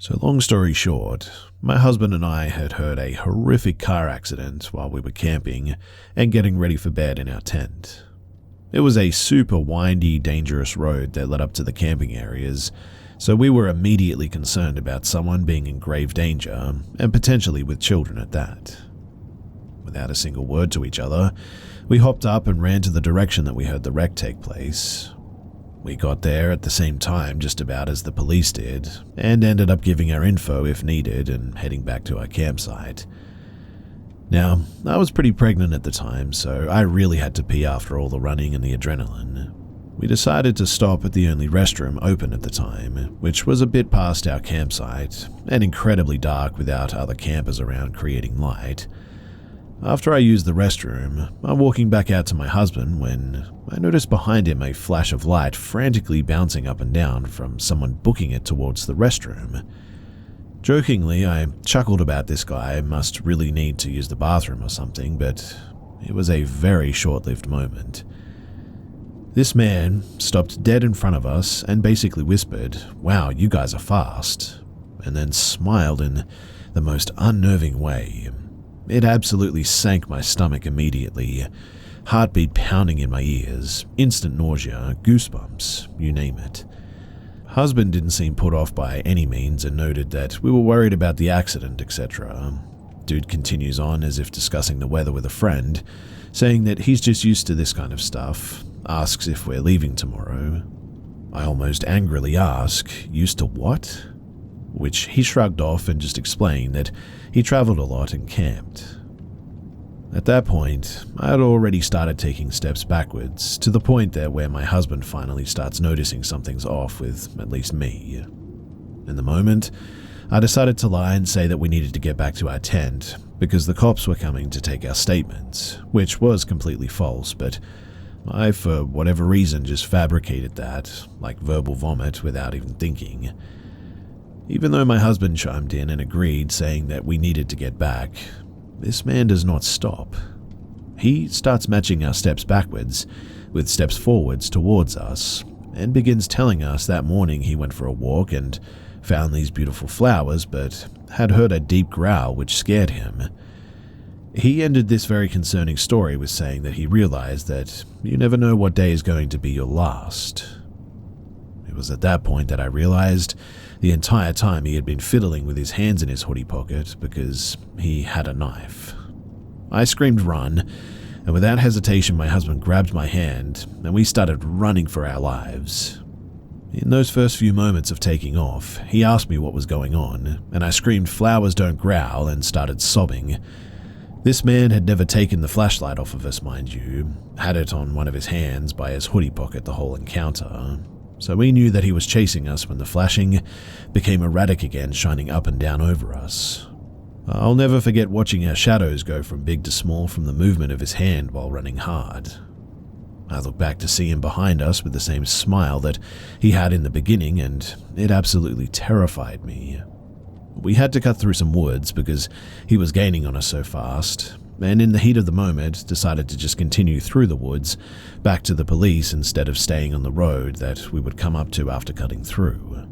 So long story short, my husband and I had heard a horrific car accident while we were camping and getting ready for bed in our tent. It was a super windy, dangerous road that led up to the camping areas, so we were immediately concerned about someone being in grave danger, and potentially with children at that. Without a single word to each other, we hopped up and ran to the direction that we heard the wreck take place. We got there at the same time just about as the police did, and ended up giving our info if needed and heading back to our campsite. Now, I was pretty pregnant at the time, so I really had to pee after all the running and the adrenaline. We decided to stop at the only restroom open at the time, which was a bit past our campsite, and incredibly dark without other campers around creating light. After I used the restroom, I'm walking back out to my husband when I noticed behind him a flash of light frantically bouncing up and down from someone booking it towards the restroom. Jokingly, I chuckled about this guy must really need to use the bathroom or something, but it was a very short-lived moment. This man stopped dead in front of us and basically whispered, "Wow, you guys are fast," and then smiled in the most unnerving way. It absolutely sank my stomach immediately, heartbeat pounding in my ears, instant nausea, goosebumps, you name it. Husband didn't seem put off by any means and noted that we were worried about the accident, etc. Dude continues on as if discussing the weather with a friend, saying that he's just used to this kind of stuff, asks if we're leaving tomorrow. I almost angrily ask, "Used to what?" Which he shrugged off and just explained that he traveled a lot and camped. At that point, I had already started taking steps backwards, to the point that where my husband finally starts noticing something's off with at least me. In the moment, I decided to lie and say that we needed to get back to our tent because the cops were coming to take our statements, which was completely false, but I, for whatever reason, just fabricated that, like verbal vomit, without even thinking. Even though my husband chimed in and agreed, saying that we needed to get back, this man does not stop. He starts matching our steps backwards with steps forwards towards us, and begins telling us that morning he went for a walk and found these beautiful flowers, but had heard a deep growl which scared him. He ended this very concerning story with saying that he realized that you never know what day is going to be your last. It was at that point that I realized the entire time he had been fiddling with his hands in his hoodie pocket because he had a knife. I screamed "run," and without hesitation my husband grabbed my hand and we started running for our lives. In those first few moments of taking off, he asked me what was going on, and I screamed "flowers don't growl" and started sobbing. This man had never taken the flashlight off of us, mind you, had it on one of his hands by his hoodie pocket the whole encounter. So we knew that he was chasing us when the flashing became erratic again, shining up and down over us. I'll never forget watching our shadows go from big to small from the movement of his hand while running hard. I looked back to see him behind us with the same smile that he had in the beginning, and it absolutely terrified me. We had to cut through some woods because he was gaining on us so fast, and in the heat of the moment decided to just continue through the woods back to the police instead of staying on the road that we would come up to after cutting through.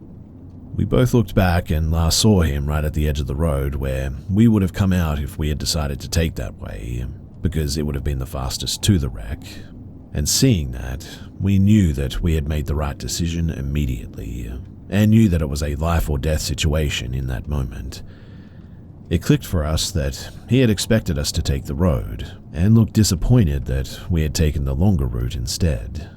We both looked back and last saw him right at the edge of the road where we would have come out if we had decided to take that way, because it would have been the fastest to the wreck. And seeing that, we knew that we had made the right decision immediately, and knew that it was a life or death situation in that moment. It clicked for us that he had expected us to take the road, and looked disappointed that we had taken the longer route instead.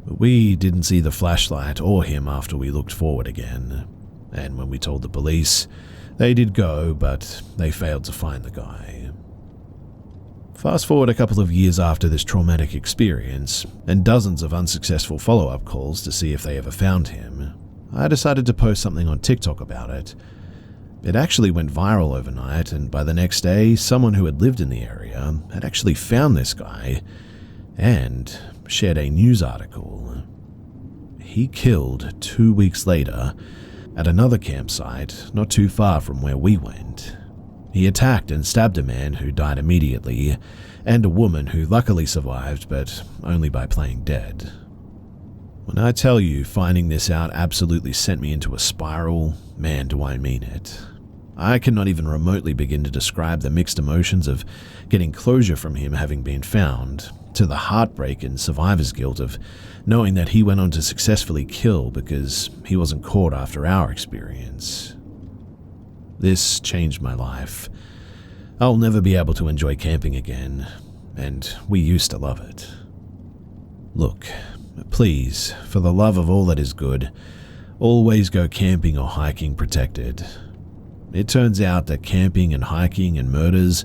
But we didn't see the flashlight or him after we looked forward again, and when we told the police, they did go, but they failed to find the guy. Fast forward a couple of years after this traumatic experience, and dozens of unsuccessful follow-up calls to see if they ever found him, I decided to post something on TikTok about it. It actually went viral overnight, and by the next day, someone who had lived in the area had actually found this guy and shared a news article. He killed 2 weeks later at another campsite not too far from where we went. He attacked and stabbed a man who died immediately, and a woman who luckily survived, but only by playing dead. When I tell you finding this out absolutely sent me into a spiral, man, do I mean it. I cannot even remotely begin to describe the mixed emotions of getting closure from him having been found, to the heartbreak and survivor's guilt of knowing that he went on to successfully kill because he wasn't caught after our experience. This changed my life. I'll never be able to enjoy camping again, and we used to love it. Look, please, for the love of all that is good, always go camping or hiking protected. It turns out that camping and hiking and murders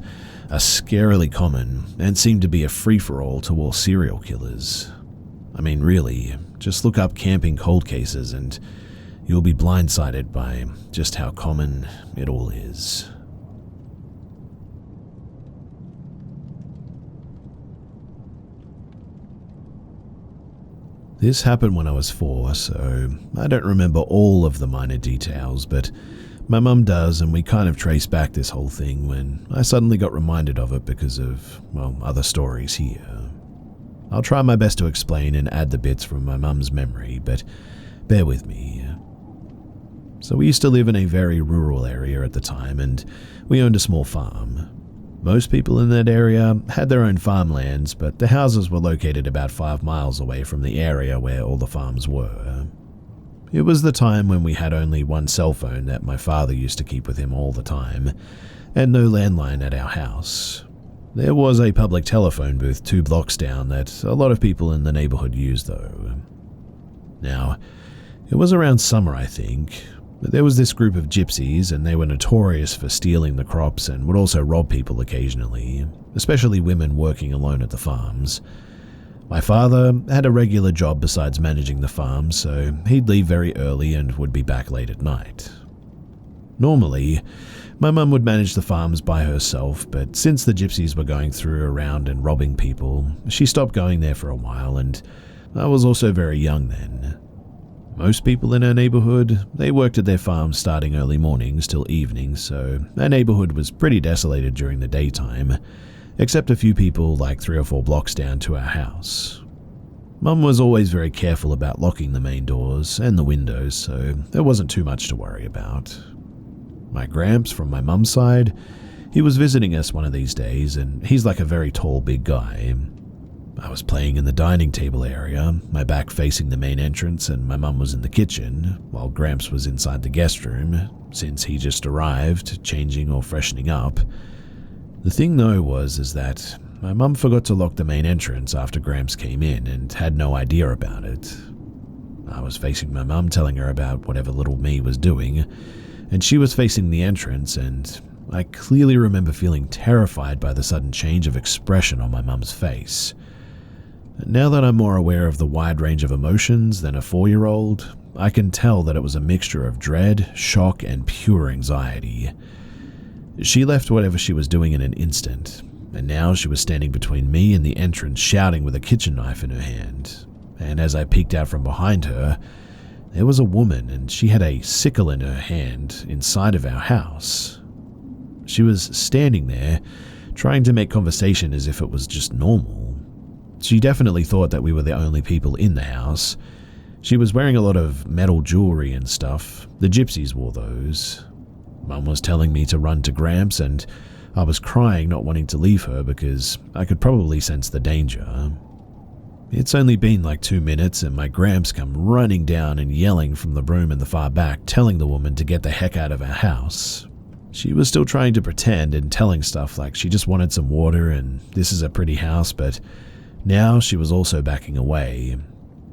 are scarily common and seem to be a free-for-all to all serial killers. I mean, really, just look up camping cold cases and you'll be blindsided by just how common it all is. This happened when I was 4, so I don't remember all of the minor details, but my mum does, and we kind of trace back this whole thing when I suddenly got reminded of it because of, well, other stories here. I'll try my best to explain and add the bits from my mum's memory, but bear with me. So we used to live in a very rural area at the time, and we owned a small farm. Most people in that area had their own farmlands, but the houses were located about 5 miles away from the area where all the farms were. It was the time when we had only one cell phone that my father used to keep with him all the time, and no landline at our house. There was a public telephone booth 2 blocks down that a lot of people in the neighborhood used though. Now, it was around summer I think, but there was this group of gypsies and they were notorious for stealing the crops and would also rob people occasionally, especially women working alone at the farms. My father had a regular job besides managing the farm, so he'd leave very early and would be back late at night. Normally, my mum would manage the farms by herself, but since the gypsies were going through around and robbing people, she stopped going there for a while, and I was also very young then. Most people in our neighborhood, they worked at their farms starting early mornings till evenings, so our neighborhood was pretty desolated during the daytime, except a few people like 3 or 4 blocks down to our house. Mum was always very careful about locking the main doors and the windows, so there wasn't too much to worry about. My gramps from my mum's side, he was visiting us one of these days, and he's like a very tall, big guy. I was playing in the dining table area, my back facing the main entrance, and my mum was in the kitchen, while Gramps was inside the guest room, since he just arrived, changing or freshening up. The thing though is that my mum forgot to lock the main entrance after Gramps came in and had no idea about it. I was facing my mum telling her about whatever little me was doing, and she was facing the entrance, and I clearly remember feeling terrified by the sudden change of expression on my mum's face. Now that I'm more aware of the wide range of emotions than a 4-year-old, I can tell that it was a mixture of dread, shock, and pure anxiety. She left whatever she was doing in an instant, and now she was standing between me and the entrance shouting with a kitchen knife in her hand, and as I peeked out from behind her, there was a woman and she had a sickle in her hand inside of our house. She was standing there, trying to make conversation as if it was just normal. She definitely thought that we were the only people in the house. She was wearing a lot of metal jewelry and stuff. The gypsies wore those. Mum was telling me to run to Gramps, and I was crying, not wanting to leave her because I could probably sense the danger. It's only been like 2 minutes and my Gramps come running down and yelling from the room in the far back, telling the woman to get the heck out of our house. She was still trying to pretend and telling stuff like she just wanted some water and this is a pretty house, but now she was also backing away.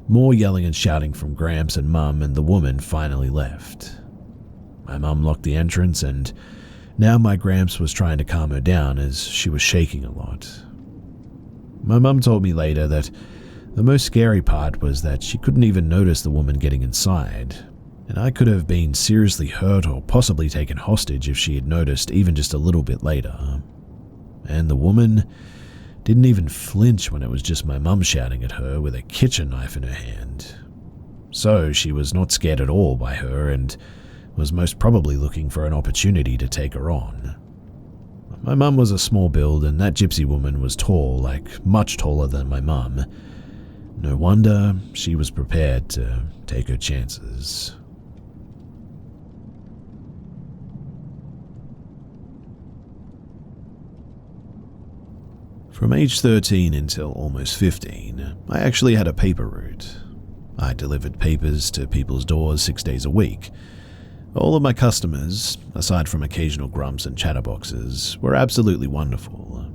More yelling and shouting from Gramps and Mum, and the woman finally left. My mum locked the entrance, and now my Gramps was trying to calm her down as she was shaking a lot. My mum told me later that the most scary part was that she couldn't even notice the woman getting inside, and I could have been seriously hurt or possibly taken hostage if she had noticed even just a little bit later. And the woman didn't even flinch when it was just my mum shouting at her with a kitchen knife in her hand. So she was not scared at all by her and was most probably looking for an opportunity to take her on. My mum was a small build and that gypsy woman was tall, like much taller than my mum. No wonder she was prepared to take her chances. From age 13 until almost 15, I actually had a paper route. I delivered papers to people's doors 6 days a week. All of my customers, aside from occasional grumps and chatterboxes, were absolutely wonderful.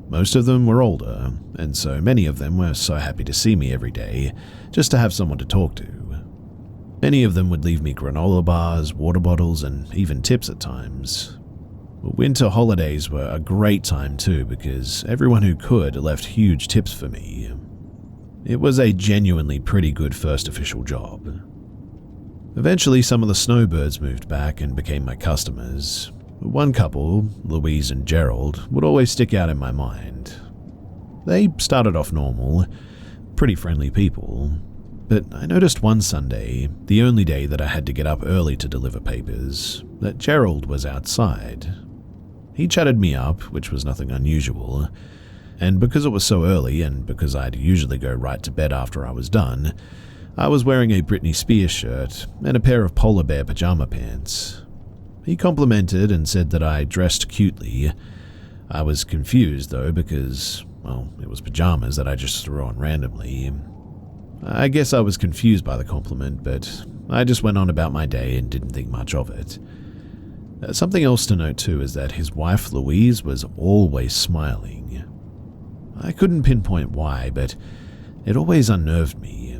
Most of them were older, and so many of them were so happy to see me every day, just to have someone to talk to. Many of them would leave me granola bars, water bottles, and even tips at times. Winter holidays were a great time too, because everyone who could left huge tips for me. It was a genuinely pretty good first official job. Eventually, some of the snowbirds moved back and became my customers. One couple, Louise and Gerald, would always stick out in my mind. They started off normal, pretty friendly people, but I noticed one Sunday, the only day that I had to get up early to deliver papers, that Gerald was outside. He chatted me up, which was nothing unusual, and because it was so early and because I'd usually go right to bed after I was done, I was wearing a Britney Spears shirt and a pair of polar bear pajama pants. He complimented and said that I dressed cutely. I was confused though because, well, it was pajamas that I just threw on randomly. I guess I was confused by the compliment, but I just went on about my day and didn't think much of it. Something else to note too is that his wife Louise was always smiling. I couldn't pinpoint why, but it always unnerved me.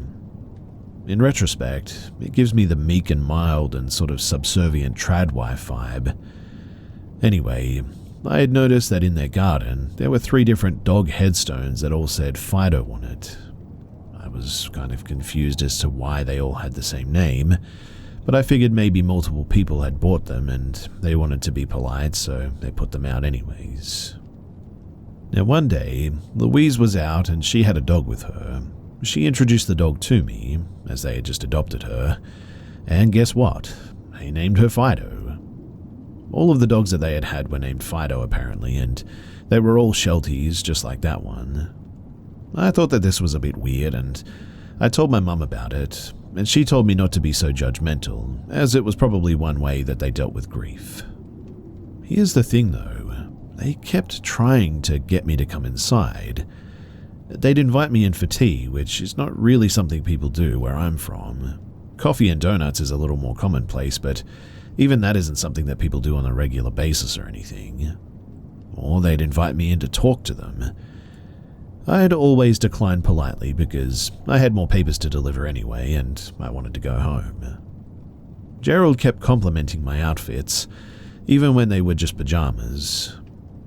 In retrospect, it gives me the meek and mild and sort of subservient trad wife vibe. Anyway, I had noticed that in their garden there were 3 different dog headstones that all said Fido on it. I was kind of confused as to why they all had the same name, but I figured maybe multiple people had bought them and they wanted to be polite, so they put them out anyways. Now one day, Louise was out and she had a dog with her. She introduced the dog to me, as they had just adopted her, and guess what? They named her Fido. All of the dogs that they had had were named Fido apparently, and they were all Shelties just like that one. I thought that this was a bit weird, and I told my mum about it, and she told me not to be so judgmental, as it was probably one way that they dealt with grief. Here's the thing though, they kept trying to get me to come inside. They'd invite me in for tea, which is not really something people do where I'm from. Coffee and donuts is a little more commonplace, but even that isn't something that people do on a regular basis or anything. Or they'd invite me in to talk to them. I'd always decline politely because I had more papers to deliver anyway and I wanted to go home. Gerald kept complimenting my outfits, even when they were just pajamas.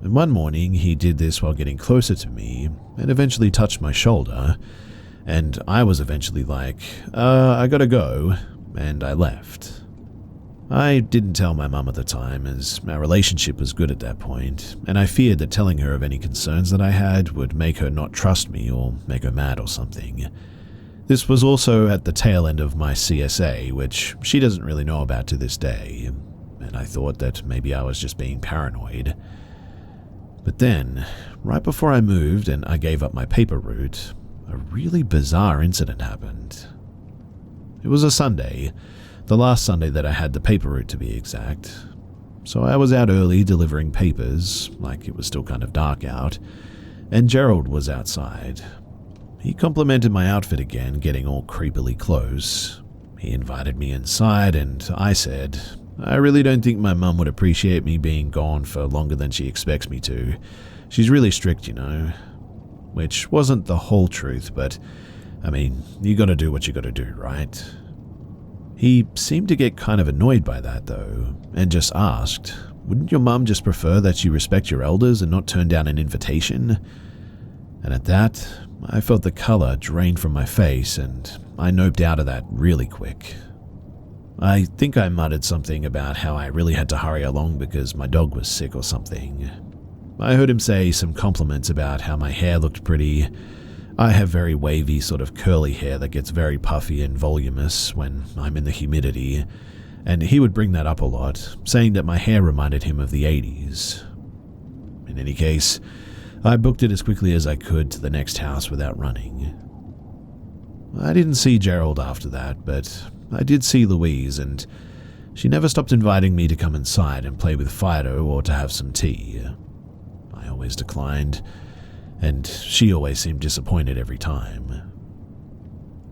And one morning he did this while getting closer to me and eventually touched my shoulder, and I was eventually like, I gotta go, and I left. I didn't tell my mum at the time, as our relationship was good at that point, and I feared that telling her of any concerns that I had would make her not trust me or make her mad or something. This was also at the tail end of my CSA, which she doesn't really know about to this day, and I thought that maybe I was just being paranoid. But then, right before I moved and I gave up my paper route, a really bizarre incident happened. It was a Sunday, the last Sunday that I had the paper route to be exact. So I was out early delivering papers, like it was still kind of dark out, and Gerald was outside. He complimented my outfit again, getting all creepily close. He invited me inside and I said, I really don't think my mum would appreciate me being gone for longer than she expects me to. She's really strict, you know. Which wasn't the whole truth, but, I mean, you gotta do what you gotta do, right? He seemed to get kind of annoyed by that, though, and just asked, wouldn't your mum just prefer that you respect your elders and not turn down an invitation? And at that, I felt the color drain from my face, and I noped out of that really quick. I think I muttered something about how I really had to hurry along because my dog was sick or something. I heard him say some compliments about how my hair looked pretty. I have very wavy, sort of curly hair that gets very puffy and voluminous when I'm in the humidity, and he would bring that up a lot, saying that my hair reminded him of the 80s. In any case, I booked it as quickly as I could to the next house without running. I didn't see Gerald after that, but I did see Louise, and she never stopped inviting me to come inside and play with Fido or to have some tea. I always declined, and she always seemed disappointed every time.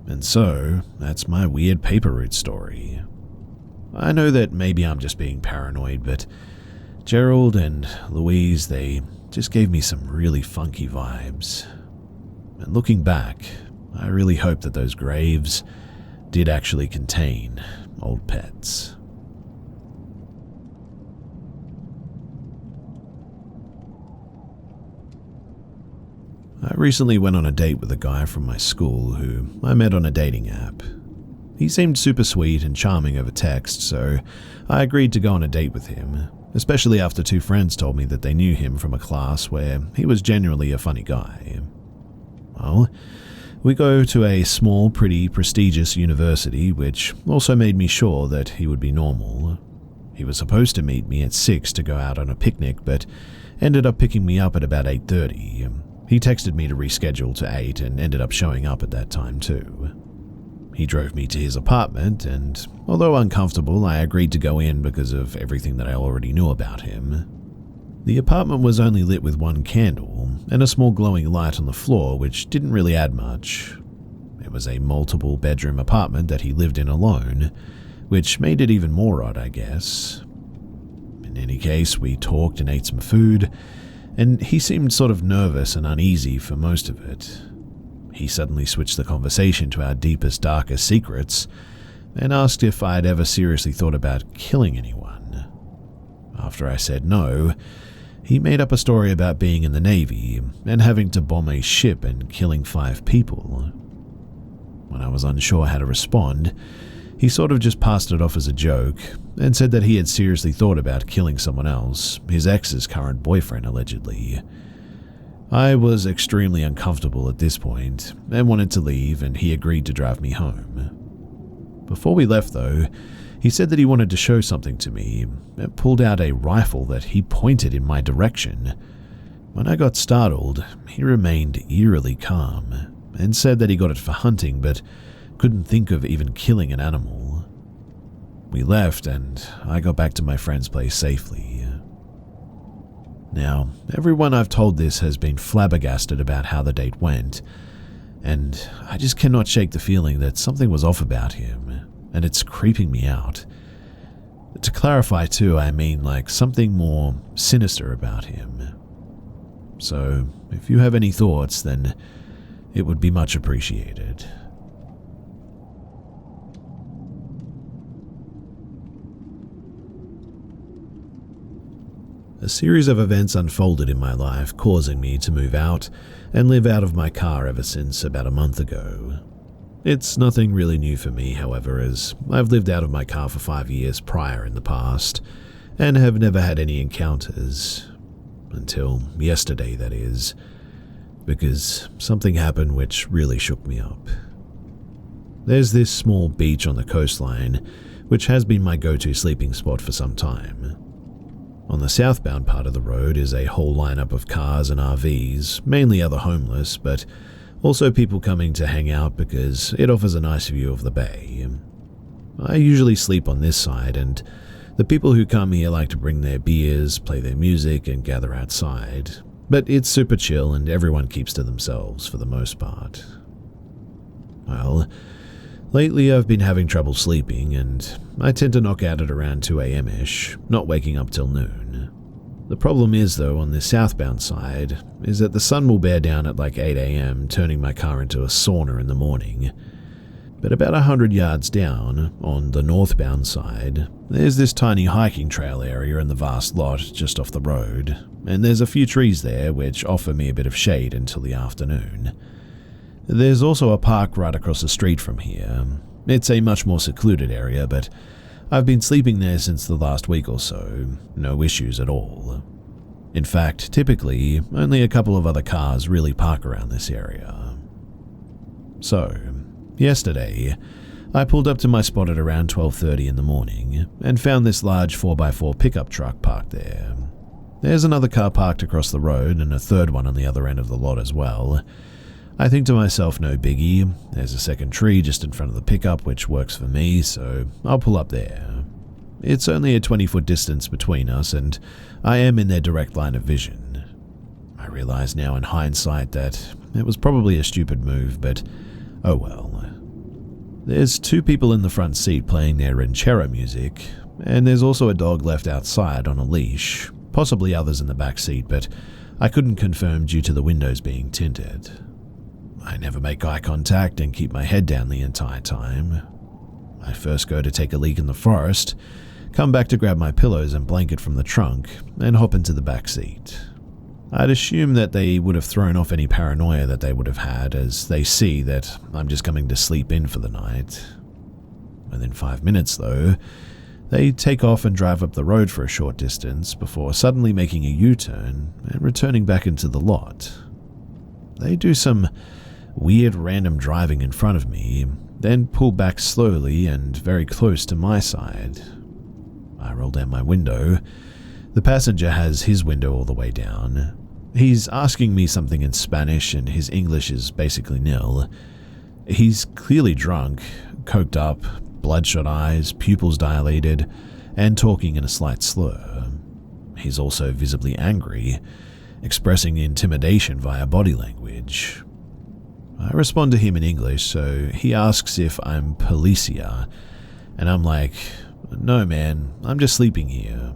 And so, that's my weird paper route story. I know that maybe I'm just being paranoid, but Gerald and Louise, they just gave me some really funky vibes. And looking back, I really hope that those graves did actually contain old pets. I recently went on a date with a guy from my school who I met on a dating app. He seemed super sweet and charming over text, so I agreed to go on a date with him, especially after two friends told me that they knew him from a class where he was genuinely a funny guy. Well, we go to a small, pretty prestigious university, which also made me sure that he would be normal. He was supposed to meet me at 6 to go out on a picnic, but ended up picking me up at about 8:30. He texted me to reschedule to 8 and ended up showing up at that time too. He drove me to his apartment, and although uncomfortable, I agreed to go in because of everything that I already knew about him. The apartment was only lit with one candle and a small glowing light on the floor, which didn't really add much. It was a multiple bedroom apartment that he lived in alone, which made it even more odd, I guess. In any case, we talked and ate some food, and he seemed sort of nervous and uneasy for most of it. He suddenly switched the conversation to our deepest, darkest secrets and asked if I'd ever seriously thought about killing anyone. After I said no, he made up a story about being in the Navy and having to bomb a ship and killing 5 people. When I was unsure how to respond, he sort of just passed it off as a joke and said that he had seriously thought about killing someone else, his ex's current boyfriend allegedly. I was extremely uncomfortable at this point and wanted to leave, and he agreed to drive me home. Before we left though, he said that he wanted to show something to me and pulled out a rifle that he pointed in my direction. When I got startled, he remained eerily calm and said that he got it for hunting but couldn't think of even killing an animal. We left and I got back to my friend's place safely. Now, everyone I've told this has been flabbergasted about how the date went, and I just cannot shake the feeling that something was off about him, and it's creeping me out. To clarify too, I mean like something more sinister about him. So, if you have any thoughts, then it would be much appreciated. A series of events unfolded in my life, causing me to move out and live out of my car ever since about a month ago. It's nothing really new for me, however, as I've lived out of my car for 5 years prior in the past, and have never had any encounters. Until yesterday, that is, because something happened which really shook me up. There's this small beach on the coastline, which has been my go-to sleeping spot for some time. On the southbound part of the road is a whole lineup of cars and RVs, mainly other homeless, but also people coming to hang out because it offers a nice view of the bay. I usually sleep on this side, and the people who come here like to bring their beers, play their music, and gather outside. But it's super chill and everyone keeps to themselves for the most part. Well, lately I've been having trouble sleeping, and I tend to knock out at around 2 a.m.-ish, not waking up till noon. The problem is, though, on the southbound side, is that the sun will bear down at like 8 a.m., turning my car into a sauna in the morning. But about 100 yards down, on the northbound side, there's this tiny hiking trail area in the vast lot just off the road, and there's a few trees there which offer me a bit of shade until the afternoon. There's also a park right across the street from here. It's a much more secluded area, but I've been sleeping there since the last week or so, no issues at all. In fact, typically, only a couple of other cars really park around this area. So, yesterday, I pulled up to my spot at around 12:30 in the morning and found this large 4x4 pickup truck parked there. There's another car parked across the road and a third one on the other end of the lot as well. I think to myself, no biggie, there's a second tree just in front of the pickup which works for me, so I'll pull up there. It's only a 20-foot distance between us, and I am in their direct line of vision. I realize now in hindsight that it was probably a stupid move, but oh well. There's two people in the front seat playing their ranchero music, and there's also a dog left outside on a leash, possibly others in the back seat, but I couldn't confirm due to the windows being tinted. I never make eye contact and keep my head down the entire time. I first go to take a leak in the forest, come back to grab my pillows and blanket from the trunk, and hop into the back seat. I'd assume that they would have thrown off any paranoia that they would have had as they see that I'm just coming to sleep in for the night. Within 5 minutes, though, they take off and drive up the road for a short distance before suddenly making a U-turn and returning back into the lot. They do some weird random driving in front of me, then pull back slowly and very close to my side. I roll down my window. The passenger has his window all the way down. He's asking me something in Spanish and his English is basically nil. He's clearly drunk, coked up, bloodshot eyes, pupils dilated, and talking in a slight slur. He's also visibly angry, expressing intimidation via body language. I respond to him in English, so he asks if I'm Policia, and I'm like, "No man, I'm just sleeping here."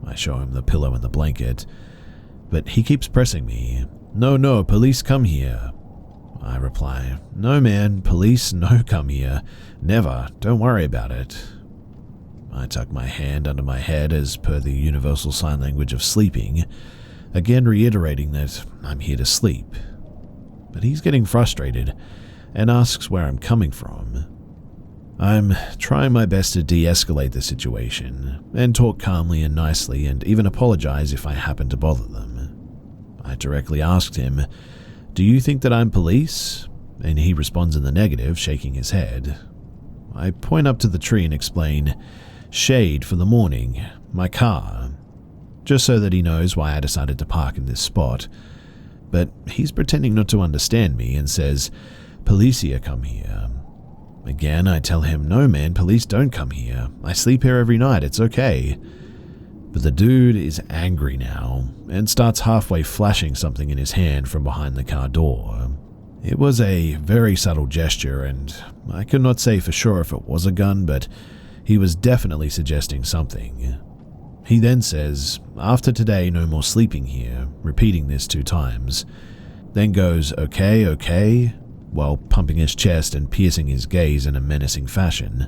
I show him the pillow and the blanket, but he keeps pressing me. No, police come here." I reply, "No man, police no come here. Never, don't worry about it." I tuck my hand under my head as per the universal sign language of sleeping, again reiterating that I'm here to sleep. But he's getting frustrated and asks where I'm coming from. I'm trying my best to de-escalate the situation and talk calmly and nicely and even apologize if I happen to bother them. I directly asked him, "Do you think that I'm police?" And he responds in the negative, shaking his head. I point up to the tree and explain, "Shade for the morning, my car," just so that he knows why I decided to park in this spot. But he's pretending not to understand me and says, "Policia come here." Again, I tell him, "No man, police don't come here. I sleep here every night, it's okay." But the dude is angry now and starts halfway flashing something in his hand from behind the car door. It was a very subtle gesture and I could not say for sure if it was a gun, but he was definitely suggesting something. He then says, "After today, no more sleeping here," repeating this 2 times, then goes, okay, while pumping his chest and piercing his gaze in a menacing fashion.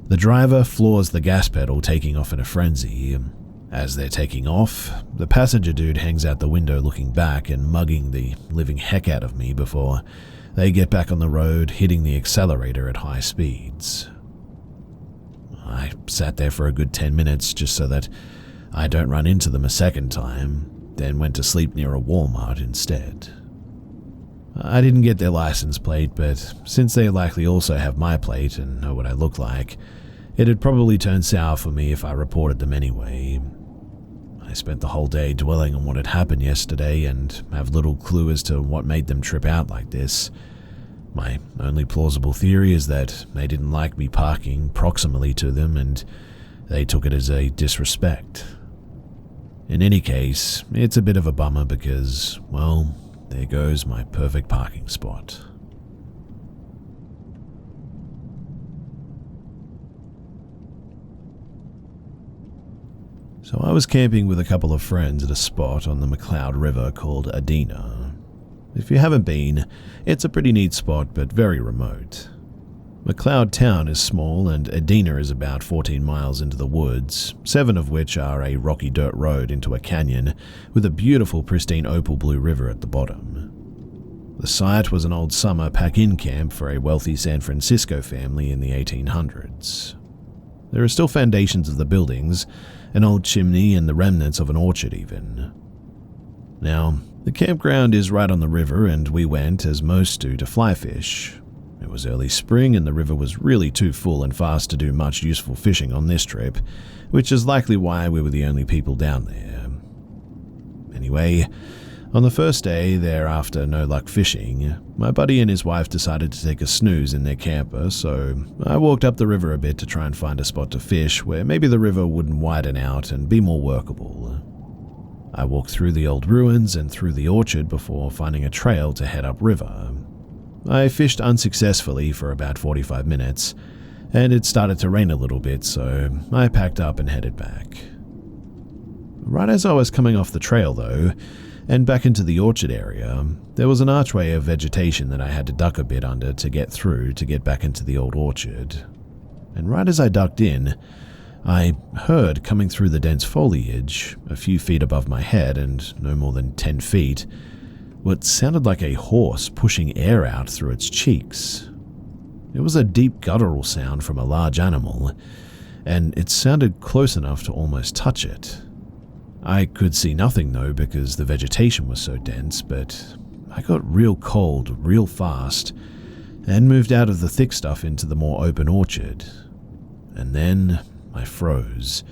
The driver floors the gas pedal, taking off in a frenzy. As they're taking off, the passenger dude hangs out the window looking back and mugging the living heck out of me before they get back on the road, hitting the accelerator at high speeds. I sat there for a good 10 minutes just so that I don't run into them a second time, then went to sleep near a Walmart instead. I didn't get their license plate, but since they likely also have my plate and know what I look like, it'd probably turn sour for me if I reported them anyway. I spent the whole day dwelling on what had happened yesterday and have little clue as to what made them trip out like this. My only plausible theory is that they didn't like me parking proximally to them and they took it as a disrespect. In any case, it's a bit of a bummer because, well, there goes my perfect parking spot. So I was camping with a couple of friends at a spot on the McLeod River called Adena. If you haven't been, it's a pretty neat spot but very remote. McLeod town is small and Adena is about 14 miles into the woods, 7 of which are a rocky dirt road into a canyon with a beautiful pristine opal blue river at the bottom. The site was an old summer pack-in camp for a wealthy San Francisco family in the 1800s. There are still foundations of the buildings, an old chimney and the remnants of an orchard even. Now, the campground is right on the river and we went, as most do, to fly fish. It was early spring and the river was really too full and fast to do much useful fishing on this trip, which is likely why we were the only people down there. Anyway, On the first day thereafter, no luck fishing, my buddy and his wife decided to take a snooze in their camper, so I walked up the river a bit to try and find a spot to fish where maybe the river wouldn't widen out and be more workable. I walked through the old ruins and through the orchard before finding a trail to head upriver. I fished unsuccessfully for about 45 minutes, and it started to rain a little bit, so I packed up and headed back. Right as I was coming off the trail though, and back into the orchard area, there was an archway of vegetation that I had to duck a bit under to get through to get back into the old orchard. And right as I ducked in, I heard coming through the dense foliage, a few feet above my head and no more than 10 feet, what sounded like a horse pushing air out through its cheeks. It was a deep guttural sound from a large animal, and it sounded close enough to almost touch it. I could see nothing though because the vegetation was so dense, but I got real cold real fast and moved out of the thick stuff into the more open orchard. And then I froze.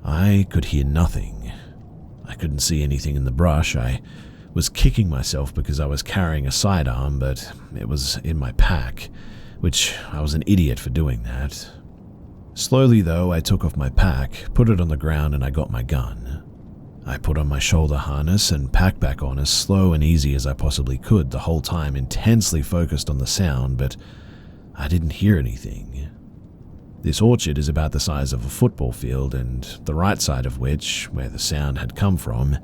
I could hear nothing. I couldn't see anything in the brush. I was kicking myself because I was carrying a sidearm, but it was in my pack, which I was an idiot for doing that. Slowly though, I took off my pack, put it on the ground, and I got my gun. I put on my shoulder harness and packed back on as slow and easy as I possibly could, the whole time intensely focused on the sound, but I didn't hear anything. This orchard is about the size of a football field, and the right side of which, where the sound had come from,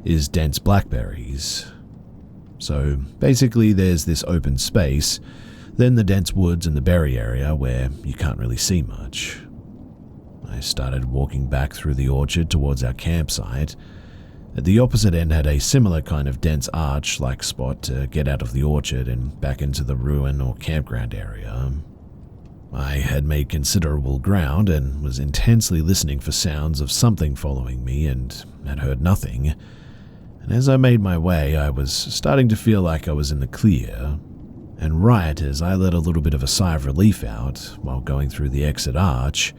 is dense blackberries. So basically there's this open space, then the dense woods and the berry area where you can't really see much. I started walking back through the orchard towards our campsite. At the opposite end had a similar kind of dense arch-like spot to get out of the orchard and back into the ruin or campground area. I had made considerable ground and was intensely listening for sounds of something following me and had heard nothing. And as I made my way, I was starting to feel like I was in the clear. And right as I let a little bit of a sigh of relief out while going through the exit arch,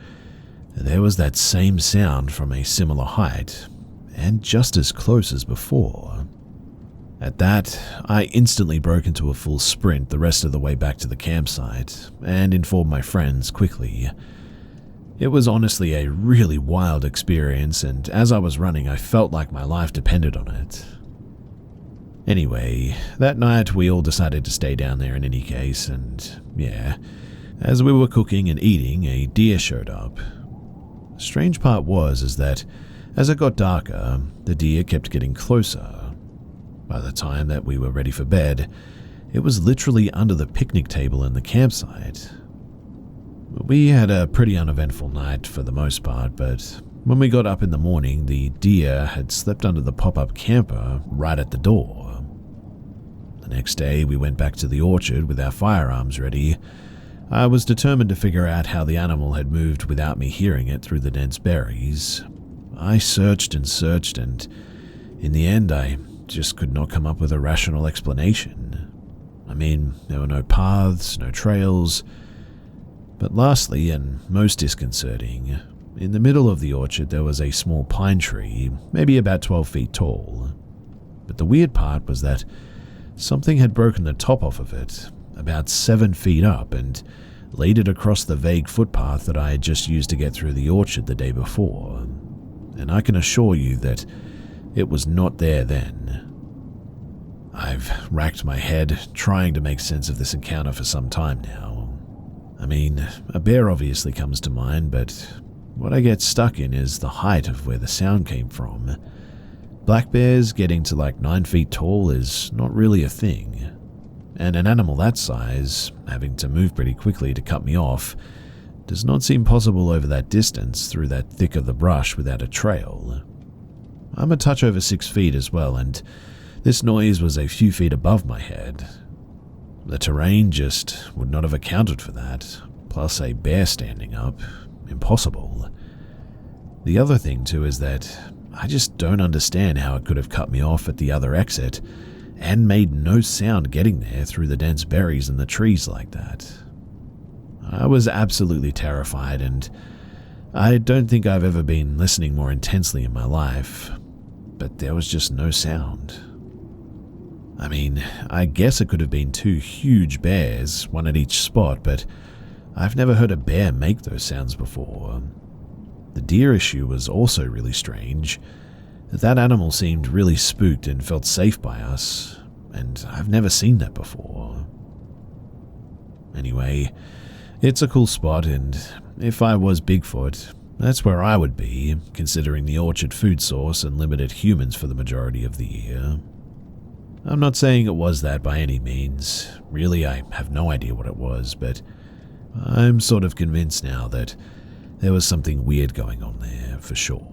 there was that same sound from a similar height, and just as close as before. At that, I instantly broke into a full sprint the rest of the way back to the campsite, and informed my friends quickly. It was honestly a really wild experience, and as I was running, I felt like my life depended on it. Anyway, that night we all decided to stay down there in any case, and yeah, as we were cooking and eating, a deer showed up. The strange part was that as it got darker, the deer kept getting closer. By the time that we were ready for bed, it was literally under the picnic table in the campsite. We had a pretty uneventful night for the most part, but when we got up in the morning, the deer had slept under the pop-up camper right at the door. The next day, we went back to the orchard with our firearms ready. I was determined to figure out how the animal had moved without me hearing it through the dense berries. I searched and searched, and in the end, I just could not come up with a rational explanation. I mean, there were no paths, no trails. But lastly, and most disconcerting, in the middle of the orchard there was a small pine tree, maybe about 12 feet tall. But the weird part was that something had broken the top off of it, about 7 feet up, and laid it across the vague footpath that I had just used to get through the orchard the day before. And I can assure you that it was not there then. I've racked my head trying to make sense of this encounter for some time now. I mean, a bear obviously comes to mind, but what I get stuck in is the height of where the sound came from. Black bears getting to like 9 feet tall is not really a thing. And an animal that size, having to move pretty quickly to cut me off, does not seem possible over that distance through that thick of the brush without a trail. I'm a touch over 6 feet as well, and this noise was a few feet above my head. The terrain just would not have accounted for that, plus a bear standing up. Impossible. The other thing too is that I just don't understand how it could have cut me off at the other exit and made no sound getting there through the dense berries and the trees like that. I was absolutely terrified, and I don't think I've ever been listening more intensely in my life. but there was just no sound. I mean, I guess it could have been two huge bears, one at each spot, but I've never heard a bear make those sounds before. The deer issue was also really strange. That animal seemed really spooked and felt safe by us, and I've never seen that before. Anyway, it's a cool spot, and if I was Bigfoot, that's where I would be, considering the orchard food source and limited humans for the majority of the year. I'm not saying it was that by any means. Really, I have no idea what it was, but I'm sort of convinced now that there was something weird going on there, for sure.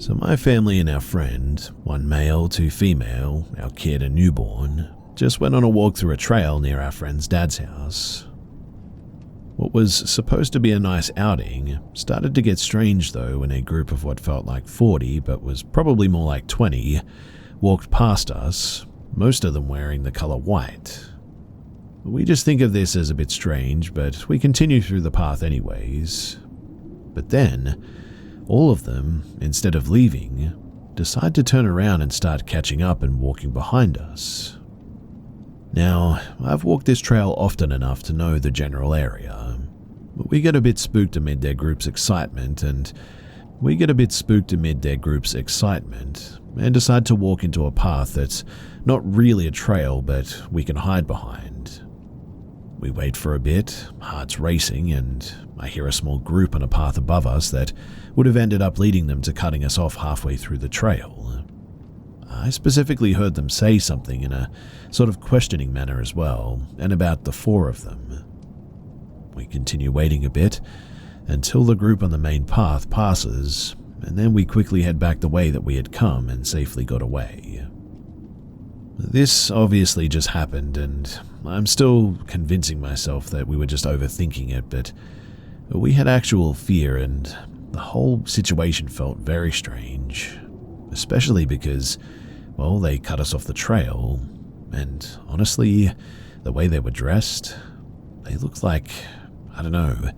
So my family and our friend, one male, two female, our kid and newborn, just went on a walk through a trail near our friend's dad's house. What was supposed to be a nice outing started to get strange though when a group of what felt like 40 but was probably more like 20 walked past us, most of them wearing the color white. We just think of this as a bit strange, but we continue through the path anyways. But then, all of them, instead of leaving, decide to turn around and start catching up and walking behind us. Now, I've walked this trail often enough to know the general area, but we get a bit spooked amid their group's excitement and decide to walk into a path that's not really a trail, but we can hide behind. We wait for a bit, hearts racing, and I hear a small group on a path above us that would have ended up leading them to cutting us off halfway through the trail. I specifically heard them say something in a sort of questioning manner as well, and about the four of them. We continue waiting a bit until the group on the main path passes, and then we quickly head back the way that we had come and safely got away. This obviously just happened, and I'm still convincing myself that we were just overthinking it, but we had actual fear, and the whole situation felt very strange, especially because, well, they cut us off the trail, and honestly, the way they were dressed, they looked like, I don't know,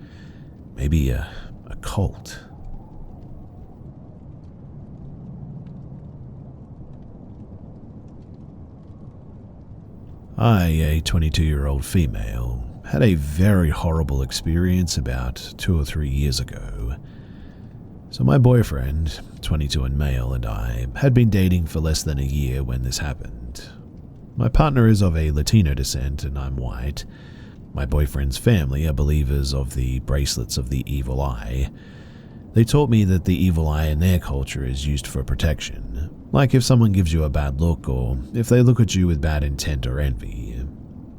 maybe a cult. I, a 22-year-old female, had a very horrible experience about 2 or 3 years ago. So my boyfriend, 22 and male, and I had been dating for less than a year when this happened. My partner is of a Latino descent and I'm white. My boyfriend's family are believers of the bracelets of the evil eye. They taught me that the evil eye in their culture is used for protection, like if someone gives you a bad look or if they look at you with bad intent or envy.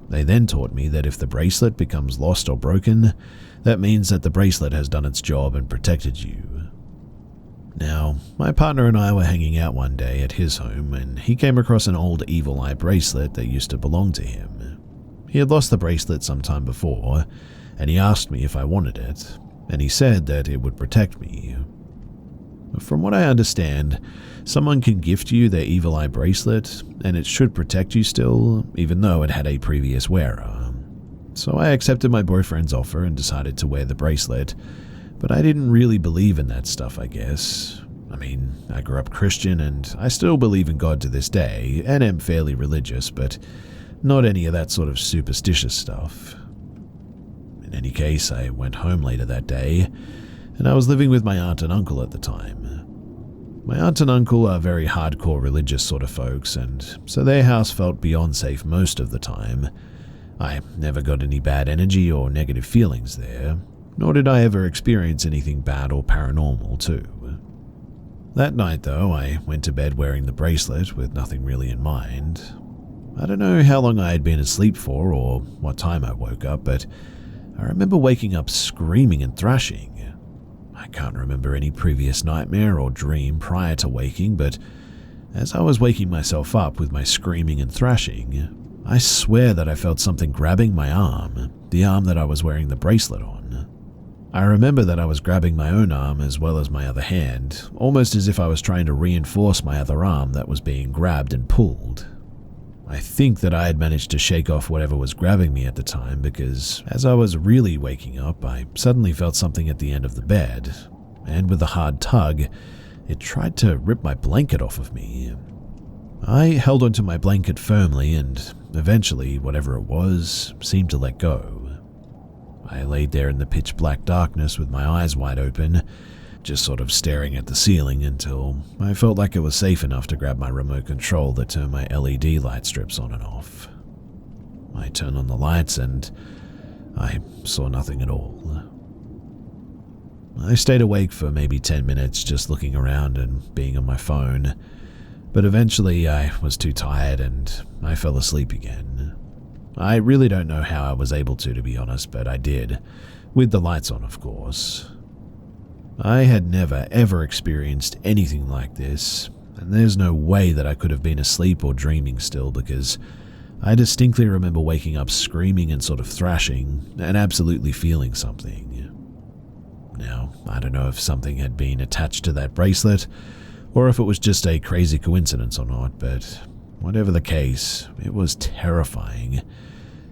They then taught me that if the bracelet becomes lost or broken, that means that the bracelet has done its job and protected you. Now, my partner and I were hanging out one day at his home and he came across an old evil eye bracelet that used to belong to him. He had lost the bracelet some time before, and he asked me if I wanted it, and he said that it would protect me. From what I understand, someone can gift you their evil eye bracelet, and it should protect you still, even though it had a previous wearer. So I accepted my boyfriend's offer and decided to wear the bracelet, but I didn't really believe in that stuff, I guess. I mean, I grew up Christian and I still believe in God to this day, and am fairly religious, but not any of that sort of superstitious stuff. In any case, I went home later that day, and I was living with my aunt and uncle at the time. My aunt and uncle are very hardcore religious sort of folks, and so their house felt beyond safe most of the time. I never got any bad energy or negative feelings there, nor did I ever experience anything bad or paranormal too. That night though, I went to bed wearing the bracelet with nothing really in mind. I don't know how long I had been asleep for or what time I woke up, but I remember waking up screaming and thrashing. I can't remember any previous nightmare or dream prior to waking, but as I was waking myself up with my screaming and thrashing, I swear that I felt something grabbing my arm, the arm that I was wearing the bracelet on. I remember that I was grabbing my own arm as well as my other hand, almost as if I was trying to reinforce my other arm that was being grabbed and pulled. I think that I had managed to shake off whatever was grabbing me at the time because as I was really waking up, I suddenly felt something at the end of the bed, and with a hard tug, it tried to rip my blanket off of me. I held onto my blanket firmly and eventually, whatever it was, seemed to let go. I laid there in the pitch black darkness with my eyes wide open, just sort of staring at the ceiling until I felt like it was safe enough to grab my remote control that turned my LED light strips on and off. I turned on the lights and I saw nothing at all. I stayed awake for maybe 10 minutes just looking around and being on my phone, but eventually I was too tired and I fell asleep again. I really don't know how I was able to be honest, but I did, with the lights on of course. I had never ever experienced anything like this, and there's no way that I could have been asleep or dreaming still because I distinctly remember waking up screaming and sort of thrashing and absolutely feeling something. Now, I don't know if something had been attached to that bracelet or if it was just a crazy coincidence or not, but whatever the case, it was terrifying,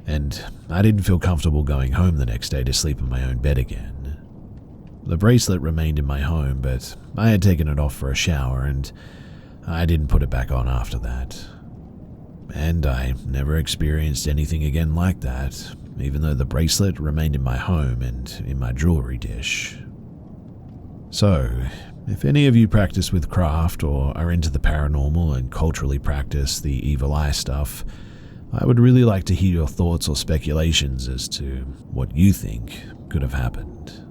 and I didn't feel comfortable going home the next day to sleep in my own bed again. The bracelet remained in my home, but I had taken it off for a shower and I didn't put it back on after that. And I never experienced anything again like that, even though the bracelet remained in my home and in my jewelry dish. So, if any of you practice with craft or are into the paranormal and culturally practice the evil eye stuff, I would really like to hear your thoughts or speculations as to what you think could have happened.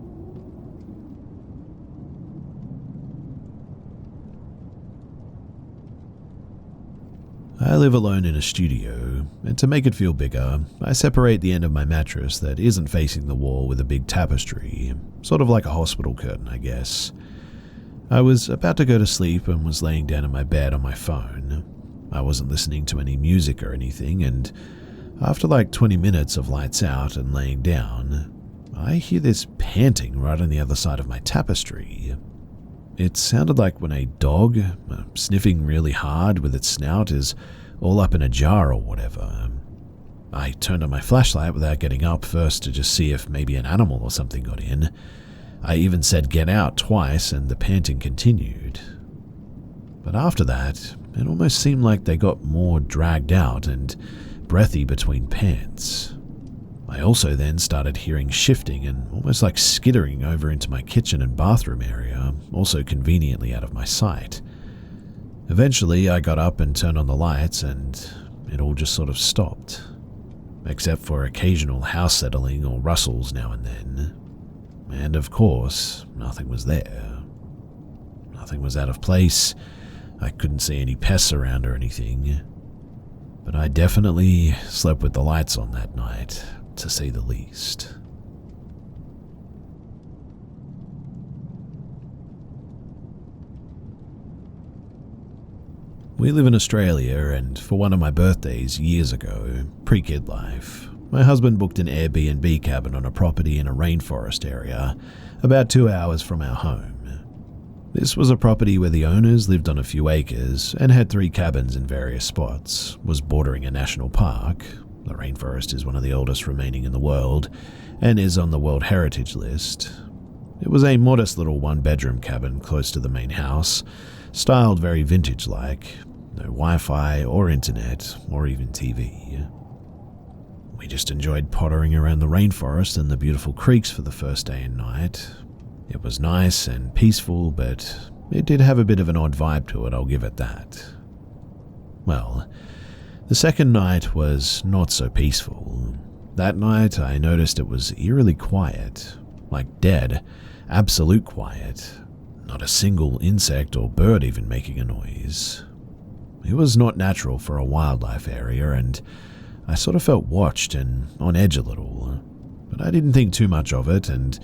I live alone in a studio, and to make it feel bigger, I separate the end of my mattress that isn't facing the wall with a big tapestry, sort of like a hospital curtain, I guess. I was about to go to sleep and was laying down in my bed on my phone. I wasn't listening to any music or anything, and after like 20 minutes of lights out and laying down, I hear this panting right on the other side of my tapestry. It sounded like when a dog, sniffing really hard with its snout, is all up in a jar or whatever. I turned on my flashlight without getting up first to just see if maybe an animal or something got in. I even said get out twice and the panting continued. But after that, it almost seemed like they got more dragged out and breathy between pants. I also then started hearing shifting and almost like skittering over into my kitchen and bathroom area, also conveniently out of my sight. Eventually, I got up and turned on the lights and it all just sort of stopped, except for occasional house settling or rustles now and then. And of course, nothing was there. Nothing was out of place. I couldn't see any pests around or anything. But I definitely slept with the lights on that night, to say the least. We live in Australia, and for one of my birthdays years ago, pre-kid life, my husband booked an Airbnb cabin on a property in a rainforest area, about 2 hours from our home. This was a property where the owners lived on a few acres and had 3 cabins in various spots, was bordering a national park. The rainforest is one of the oldest remaining in the world, and is on the World Heritage List. It was a modest little 1-bedroom cabin close to the main house, styled very vintage-like, no Wi-Fi or internet or even TV. We just enjoyed pottering around the rainforest and the beautiful creeks for the first day and night. It was nice and peaceful, but it did have a bit of an odd vibe to it, I'll give it that. Well, the second night was not so peaceful. That night I noticed it was eerily quiet, like dead, absolute quiet. Not a single insect or bird even making a noise. It was not natural for a wildlife area, and I sort of felt watched and on edge a little. But I didn't think too much of it, and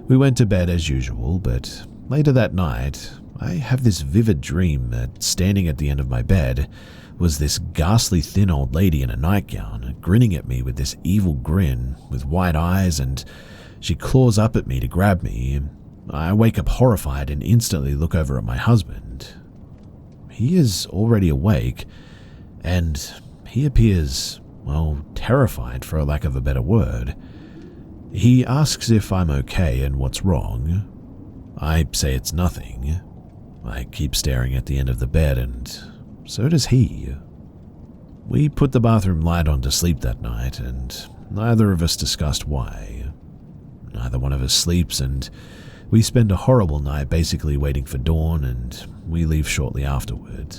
we went to bed as usual. But later that night, I have this vivid dream that standing at the end of my bed was this ghastly thin old lady in a nightgown, grinning at me with this evil grin, with wide eyes, and she claws up at me to grab me. I wake up horrified and instantly look over at my husband. He is already awake, and he appears, well, terrified for a lack of a better word. He asks if I'm okay and what's wrong. I say it's nothing. I keep staring at the end of the bed, and so does he. We put the bathroom light on to sleep that night, and neither of us discussed why. Neither one of us sleeps, and we spend a horrible night basically waiting for dawn, and we leave shortly afterward.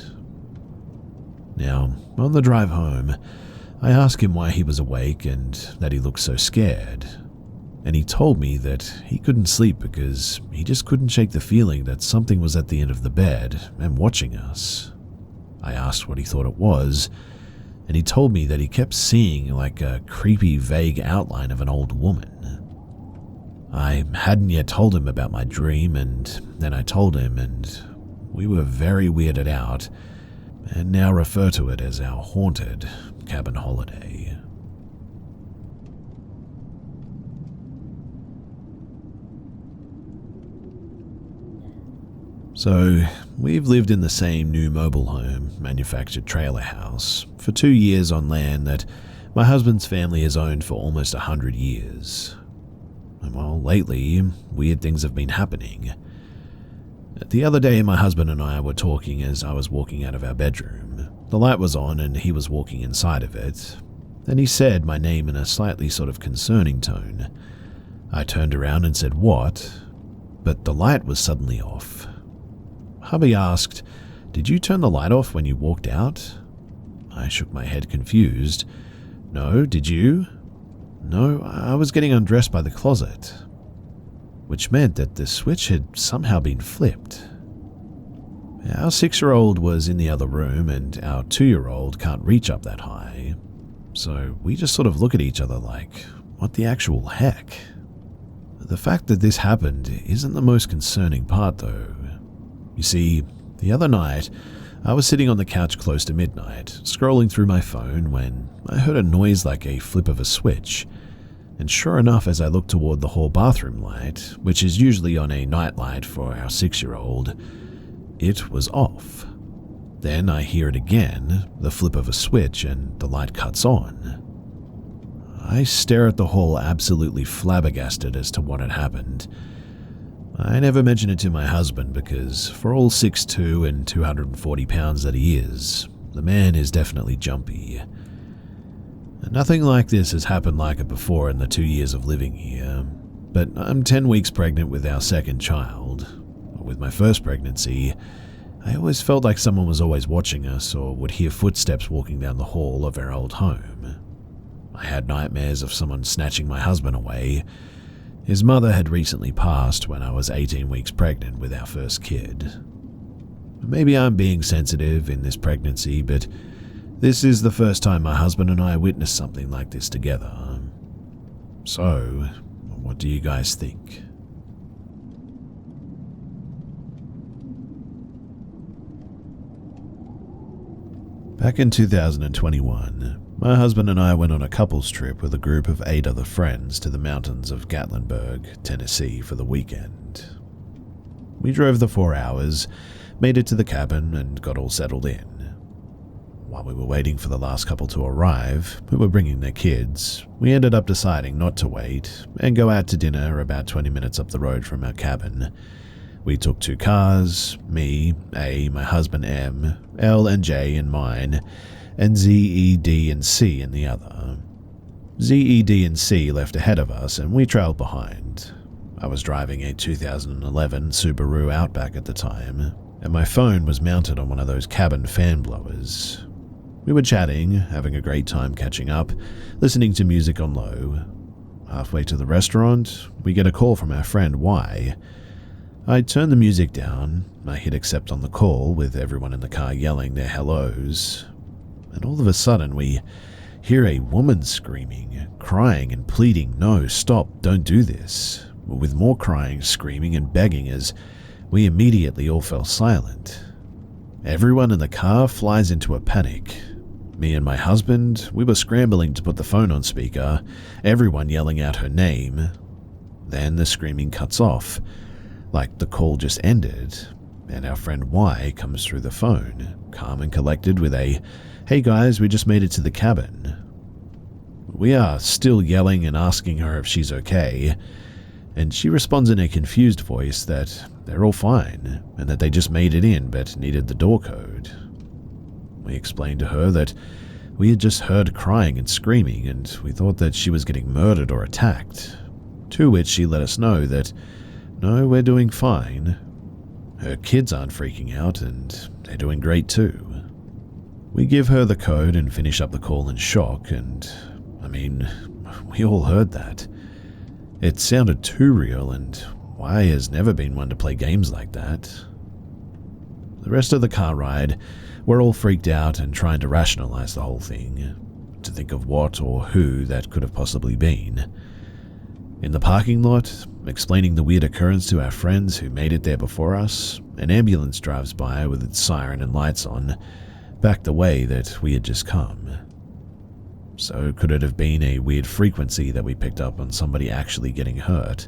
Now, on the drive home, I asked him why he was awake and that he looked so scared. And he told me that he couldn't sleep because he just couldn't shake the feeling that something was at the end of the bed and watching us. I asked what he thought it was, and he told me that he kept seeing like a creepy, vague outline of an old woman. I hadn't yet told him about my dream, and then I told him, and we were very weirded out, and now refer to it as our haunted cabin holiday. So, we've lived in the same new mobile home, manufactured trailer house, for 2 years on land that my husband's family has owned for almost 100 years. And well, lately, weird things have been happening. The other day, my husband and I were talking as I was walking out of our bedroom. The light was on and he was walking inside of it. Then he said my name in a slightly sort of concerning tone. I turned around and said, "What?" But the light was suddenly off. Hubby asked, "Did you turn the light off when you walked out?" I shook my head confused. "No, did you?" "No, I was getting undressed by the closet." Which meant that the switch had somehow been flipped. Our 6-year-old was in the other room and our 2-year-old can't reach up that high. So we just sort of look at each other like, what the actual heck? The fact that this happened isn't the most concerning part though. You see, the other night, I was sitting on the couch close to midnight, scrolling through my phone when I heard a noise like a flip of a switch. And sure enough, as I looked toward the hall bathroom light, which is usually on a nightlight for our 6-year-old, it was off. Then I hear it again, the flip of a switch, and the light cuts on. I stare at the hall absolutely flabbergasted as to what had happened. I never mention it to my husband because for all 6'2" and 240 pounds that he is, the man is definitely jumpy. Nothing like this has happened like it before in the 2 years of living here, but I'm 10 weeks pregnant with our second child. With my first pregnancy, I always felt like someone was always watching us or would hear footsteps walking down the hall of our old home. I had nightmares of someone snatching my husband away. His mother had recently passed when I was 18 weeks pregnant with our first kid. Maybe I'm being sensitive in this pregnancy, but this is the first time my husband and I witnessed something like this together. So, what do you guys think? Back in 2021, my husband and I went on a couples trip with a group of 8 other friends to the mountains of Gatlinburg, Tennessee for the weekend. We drove the 4 hours, made it to the cabin, and got all settled in. While we were waiting for the last couple to arrive, who were bringing their kids, we ended up deciding not to wait and go out to dinner about 20 minutes up the road from our cabin. We took 2 cars, me, A, my husband M, L and J in mine, and Z, E, D, and C in the other. Z, E, D, and C left ahead of us and we trailed behind. I was driving a 2011 Subaru Outback at the time, and my phone was mounted on one of those cabin fan blowers. We were chatting, having a great time catching up, listening to music on low. Halfway to the restaurant, we get a call from our friend Y. I turned the music down, I hit accept on the call with everyone in the car yelling their hellos, and all of a sudden we hear a woman screaming, crying and pleading, "No, stop, don't do this," with more crying, screaming and begging as we immediately all fell silent. Everyone in the car flies into a panic. Me and my husband, we were scrambling to put the phone on speaker, everyone yelling out her name. Then the screaming cuts off, like the call just ended, and our friend Y comes through the phone, calm and collected with a "Hey guys, we just made it to the cabin." We are still yelling and asking her if she's okay, and she responds in a confused voice that they're all fine and that they just made it in but needed the door code. We explained to her that we had just heard crying and screaming and we thought that she was getting murdered or attacked, to which she let us know that, no, we're doing fine. Her kids aren't freaking out and they're doing great too. We give her the code and finish up the call in shock, and we all heard that. It sounded too real, and Y has never been one to play games like that. The rest of the car ride, we're all freaked out and trying to rationalize the whole thing, to think of what or who that could have possibly been. In the parking lot, explaining the weird occurrence to our friends who made it there before us, an ambulance drives by with its siren and lights on, back the way that we had just come. So could it have been a weird frequency that we picked up on somebody actually getting hurt?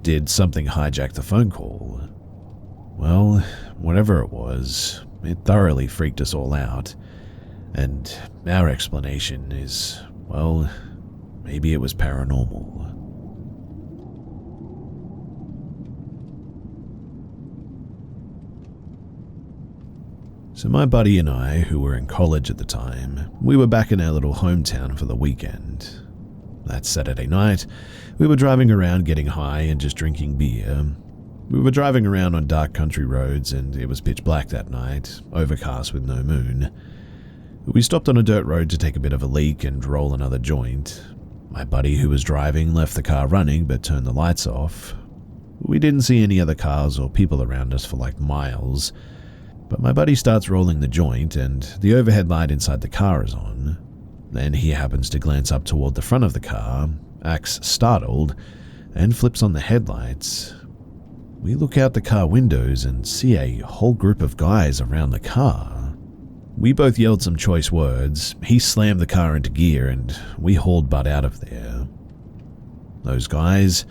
Did something hijack the phone call? Well, whatever it was, it thoroughly freaked us all out. And our explanation is, well, maybe it was paranormal. So my buddy and I, who were in college at the time, we were back in our little hometown for the weekend. That Saturday night, we were driving around getting high and just drinking beer. We were driving around on dark country roads and it was pitch black that night, overcast with no moon. We stopped on a dirt road to take a bit of a leak and roll another joint. My buddy who was driving left the car running but turned the lights off. We didn't see any other cars or people around us for like miles. But my buddy starts rolling the joint and the overhead light inside the car is on. Then he happens to glance up toward the front of the car, acts startled, and flips on the headlights. We look out the car windows and see a whole group of guys around the car. We both yelled some choice words, he slammed the car into gear, and we hauled butt out of there. Those guys,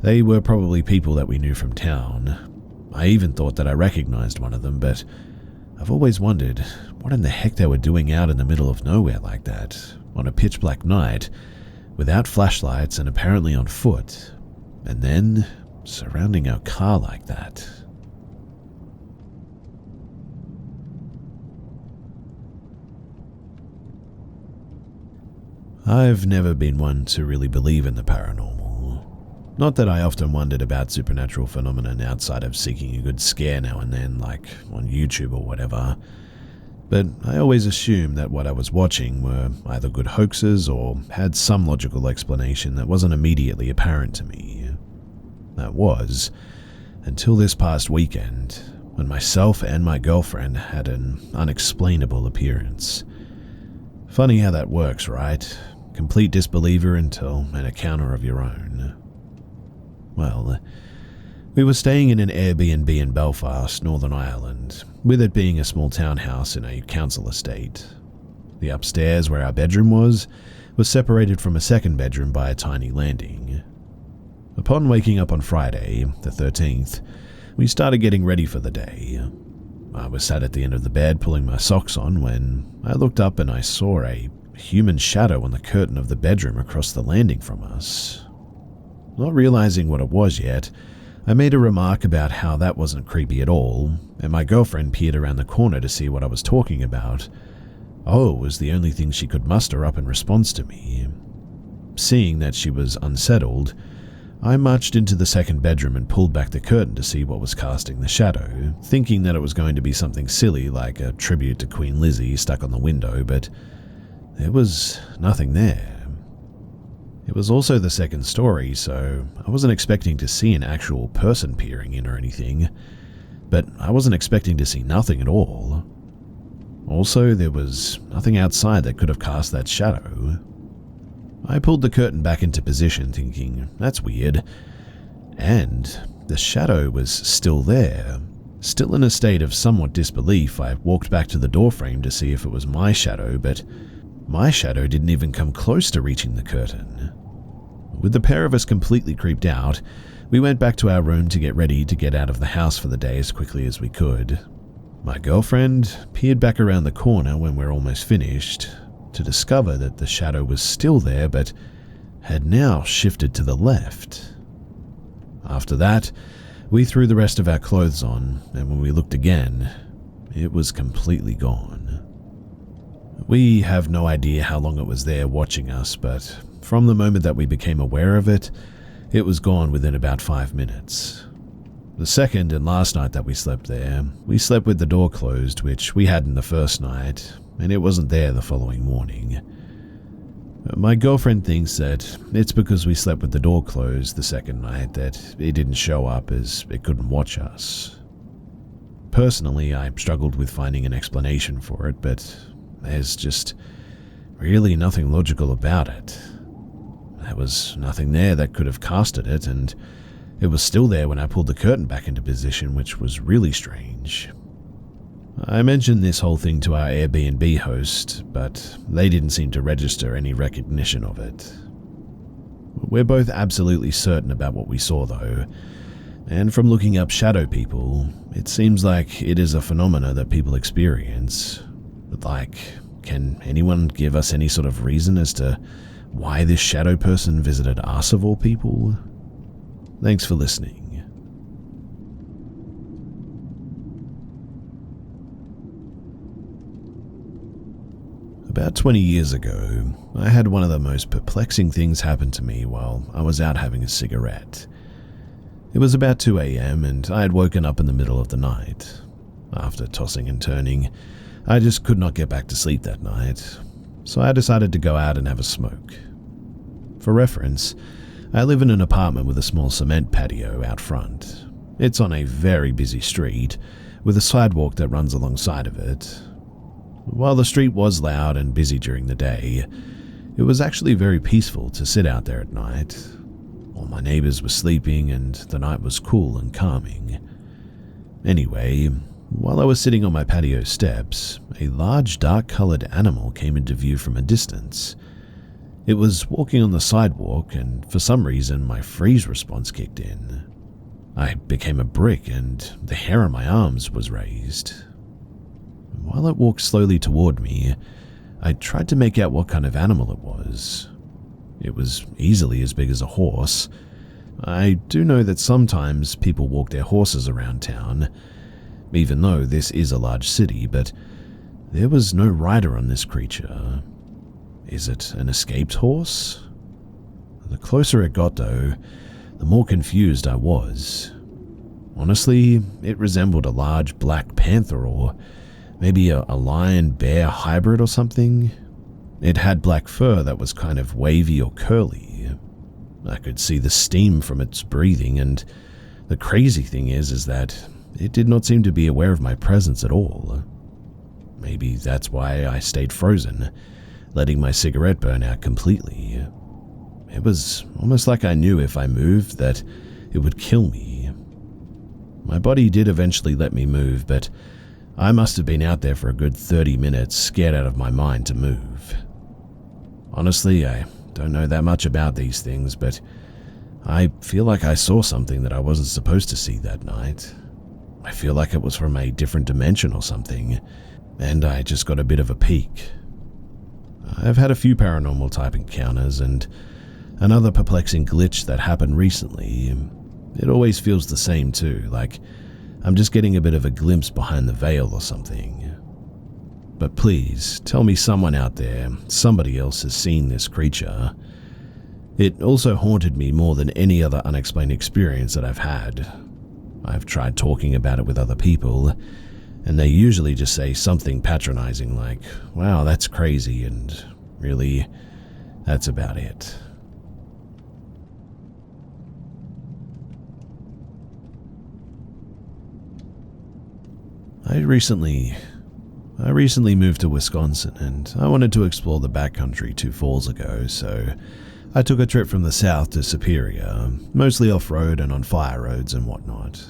they were probably people that we knew from town. I even thought that I recognized one of them, but I've always wondered what in the heck they were doing out in the middle of nowhere like that, on a pitch black night, without flashlights and apparently on foot, and then surrounding our car like that. I've never been one to really believe in the paranormal. Not that I often wondered about supernatural phenomenon outside of seeking a good scare now and then, like on YouTube or whatever, but I always assumed that what I was watching were either good hoaxes or had some logical explanation that wasn't immediately apparent to me. That was, until this past weekend, when myself and my girlfriend had an unexplainable appearance. Funny how that works, right? Complete disbeliever until an encounter of your own. Well, we were staying in an Airbnb in Belfast, Northern Ireland, with it being a small townhouse in a council estate. The upstairs, where our bedroom was separated from a second bedroom by a tiny landing. Upon waking up on Friday, the 13th, we started getting ready for the day. I was sat at the end of the bed pulling my socks on when I looked up and I saw a human shadow on the curtain of the bedroom across the landing from us. Not realizing what it was yet, I made a remark about how that wasn't creepy at all, and my girlfriend peered around the corner to see what I was talking about. Oh, was the only thing she could muster up in response to me. Seeing that she was unsettled, I marched into the second bedroom and pulled back the curtain to see what was casting the shadow, thinking that it was going to be something silly like a tribute to Queen Lizzie stuck on the window, but there was nothing there. It was also the second story, so I wasn't expecting to see an actual person peering in or anything, but I wasn't expecting to see nothing at all. Also, there was nothing outside that could have cast that shadow. I pulled the curtain back into position, thinking, that's weird, and the shadow was still there. Still in a state of somewhat disbelief, I walked back to the doorframe to see if it was my shadow, but my shadow didn't even come close to reaching the curtain. With the pair of us completely creeped out, we went back to our room to get ready to get out of the house for the day as quickly as we could. My girlfriend peered back around the corner when we're almost finished to discover that the shadow was still there but had now shifted to the left. After that, we threw the rest of our clothes on, and when we looked again, it was completely gone. We have no idea how long it was there watching us, but from the moment that we became aware of it, it was gone within about 5 minutes. The second and last night that we slept there, we slept with the door closed, which we hadn't the first night, and it wasn't there the following morning. My girlfriend thinks that it's because we slept with the door closed the second night that it didn't show up, as it couldn't watch us. Personally, I struggled with finding an explanation for it, but there's just really nothing logical about it. There was nothing there that could have casted it, and it was still there when I pulled the curtain back into position, which was really strange. I mentioned this whole thing to our Airbnb host, but they didn't seem to register any recognition of it. We're both absolutely certain about what we saw though, and from looking up shadow people, it seems like it is a phenomena that people experience. But can anyone give us any sort of reason as to why this shadow person visited us of all people? Thanks for listening. About 20 years ago, I had one of the most perplexing things happen to me while I was out having a cigarette. It was about 2 a.m. and I had woken up in the middle of the night. After tossing and turning, I just could not get back to sleep that night, so I decided to go out and have a smoke. For reference, I live in an apartment with a small cement patio out front. It's on a very busy street, with a sidewalk that runs alongside of it. While the street was loud and busy during the day, it was actually very peaceful to sit out there at night. All my neighbors were sleeping and the night was cool and calming. Anyway, while I was sitting on my patio steps, a large dark-colored animal came into view from a distance. It was walking on the sidewalk, and for some reason my freeze response kicked in. I became a brick and the hair on my arms was raised. While it walked slowly toward me, I tried to make out what kind of animal it was. It was easily as big as a horse. I do know that sometimes people walk their horses around town, even though this is a large city, but there was no rider on this creature. Is it an escaped horse? The closer it got though, the more confused I was. Honestly, it resembled a large black panther or maybe a lion-bear hybrid or something. It had black fur that was kind of wavy or curly. I could see the steam from its breathing, and the crazy thing is that it did not seem to be aware of my presence at all. Maybe that's why I stayed frozen, letting my cigarette burn out completely. It was almost like I knew if I moved that it would kill me. My body did eventually let me move, but I must have been out there for a good 30 minutes, scared out of my mind to move. Honestly, I don't know that much about these things, but I feel like I saw something that I wasn't supposed to see that night. I feel like it was from a different dimension or something, and I just got a bit of a peek. I've had a few paranormal type encounters, and another perplexing glitch that happened recently. It always feels the same too, like I'm just getting a bit of a glimpse behind the veil or something. But please, tell me someone out there, somebody else has seen this creature. It also haunted me more than any other unexplained experience that I've had. I've tried talking about it with other people, and they usually just say something patronizing like, wow, that's crazy, and really, that's about it. I recently moved to Wisconsin, and I wanted to explore the backcountry 2 falls ago, so I took a trip from the south to Superior, mostly off-road and on fire roads and whatnot.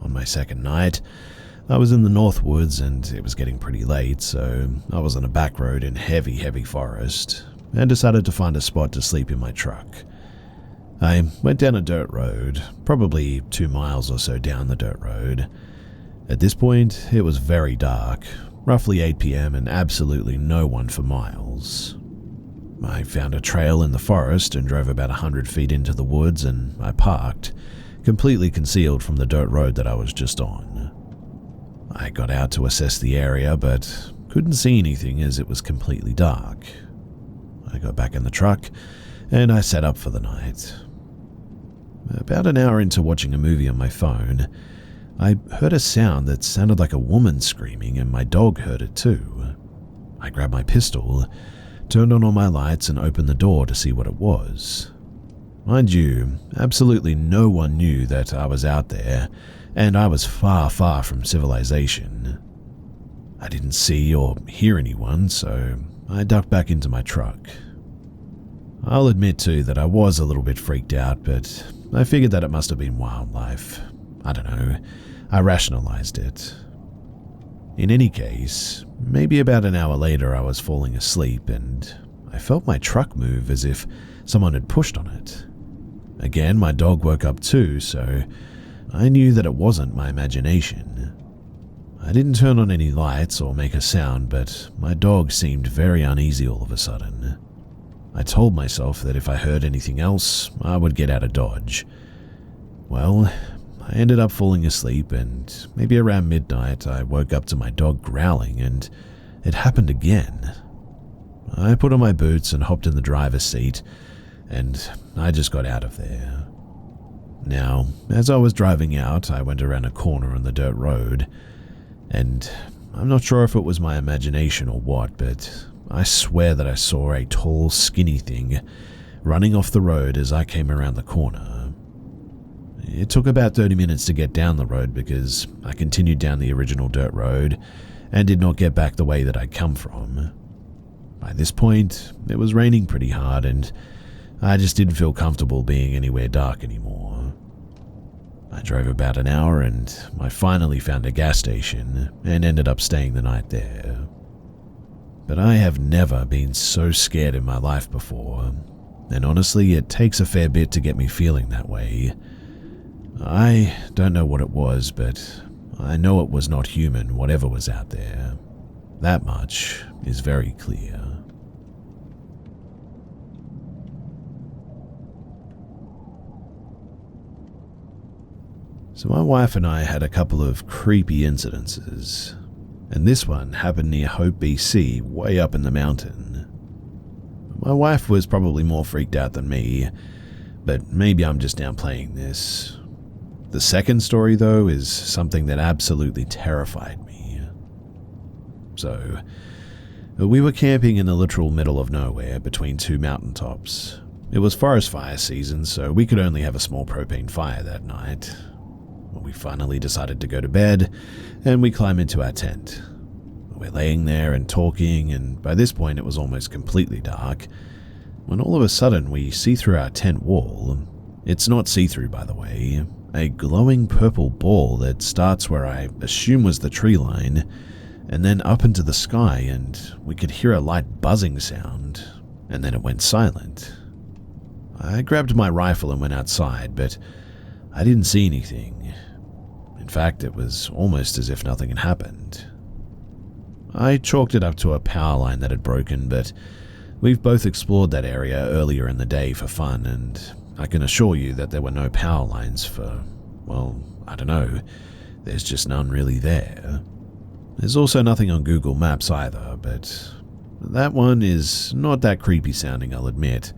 On my second night, I was in the North Woods and it was getting pretty late, so I was on a back road in heavy forest and decided to find a spot to sleep in my truck. I went down a dirt road, probably 2 miles or so down the dirt road, At this point, it was very dark, roughly 8 p.m. and absolutely no one for miles. I found a trail in the forest and drove about 100 feet into the woods, and I parked, completely concealed from the dirt road that I was just on. I got out to assess the area, but couldn't see anything as it was completely dark. I got back in the truck, and I set up for the night. About an hour into watching a movie on my phone, I heard a sound that sounded like a woman screaming, and my dog heard it too. I grabbed my pistol, turned on all my lights, and opened the door to see what it was. Mind you, absolutely no one knew that I was out there, and I was far, far from civilization. I didn't see or hear anyone, so I ducked back into my truck. I'll admit too that I was a little bit freaked out, but I figured that it must have been wildlife. I don't know, I rationalized it. In any case, maybe about an hour later I was falling asleep and I felt my truck move as if someone had pushed on it. Again, my dog woke up too, so I knew that it wasn't my imagination. I didn't turn on any lights or make a sound, but my dog seemed very uneasy all of a sudden. I told myself that if I heard anything else, I would get out of Dodge. Well, I ended up falling asleep, and maybe around midnight I woke up to my dog growling, and it happened again. I put on my boots and hopped in the driver's seat, and I just got out of there. Now, as I was driving out, I went around a corner on the dirt road, and I'm not sure if it was my imagination or what, but I swear that I saw a tall, skinny thing running off the road as I came around the corner. It took about 30 minutes to get down the road because I continued down the original dirt road and did not get back the way that I'd come from. By this point, it was raining pretty hard and I just didn't feel comfortable being anywhere dark anymore. I drove about an hour and I finally found a gas station and ended up staying the night there. But I have never been so scared in my life before, and honestly, it takes a fair bit to get me feeling that way. I don't know what it was, but I know it was not human, whatever was out there. That much is very clear. So my wife and I had a couple of creepy incidences, and this one happened near Hope, BC, way up in the mountain. My wife was probably more freaked out than me, but maybe I'm just downplaying this. The second story, though, is something that absolutely terrified me. So, we were camping in the literal middle of nowhere between two mountaintops. It was forest fire season, so we could only have a small propane fire that night. We finally decided to go to bed, and we climb into our tent. We're laying there and talking, and by this point it was almost completely dark, when all of a sudden we see through our tent wall. It's not see-through, by the way. A glowing purple ball that starts where I assume was the tree line, and then up into the sky, and we could hear a light buzzing sound, and then it went silent. I grabbed my rifle and went outside, but I didn't see anything. In fact, it was almost as if nothing had happened. I chalked it up to a power line that had broken, but we've both explored that area earlier in the day for fun, and I can assure you that there were no power lines for, well, I don't know, there's just none really there. There's also nothing on Google Maps either, but that one is not that creepy sounding, I'll admit.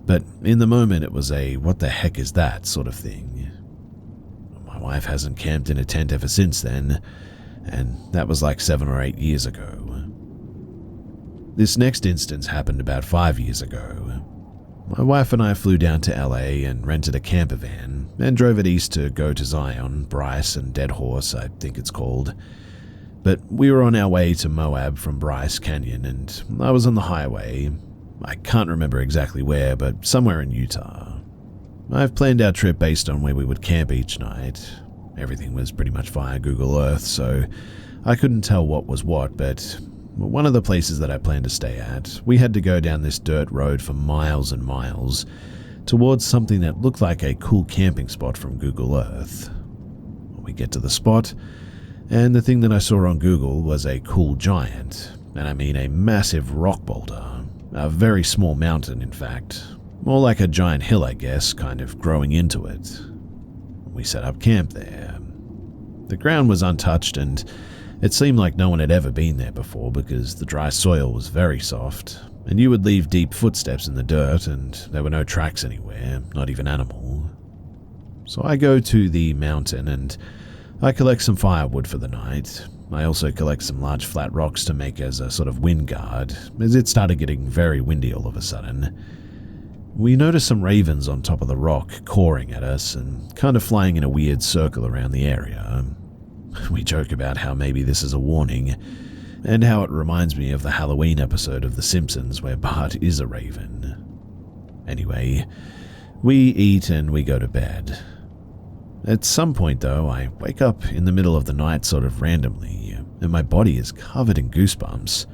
But in the moment it was a what the heck is that sort of thing. My wife hasn't camped in a tent ever since then, and that was like 7 or 8 years ago. This next instance happened about 5 years ago. My wife and I flew down to LA and rented a camper van and drove it east to go to Zion, Bryce, and Dead Horse, I think it's called. But we were on our way to Moab from Bryce Canyon, and I was on the highway. I can't remember exactly where, but somewhere in Utah. I've planned our trip based on where we would camp each night. Everything was pretty much via Google Earth, so I couldn't tell what was what, but one of the places that I planned to stay at, we had to go down this dirt road for miles and miles towards something that looked like a cool camping spot from Google Earth. When we get to the spot, And the thing that I saw on Google was a cool giant, and I mean a massive rock boulder, a very small mountain in fact, more like a giant hill I guess, kind of growing into it. We set up camp there. The ground was untouched and it seemed like no one had ever been there before because the dry soil was very soft, and you would leave deep footsteps in the dirt and there were no tracks anywhere, not even animal. So I go to the mountain and I collect some firewood for the night. I also collect some large flat rocks to make as a sort of wind guard, as it started getting very windy all of a sudden. We notice some ravens on top of the rock cawing at us and kind of flying in a weird circle around the area. We joke about how maybe this is a warning, and how it reminds me of the Halloween episode of The Simpsons where Bart is a raven. Anyway, we eat and we go to bed. At some point though, I wake up in the middle of the night sort of randomly, and my body is covered in goosebumps,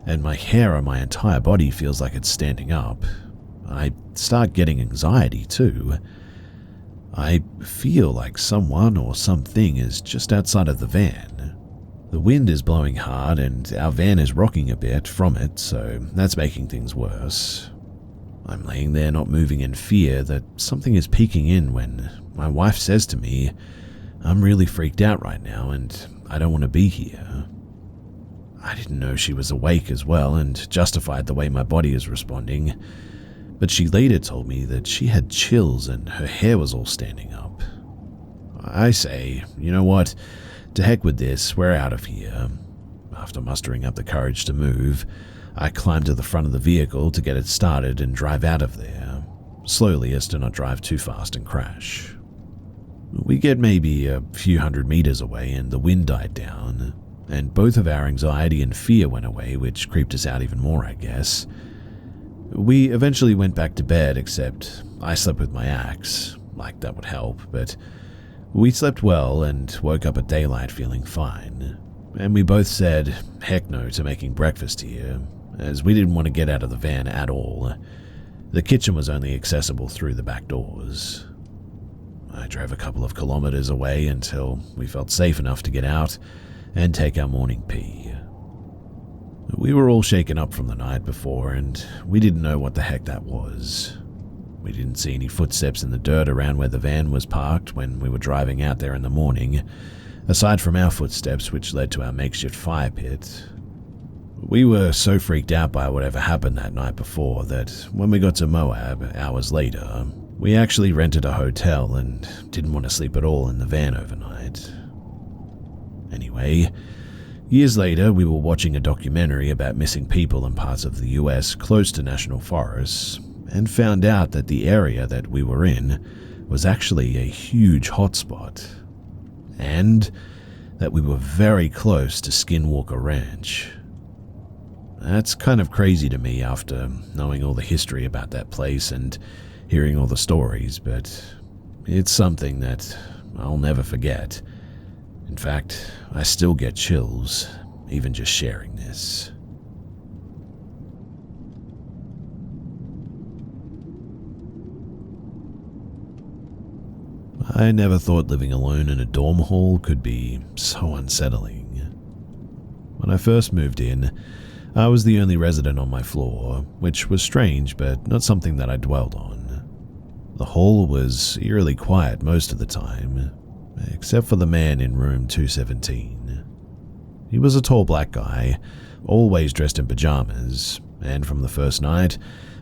and my hair on my entire body feels like it's standing up. I start getting anxiety too. I feel like someone or something is just outside of the van. The wind is blowing hard and our van is rocking a bit from it, so that's making things worse. I'm laying there not moving in fear that something is peeking in when my wife says to me, "I'm really freaked out right now and I don't want to be here." I didn't know she was awake as well and justified the way my body is responding, but she later told me that she had chills and her hair was all standing up. I say, you know what, to heck with this, we're out of here. After mustering up the courage to move, I climb to the front of the vehicle to get it started and drive out of there, slowly as to not drive too fast and crash. We get maybe a few hundred meters away and the wind died down, and both of our anxiety and fear went away, which creeped us out even more, I guess. We eventually went back to bed, except I slept with my axe, like that would help, but we slept well and woke up at daylight feeling fine. And we both said heck no to making breakfast here, as we didn't want to get out of the van at all. The kitchen was only accessible through the back doors. I drove a couple of kilometers away until we felt safe enough to get out and take our morning pee. We were all shaken up from the night before and we didn't know what the heck that was. We didn't see any footsteps in the dirt around where the van was parked when we were driving out there in the morning, aside from our footsteps which led to our makeshift fire pit. We were so freaked out by whatever happened that night before that when we got to Moab hours later, we actually rented a hotel and didn't want to sleep at all in the van overnight. Anyway, years later we were watching a documentary about missing people in parts of the US close to national forests and found out that the area that we were in was actually a huge hotspot, and that we were very close to Skinwalker Ranch. That's kind of crazy to me after knowing all the history about that place and hearing all the stories, but it's something that I'll never forget. In fact, I still get chills, even just sharing this. I never thought living alone in a dorm hall could be so unsettling. When I first moved in, I was the only resident on my floor, which was strange but not something that I dwelled on. The hall was eerily quiet most of the time, except for the man in room 217. He was a tall black guy, always dressed in pajamas, and from the first night,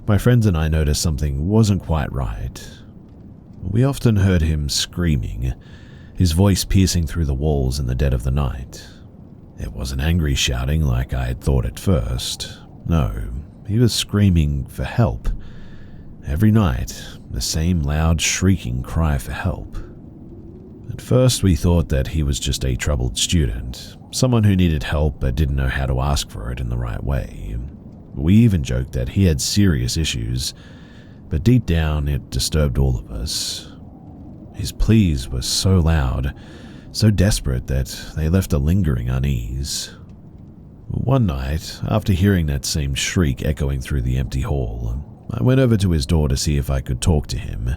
my friends and I noticed something wasn't quite right. We often heard him screaming, his voice piercing through the walls in the dead of the night. It wasn't angry shouting like I had thought at first. No, he was screaming for help. Every night, the same loud shrieking cry for help. At first we thought that he was just a troubled student, someone who needed help but didn't know how to ask for it in the right way. We even joked that he had serious issues, but deep down it disturbed all of us. His pleas were so loud, so desperate that they left a lingering unease. One night, after hearing that same shriek echoing through the empty hall, I went over to his door to see if I could talk to him.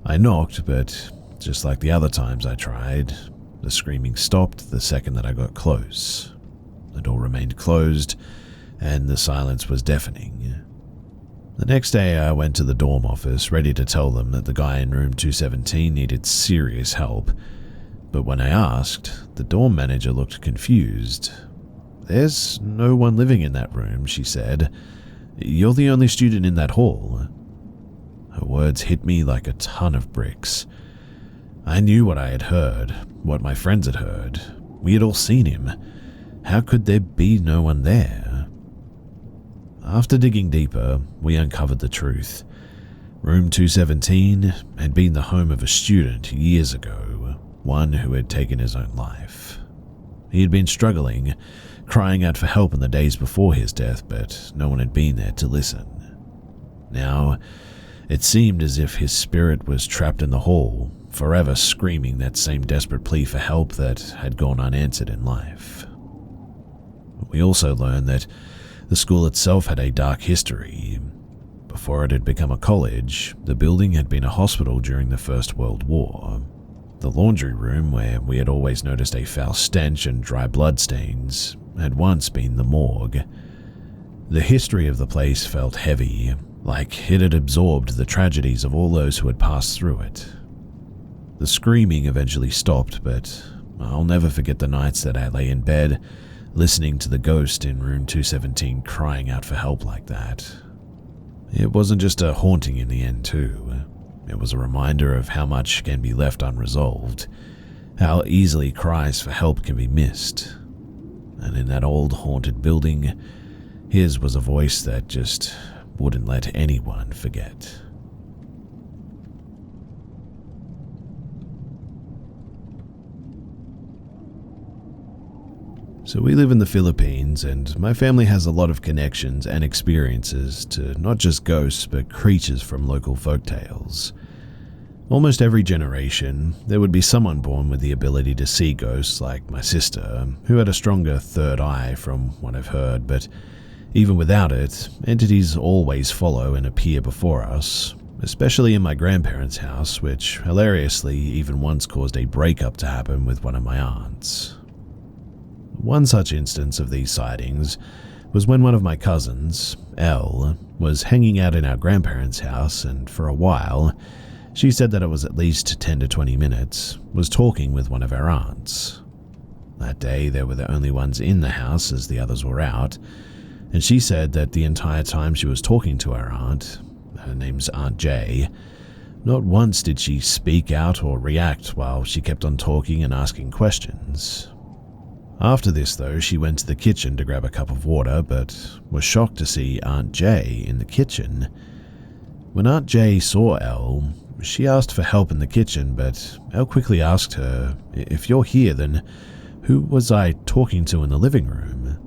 I knocked, but just like the other times I tried, The screaming stopped the second that I got close. The door remained closed, and the silence was deafening. The next day, I went to the dorm office, ready to tell them that the guy in room 217 needed serious help. But when I asked, the dorm manager looked confused. "There's no one living in that room," she said. "You're the only student in that hall." Her words hit me like a ton of bricks. I knew what I had heard, what my friends had heard. We had all seen him. How could there be no one there? After digging deeper, we uncovered the truth. Room 217 had been the home of a student years ago, one who had taken his own life. He had been struggling, crying out for help in the days before his death, but no one had been there to listen. Now, it seemed as if his spirit was trapped in the hall, forever screaming that same desperate plea for help that had gone unanswered in life. We also learned that the school itself had a dark history. Before it had become a college, the building had been a hospital during the First World War. The laundry room, where we had always noticed a foul stench and dry blood stains, had once been the morgue. The history of the place felt heavy, like it had absorbed the tragedies of all those who had passed through it. The screaming eventually stopped, but I'll never forget the nights that I lay in bed, listening to the ghost in room 217 crying out for help like that. It wasn't just a haunting in the end, too. It was a reminder of how much can be left unresolved, how easily cries for help can be missed. And in that old haunted building, his was a voice that just wouldn't let anyone forget. So we live in the Philippines, and my family has a lot of connections and experiences to not just ghosts but creatures from local folktales. Almost every generation, there would be someone born with the ability to see ghosts, like my sister, who had a stronger third eye from what I've heard, but even without it, entities always follow and appear before us, especially in my grandparents' house, which hilariously even once caused a breakup to happen with one of my aunts. One such instance of these sightings was when one of my cousins, Elle, was hanging out in our grandparents' house, and for a while, she said that it was at least 10 to 20 minutes, was talking with one of our aunts. That day, they were the only ones in the house as the others were out, and she said that the entire time she was talking to our aunt, her name's Aunt Jay, not once did she speak out or react while she kept on talking and asking questions. After this, though, she went to the kitchen to grab a cup of water, but was shocked to see Aunt Jay in the kitchen. When Aunt Jay saw Elle, she asked for help in the kitchen, but Elle quickly asked her, "If you're here, then who was I talking to in the living room?"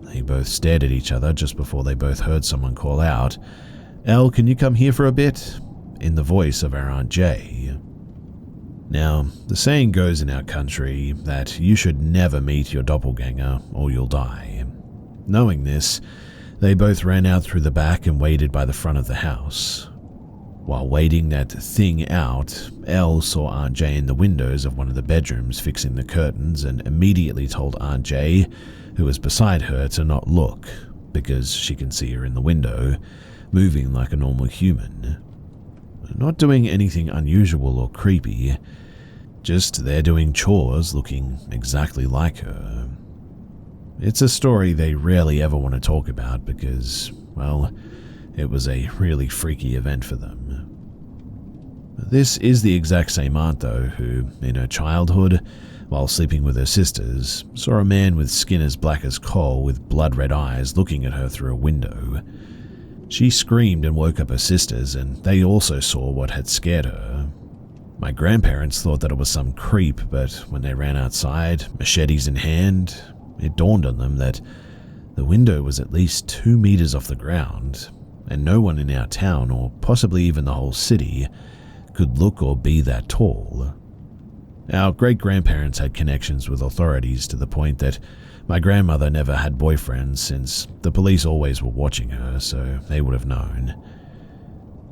They both stared at each other just before they both heard someone call out, "Elle, can you come here for a bit?" in the voice of our Aunt Jay. Now, the saying goes in our country that you should never meet your doppelganger or you'll die. Knowing this, they both ran out through the back and waited by the front of the house. While waiting that thing out, Elle saw Aunt Jay in the windows of one of the bedrooms fixing the curtains and immediately told Aunt Jay, who was beside her, to not look, because she can see her in the window, moving like a normal human. Not doing anything unusual or creepy, just there doing chores looking exactly like her. It's a story they rarely ever want to talk about because, well, it was a really freaky event for them. This is the exact same aunt, though, who, in her childhood, while sleeping with her sisters, saw a man with skin as black as coal with blood-red eyes looking at her through a window. She screamed and woke up her sisters, and they also saw what had scared her. My grandparents thought that it was some creep, but when they ran outside, machetes in hand, it dawned on them that the window was at least 2 meters off the ground, and no one in our town, or possibly even the whole city, could look or be that tall. Our great-grandparents had connections with authorities to the point that my grandmother never had boyfriends since the police always were watching her, so they would have known.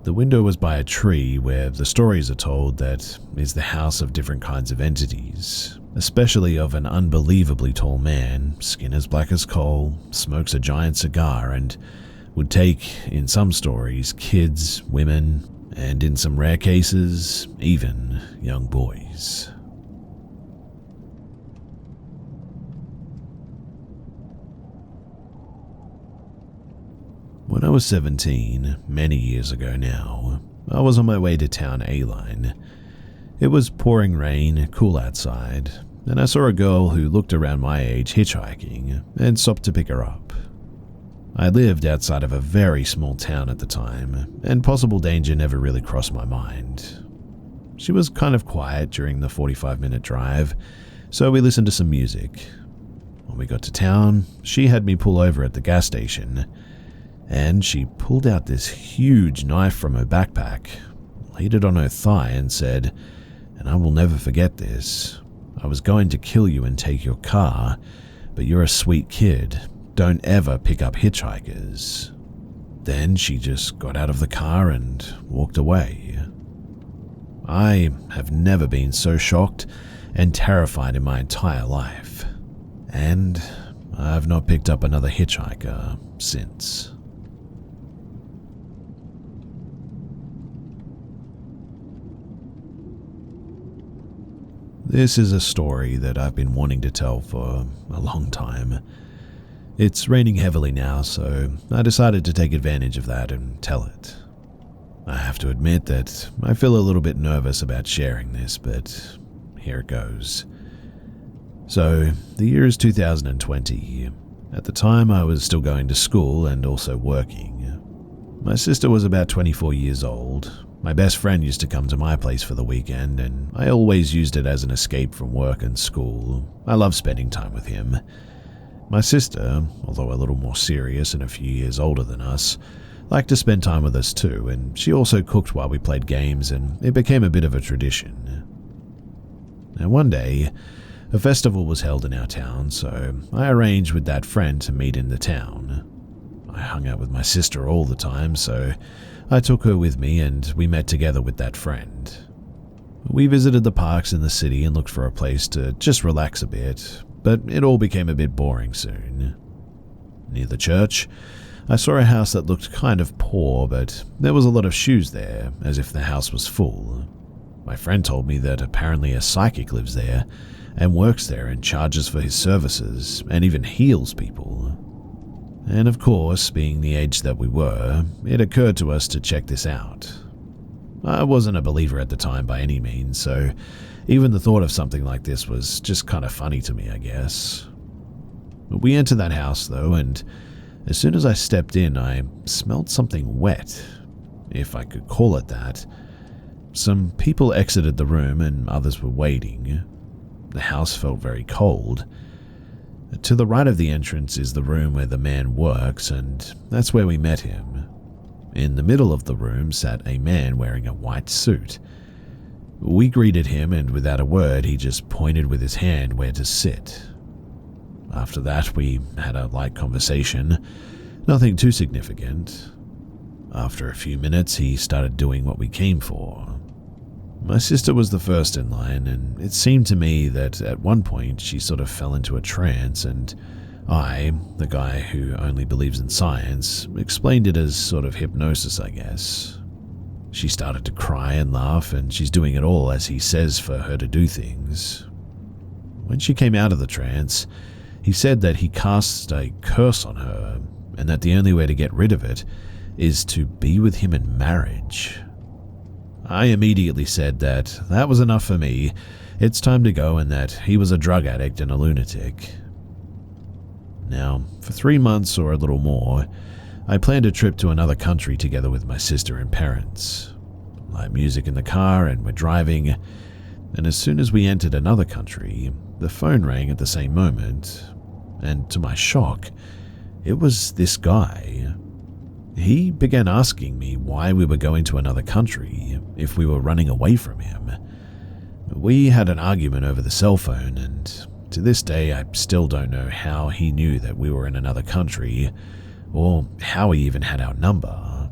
The window was by a tree where the stories are told that is the house of different kinds of entities, especially of an unbelievably tall man, skin as black as coal, smokes a giant cigar, and would take, in some stories, kids, women, and in some rare cases, even young boys. When I was 17, many years ago now, I was on my way to town A-Line. It was pouring rain, cool outside, and I saw a girl who looked around my age hitchhiking and stopped to pick her up. I lived outside of a very small town at the time, and possible danger never really crossed my mind. She was kind of quiet during the 45-minute drive, so we listened to some music. When we got to town, she had me pull over at the gas station, and she pulled out this huge knife from her backpack, laid it on her thigh and said, "And I will never forget this. I was going to kill you and take your car, but you're a sweet kid. Don't ever pick up hitchhikers." Then she just got out of the car and walked away. I have never been so shocked and terrified in my entire life, and I've not picked up another hitchhiker since. This is a story that I've been wanting to tell for a long time. It's raining heavily now, so I decided to take advantage of that and tell it. I have to admit that I feel a little bit nervous about sharing this, but here it goes. So, the year is 2020. At the time, I was still going to school and also working. My sister was about 24 years old. My best friend used to come to my place for the weekend, and I always used it as an escape from work and school. I love spending time with him. My sister, although a little more serious and a few years older than us, liked to spend time with us too, and she also cooked while we played games, and it became a bit of a tradition. Now one day, a festival was held in our town, so I arranged with that friend to meet in the town. I hung out with my sister all the time, so I took her with me and we met together with that friend. We visited the parks in the city and looked for a place to just relax a bit, but it all became a bit boring soon. Near the church, I saw a house that looked kind of poor, but there was a lot of shoes there, as if the house was full. My friend told me that apparently a psychic lives there and works there and charges for his services and even heals people. And of course, being the age that we were, it occurred to us to check this out. I wasn't a believer at the time by any means, so even the thought of something like this was just kind of funny to me, I guess. We entered that house though, and as soon as I stepped in, I smelled something wet, if I could call it that. Some people exited the room and others were waiting. The house felt very cold. To the right of the entrance is the room where the man works, and that's where we met him. In the middle of the room sat a man wearing a white suit. We greeted him, and without a word, he just pointed with his hand where to sit. After that, we had a light conversation, nothing too significant. After a few minutes, he started doing what we came for. My sister was the first in line, and it seemed to me that at one point she sort of fell into a trance, and I, the guy who only believes in science, explained it as sort of hypnosis, I guess. She started to cry and laugh, and she's doing it all as he says for her to do things. When she came out of the trance, he said that he cast a curse on her, and that the only way to get rid of it is to be with him in marriage. I immediately said that that was enough for me, it's time to go, and that he was a drug addict and a lunatic. Now, for 3 months or a little more, I planned a trip to another country together with my sister and parents. Light music in the car and we're driving, and as soon as we entered another country, the phone rang at the same moment, and to my shock, it was this guy. He began asking me why we were going to another country, if we were running away from him. We had an argument over the cell phone, and to this day I still don't know how he knew that we were in another country, or how he even had our number.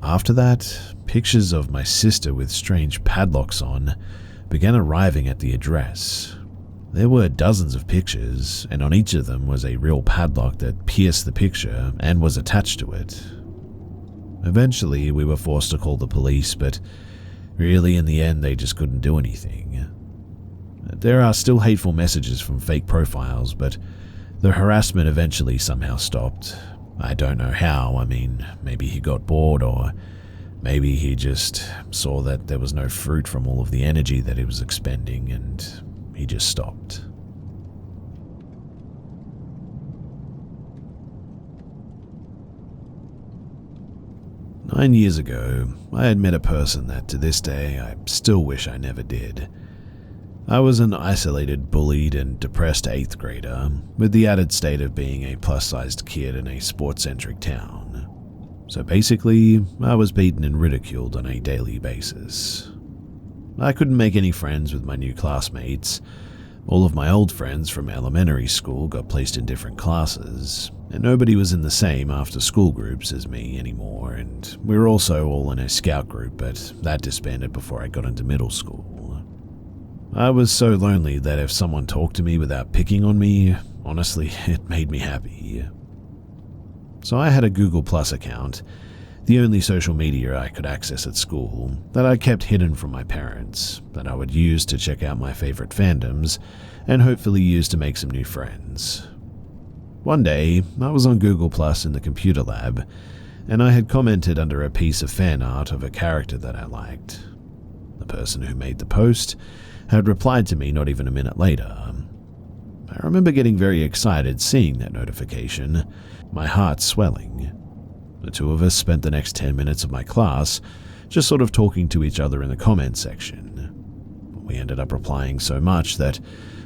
After that, pictures of my sister with strange padlocks on began arriving at the address. There were dozens of pictures, and on each of them was a real padlock that pierced the picture and was attached to it. Eventually, we were forced to call the police, but really in the end they just couldn't do anything. There are still hateful messages from fake profiles, but the harassment eventually somehow stopped. I don't know how. I mean, maybe he got bored, or maybe he just saw that there was no fruit from all of the energy that he was expending, and he just stopped. "9 years ago, I had met a person that to this day I still wish I never did. I was an isolated, bullied, and depressed 8th grader, with the added state of being a plus-sized kid in a sports-centric town. So basically, I was beaten and ridiculed on a daily basis. I couldn't make any friends with my new classmates. All of my old friends from elementary school got placed in different classes, and nobody was in the same after-school groups as me anymore, and we were also all in a scout group, but that disbanded before I got into middle school. I was so lonely that if someone talked to me without picking on me, honestly, it made me happy. So I had a Google Plus account, the only social media I could access at school, that I kept hidden from my parents, that I would use to check out my favorite fandoms, and hopefully use to make some new friends. One day, I was on Google Plus in the computer lab, and I had commented under a piece of fan art of a character that I liked. The person who made the post had replied to me not even a minute later. I remember getting very excited seeing that notification, my heart swelling. The two of us spent the next 10 minutes of my class just sort of talking to each other in the comment section. We ended up replying so much that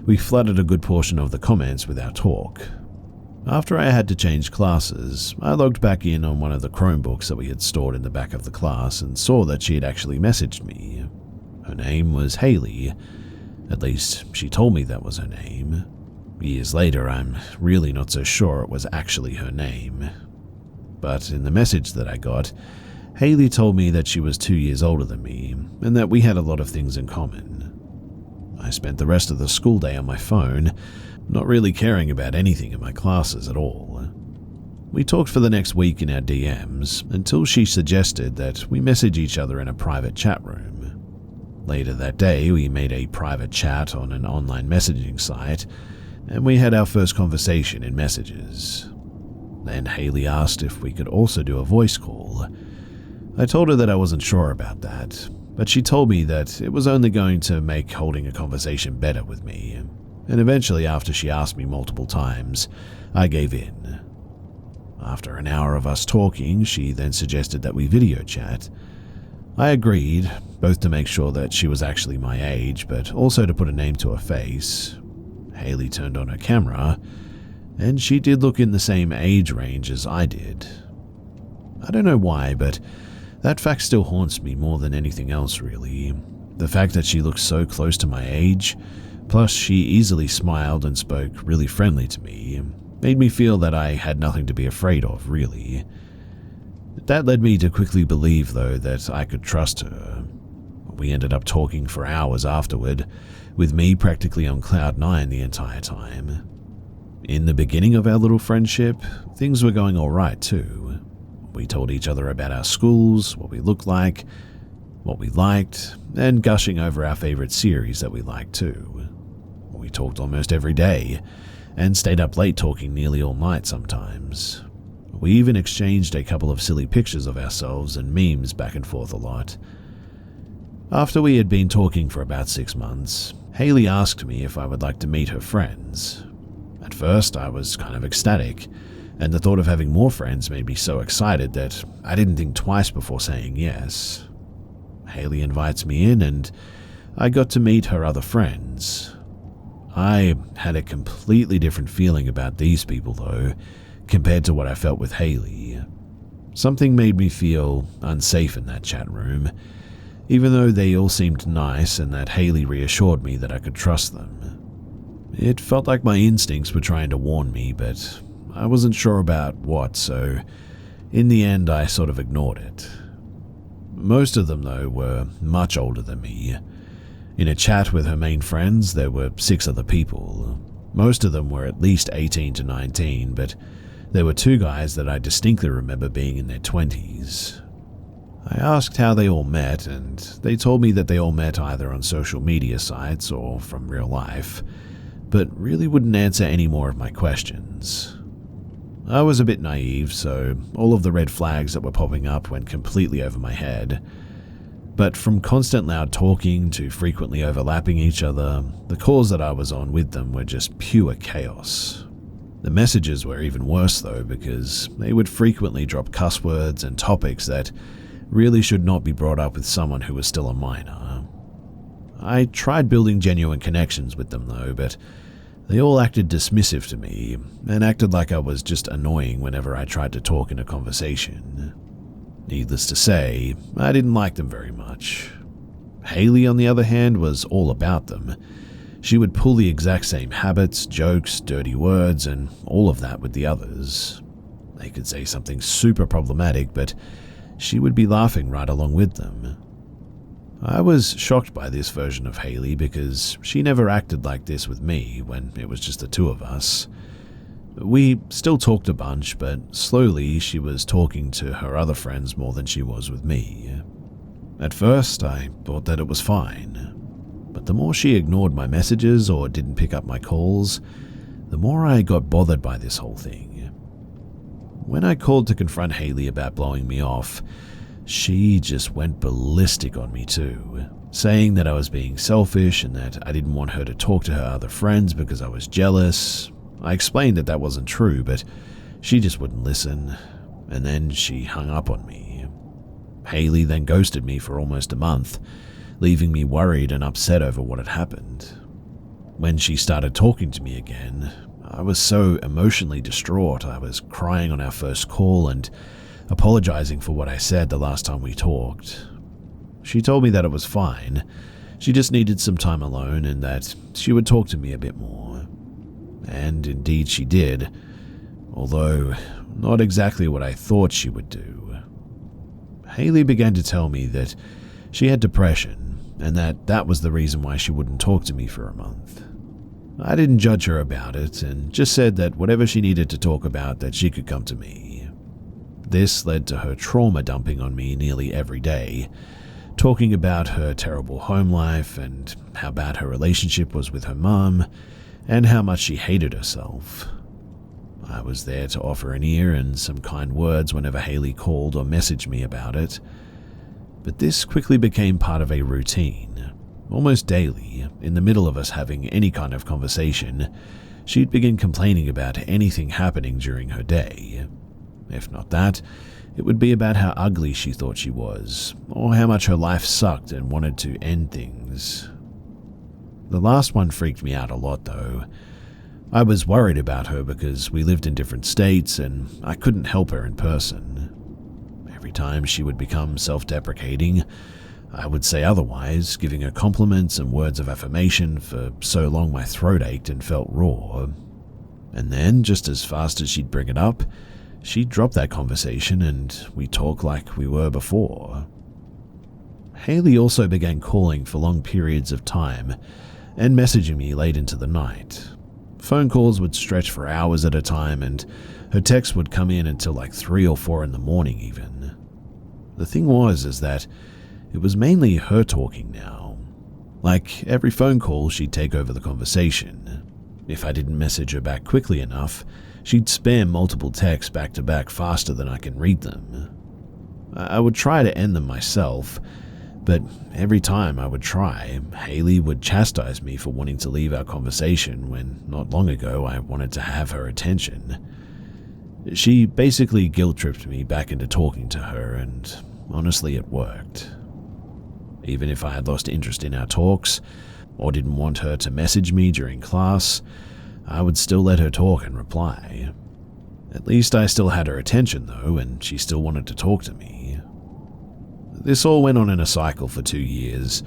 we flooded a good portion of the comments with our talk. After I had to change classes, I logged back in on one of the Chromebooks that we had stored in the back of the class and saw that she had actually messaged me. Her name was Haley. At least, she told me that was her name. Years later, I'm really not so sure it was actually her name. But in the message that I got, Haley told me that she was 2 years older than me, and that we had a lot of things in common. I spent the rest of the school day on my phone, not really caring about anything in my classes at all. We talked for the next week in our DMs, until she suggested that we message each other in a private chat room. Later that day, we made a private chat on an online messaging site, and we had our first conversation in messages. Then Haley asked if we could also do a voice call. I told her that I wasn't sure about that, but she told me that it was only going to make holding a conversation better with me, and eventually, after she asked me multiple times, I gave in. After an hour of us talking, she then suggested that we video chat. I agreed, both to make sure that she was actually my age, but also to put a name to her face. Haley turned on her camera, and she did look in the same age range as I did. I don't know why, but that fact still haunts me more than anything else, really. The fact that she looked so close to my age, plus she easily smiled and spoke really friendly to me, made me feel that I had nothing to be afraid of, really. That led me to quickly believe, though, that I could trust her. We ended up talking for hours afterward, with me practically on cloud 9 the entire time. In the beginning of our little friendship, things were going alright too. We told each other about our schools, what we looked like, what we liked, and gushing over our favorite series that we liked too. We talked almost every day, and stayed up late talking nearly all night sometimes. We even exchanged a couple of silly pictures of ourselves and memes back and forth a lot. After we had been talking for about 6 months, Haley asked me if I would like to meet her friends. At first, I was kind of ecstatic, and the thought of having more friends made me so excited that I didn't think twice before saying yes. Haley invites me in, and I got to meet her other friends. I had a completely different feeling about these people, though, compared to what I felt with Haley. Something made me feel unsafe in that chat room, even though they all seemed nice and that Haley reassured me that I could trust them. It felt like my instincts were trying to warn me, but I wasn't sure about what, so in the end I sort of ignored it. Most of them, though, were much older than me. In a chat with her main friends, there were 6 other people. Most of them were at least 18 to 19, but there were 2 guys that I distinctly remember being in their 20s. I asked how they all met, and they told me that they all met either on social media sites or from real life, but really wouldn't answer any more of my questions. I was a bit naive, so all of the red flags that were popping up went completely over my head. But from constant loud talking to frequently overlapping each other, the calls that I was on with them were just pure chaos. The messages were even worse though, because they would frequently drop cuss words and topics that really should not be brought up with someone who was still a minor. I tried building genuine connections with them though, but they all acted dismissive to me and acted like I was just annoying whenever I tried to talk in a conversation. Needless to say, I didn't like them very much. Haley, on the other hand, was all about them. She would pull the exact same habits, jokes, dirty words, and all of that with the others. They could say something super problematic, but she would be laughing right along with them. I was shocked by this version of Haley because she never acted like this with me when it was just the 2 of us. We still talked a bunch, but slowly she was talking to her other friends more than she was with me. At first, I thought that it was fine, but the more she ignored my messages or didn't pick up my calls, the more I got bothered by this whole thing. When I called to confront Haley about blowing me off, she just went ballistic on me too, saying that I was being selfish and that I didn't want her to talk to her other friends because I was jealous. I explained that that wasn't true, but she just wouldn't listen, and then she hung up on me. Haley then ghosted me for almost a month, leaving me worried and upset over what had happened. When she started talking to me again, I was so emotionally distraught. I was crying on our first call and apologizing for what I said the last time we talked. She told me that it was fine, she just needed some time alone and that she would talk to me a bit more. And indeed she did, although not exactly what I thought she would do. Haley began to tell me that she had depression and that was the reason why she wouldn't talk to me for a month. I didn't judge her about it and just said that whatever she needed to talk about, that she could come to me. This led to her trauma dumping on me nearly every day, talking about her terrible home life and how bad her relationship was with her mum and how much she hated herself. I was there to offer an ear and some kind words whenever Haley called or messaged me about it, but this quickly became part of a routine. Almost daily, in the middle of us having any kind of conversation, she'd begin complaining about anything happening during her day. If not that, it would be about how ugly she thought she was, or how much her life sucked and wanted to end things. The last one freaked me out a lot though. I was worried about her because we lived in different states and I couldn't help her in person. Every time she would become self-deprecating, I would say otherwise, giving her compliments and words of affirmation for so long my throat ached and felt raw. And then, just as fast as she'd bring it up, she'd drop that conversation and we'd talk like we were before. Haley also began calling for long periods of time and messaging me late into the night. Phone calls would stretch for hours at a time and her texts would come in until like 3 or 4 in the morning even. The thing was is that it was mainly her talking now. Like every phone call, she'd take over the conversation. If I didn't message her back quickly enough, she'd spam multiple texts back to back faster than I can read them. I would try to end them myself, but every time I would try, Haley would chastise me for wanting to leave our conversation when not long ago I wanted to have her attention. She basically guilt-tripped me back into talking to her, and honestly it worked. Even if I had lost interest in our talks, or didn't want her to message me during class, I would still let her talk and reply. At least I still had her attention though, and she still wanted to talk to me. This all went on in a cycle for 2 years,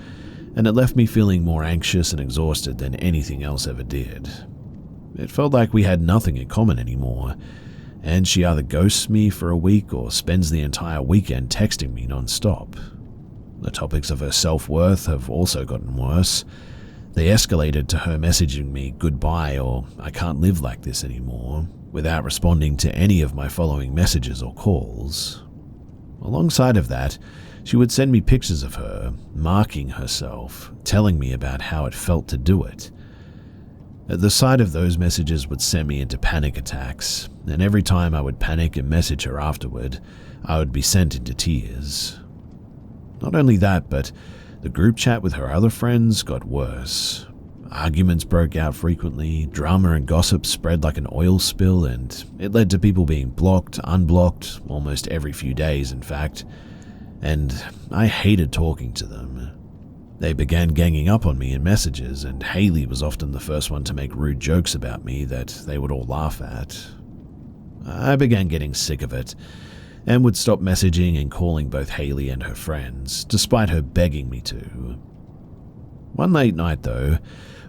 and it left me feeling more anxious and exhausted than anything else ever did. It felt like we had nothing in common anymore, and she either ghosts me for a week or spends the entire weekend texting me non-stop. The topics of her self-worth have also gotten worse. They escalated to her messaging me goodbye or I can't live like this anymore, without responding to any of my following messages or calls. Alongside of that, she would send me pictures of her, marking herself, telling me about how it felt to do it. The sight of those messages would send me into panic attacks, and every time I would panic and message her afterward, I would be sent into tears. Not only that, but the group chat with her other friends got worse. Arguments broke out frequently, drama and gossip spread like an oil spill, and it led to people being blocked, unblocked, almost every few days in fact. And I hated talking to them. They began ganging up on me in messages, and Haley was often the first one to make rude jokes about me that they would all laugh at. I began getting sick of it, and would stop messaging and calling both Haley and her friends, despite her begging me to. One late night though,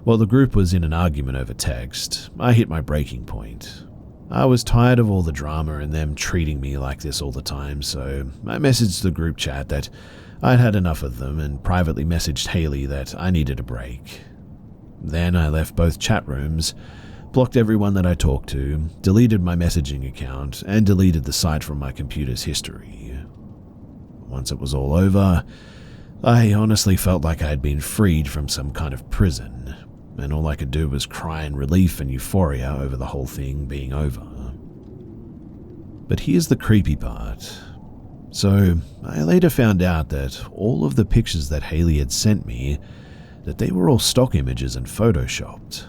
while the group was in an argument over text, I hit my breaking point. I was tired of all the drama and them treating me like this all the time, so I messaged the group chat that I'd had enough of them and privately messaged Haley that I needed a break. Then I left both chat rooms, blocked everyone that I talked to, deleted my messaging account, and deleted the site from my computer's history. Once it was all over, I honestly felt like I had been freed from some kind of prison, and all I could do was cry in relief and euphoria over the whole thing being over. But here's the creepy part. So, I later found out that all of the pictures that Haley had sent me, that they were all stock images and photoshopped.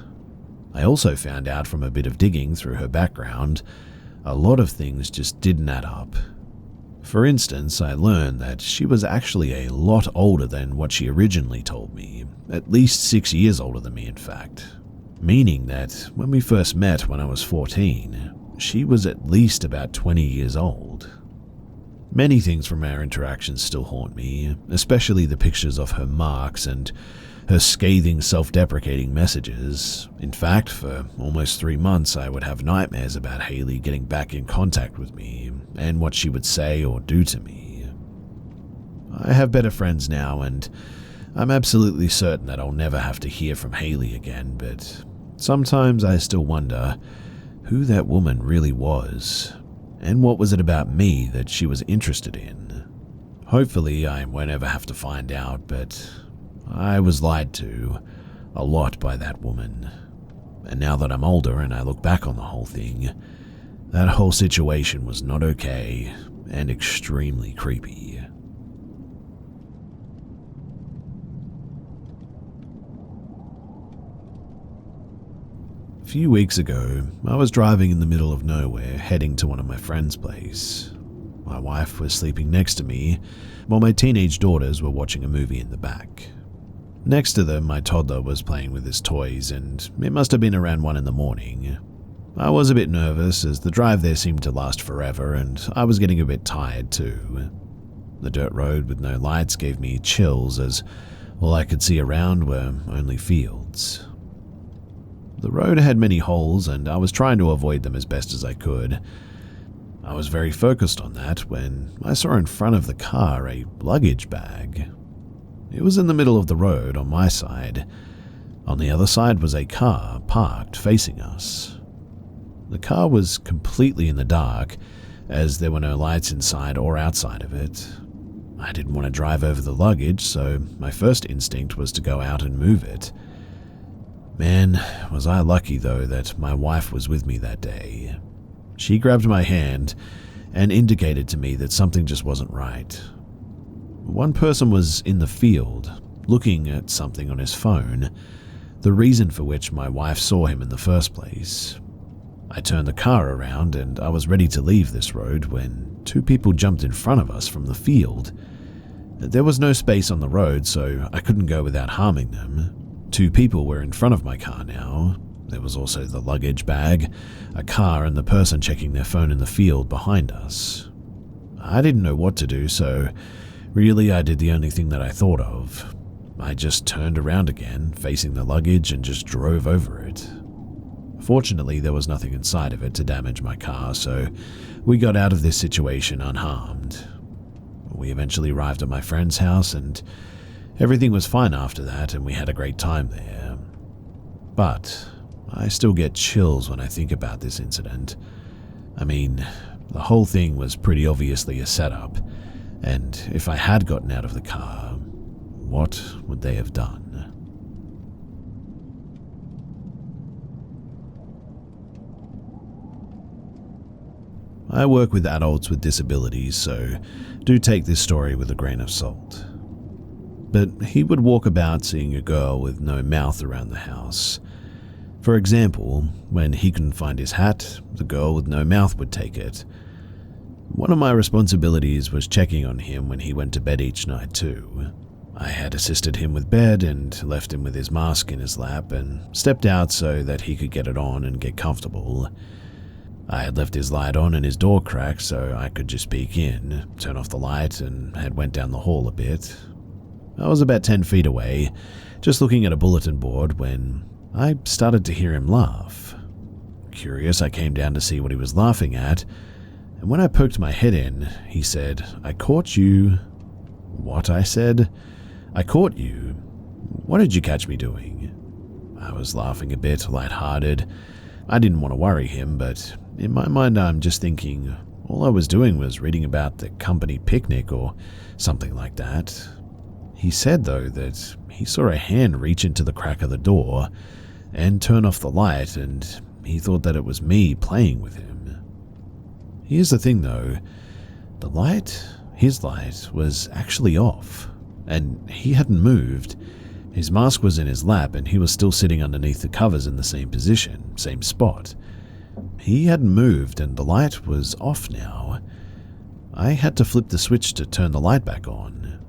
I also found out from a bit of digging through her background, a lot of things just didn't add up. For instance, I learned that she was actually a lot older than what she originally told me, at least 6 years older than me in fact, meaning that when we first met when I was 14, she was at least about 20 years old. Many things from our interactions still haunt me, especially the pictures of her marks and her scathing, self-deprecating messages. In fact, for almost 3 months I would have nightmares about Haley getting back in contact with me and what she would say or do to me. I have better friends now, and I'm absolutely certain that I'll never have to hear from Haley again, but sometimes I still wonder who that woman really was, and what was it about me that she was interested in. Hopefully I won't ever have to find out, but I was lied to a lot by that woman. And now that I'm older and I look back on the whole thing, that whole situation was not okay and extremely creepy. A few weeks ago, I was driving in the middle of nowhere heading to one of my friend's place. My wife was sleeping next to me, while my teenage daughters were watching a movie in the back. Next to them, my toddler was playing with his toys, and it must have been around 1 a.m. I was a bit nervous as the drive there seemed to last forever, and I was getting a bit tired too. The dirt road with no lights gave me chills as all I could see around were only fields. The road had many holes, and I was trying to avoid them as best as I could. I was very focused on that when I saw in front of the car a luggage bag. It was in the middle of the road on my side. On the other side was a car parked facing us. The car was completely in the dark, as there were no lights inside or outside of it. I didn't want to drive over the luggage, so my first instinct was to go out and move it. Man, was I lucky though that my wife was with me that day. She grabbed my hand and indicated to me that something just wasn't right. One person was in the field, looking at something on his phone, the reason for which my wife saw him in the first place. I turned the car around and I was ready to leave this road when 2 people jumped in front of us from the field. There was no space on the road, so I couldn't go without harming them. 2 people were in front of my car now. There was also the luggage bag, a car, and the person checking their phone in the field behind us. I didn't know what to do, so really I did the only thing that I thought of. I just turned around again, facing the luggage, and just drove over it. Fortunately, there was nothing inside of it to damage my car, so we got out of this situation unharmed. We eventually arrived at my friend's house and everything was fine after that, and we had a great time there. But I still get chills when I think about this incident. I mean, the whole thing was pretty obviously a setup, and if I had gotten out of the car, what would they have done? I work with adults with disabilities, so do take this story with a grain of salt. But he would walk about seeing a girl with no mouth around the house. For example, when he couldn't find his hat, the girl with no mouth would take it. One of my responsibilities was checking on him when he went to bed each night too. I had assisted him with bed and left him with his mask in his lap and stepped out so that he could get it on and get comfortable. I had left his light on and his door cracked so I could just peek in, turn off the light, and had went down the hall a bit. I was about 10 feet away, just looking at a bulletin board when I started to hear him laugh. Curious, I came down to see what he was laughing at, and when I poked my head in, he said, "I caught you." "What?" I said. "I caught you. What did you catch me doing?" I was laughing a bit, lighthearted. I didn't want to worry him, but in my mind I'm just thinking all I was doing was reading about the company picnic or something like that. He said, though, that he saw a hand reach into the crack of the door and turn off the light, and he thought that it was me playing with him. Here's the thing, though. The light, his light, was actually off, and he hadn't moved. His mask was in his lap, and he was still sitting underneath the covers in the same position, same spot. He hadn't moved, and the light was off now. I had to flip the switch to turn the light back on.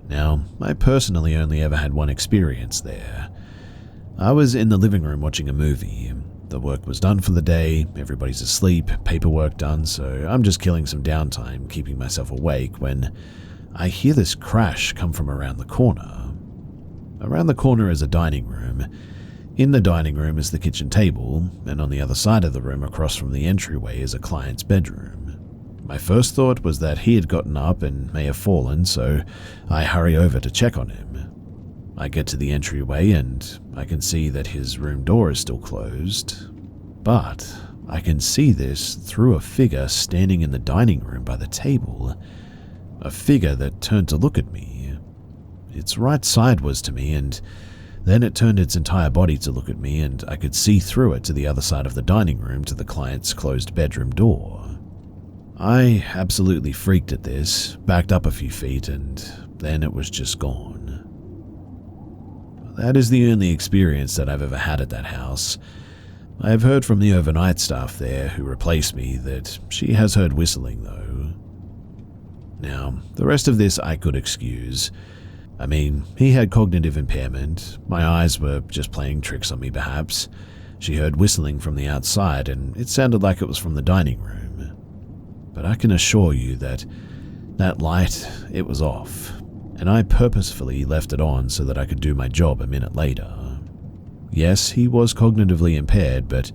Now, I personally only ever had one experience there. I was in the living room watching a movie. The work was done for the day, everybody's asleep, paperwork done, so I'm just killing some downtime, keeping myself awake, when I hear this crash come from around the corner. Around the corner is a dining room. In the dining room is the kitchen table, and on the other side of the room across from the entryway is a client's bedroom. My first thought was that he had gotten up and may have fallen, so I hurry over to check on him. I get to the entryway and I can see that his room door is still closed, but I can see this through a figure standing in the dining room by the table, a figure that turned to look at me. Its right side was to me, and then it turned its entire body to look at me, and I could see through it to the other side of the dining room to the client's closed bedroom door. I absolutely freaked at this, backed up a few feet, and then it was just gone. That is the only experience that I've ever had at that house. I have heard from the overnight staff there who replaced me that she has heard whistling though. Now, the rest of this I could excuse. I mean, he had cognitive impairment, my eyes were just playing tricks on me perhaps. She heard whistling from the outside and it sounded like it was from the dining room. But I can assure you that that light, it was off, and I purposefully left it on so that I could do my job a minute later. Yes, he was cognitively impaired, but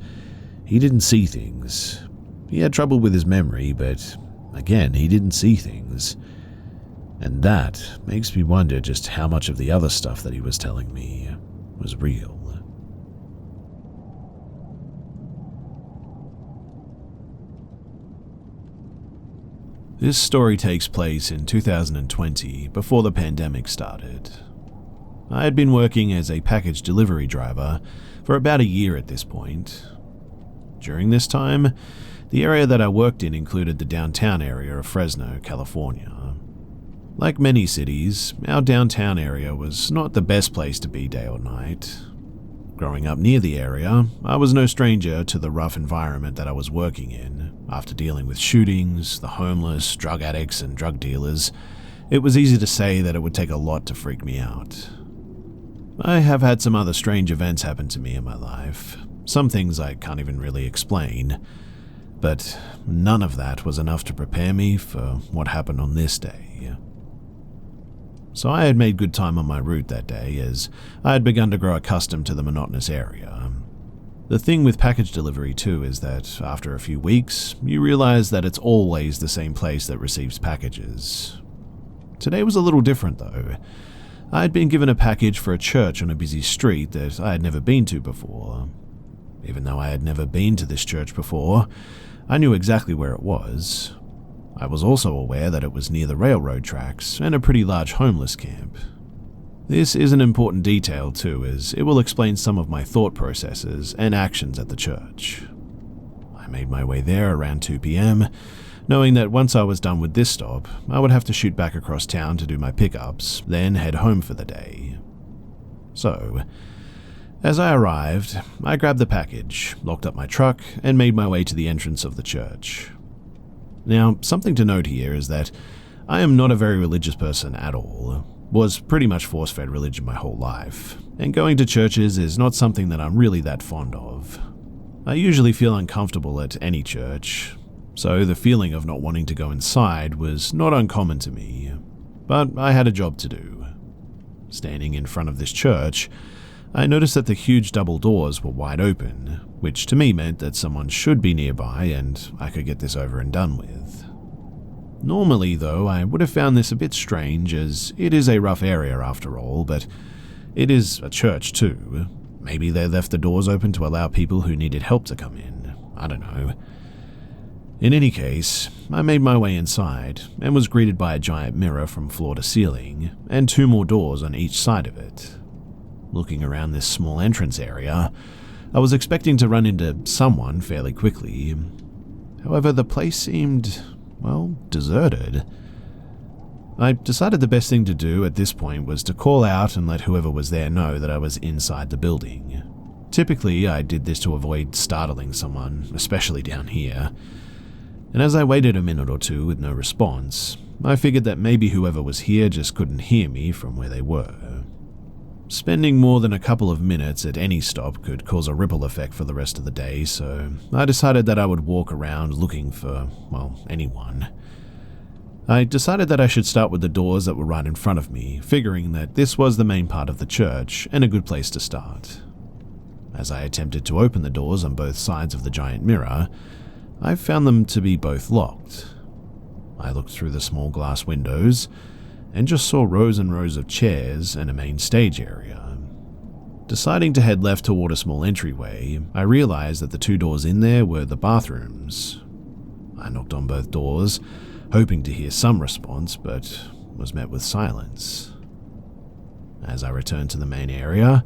he didn't see things. He had trouble with his memory, but again, he didn't see things. And that makes me wonder just how much of the other stuff that he was telling me was real. This story takes place in 2020, before the pandemic started. I had been working as a package delivery driver for about a year at this point. During this time, the area that I worked in included the downtown area of Fresno, California. Like many cities, our downtown area was not the best place to be day or night. Growing up near the area, I was no stranger to the rough environment that I was working in. After dealing with shootings, the homeless, drug addicts, and drug dealers, it was easy to say that it would take a lot to freak me out. I have had some other strange events happen to me in my life, some things I can't even really explain, but none of that was enough to prepare me for what happened on this day. So I had made good time on my route that day, as I had begun to grow accustomed to the monotonous area. The thing with package delivery too is that after a few weeks, you realize that it's always the same place that receives packages. Today was a little different though. I had been given a package for a church on a busy street that I had never been to before. Even though I had never been to this church before, I knew exactly where it was. I was also aware that it was near the railroad tracks and a pretty large homeless camp. This is an important detail too, as it will explain some of my thought processes and actions at the church. I made my way there around 2 p.m, knowing that once I was done with this stop, I would have to shoot back across town to do my pickups, then head home for the day. So, as I arrived, I grabbed the package, locked up my truck, and made my way to the entrance of the church. Now, something to note here is that I am not a very religious person at all. Was pretty much force-fed religion my whole life, and going to churches is not something that I'm really that fond of. I usually feel uncomfortable at any church, so the feeling of not wanting to go inside was not uncommon to me, but I had a job to do. Standing in front of this church, I noticed that the huge double doors were wide open, which to me meant that someone should be nearby and I could get this over and done with. Normally, though, I would have found this a bit strange, as it is a rough area after all, but it is a church too. Maybe they left the doors open to allow people who needed help to come in. I don't know. In any case, I made my way inside and was greeted by a giant mirror from floor to ceiling and 2 more doors on each side of it. Looking around this small entrance area, I was expecting to run into someone fairly quickly. However, the place seemed, well, deserted. I decided the best thing to do at this point was to call out and let whoever was there know that I was inside the building. Typically, I did this to avoid startling someone, especially down here. And as I waited a minute or two with no response, I figured that maybe whoever was here just couldn't hear me from where they were. Spending more than a couple of minutes at any stop could cause a ripple effect for the rest of the day, so I decided that I would walk around looking for, well, anyone. I decided that I should start with the doors that were right in front of me, figuring that this was the main part of the church and a good place to start. As I attempted to open the doors on both sides of the giant mirror, I found them to be both locked. I looked through the small glass windows and just saw rows and rows of chairs and a main stage area. Deciding to head left toward a small entryway, I realized that the 2 doors in there were the bathrooms. I knocked on both doors, hoping to hear some response, but was met with silence. As I returned to the main area,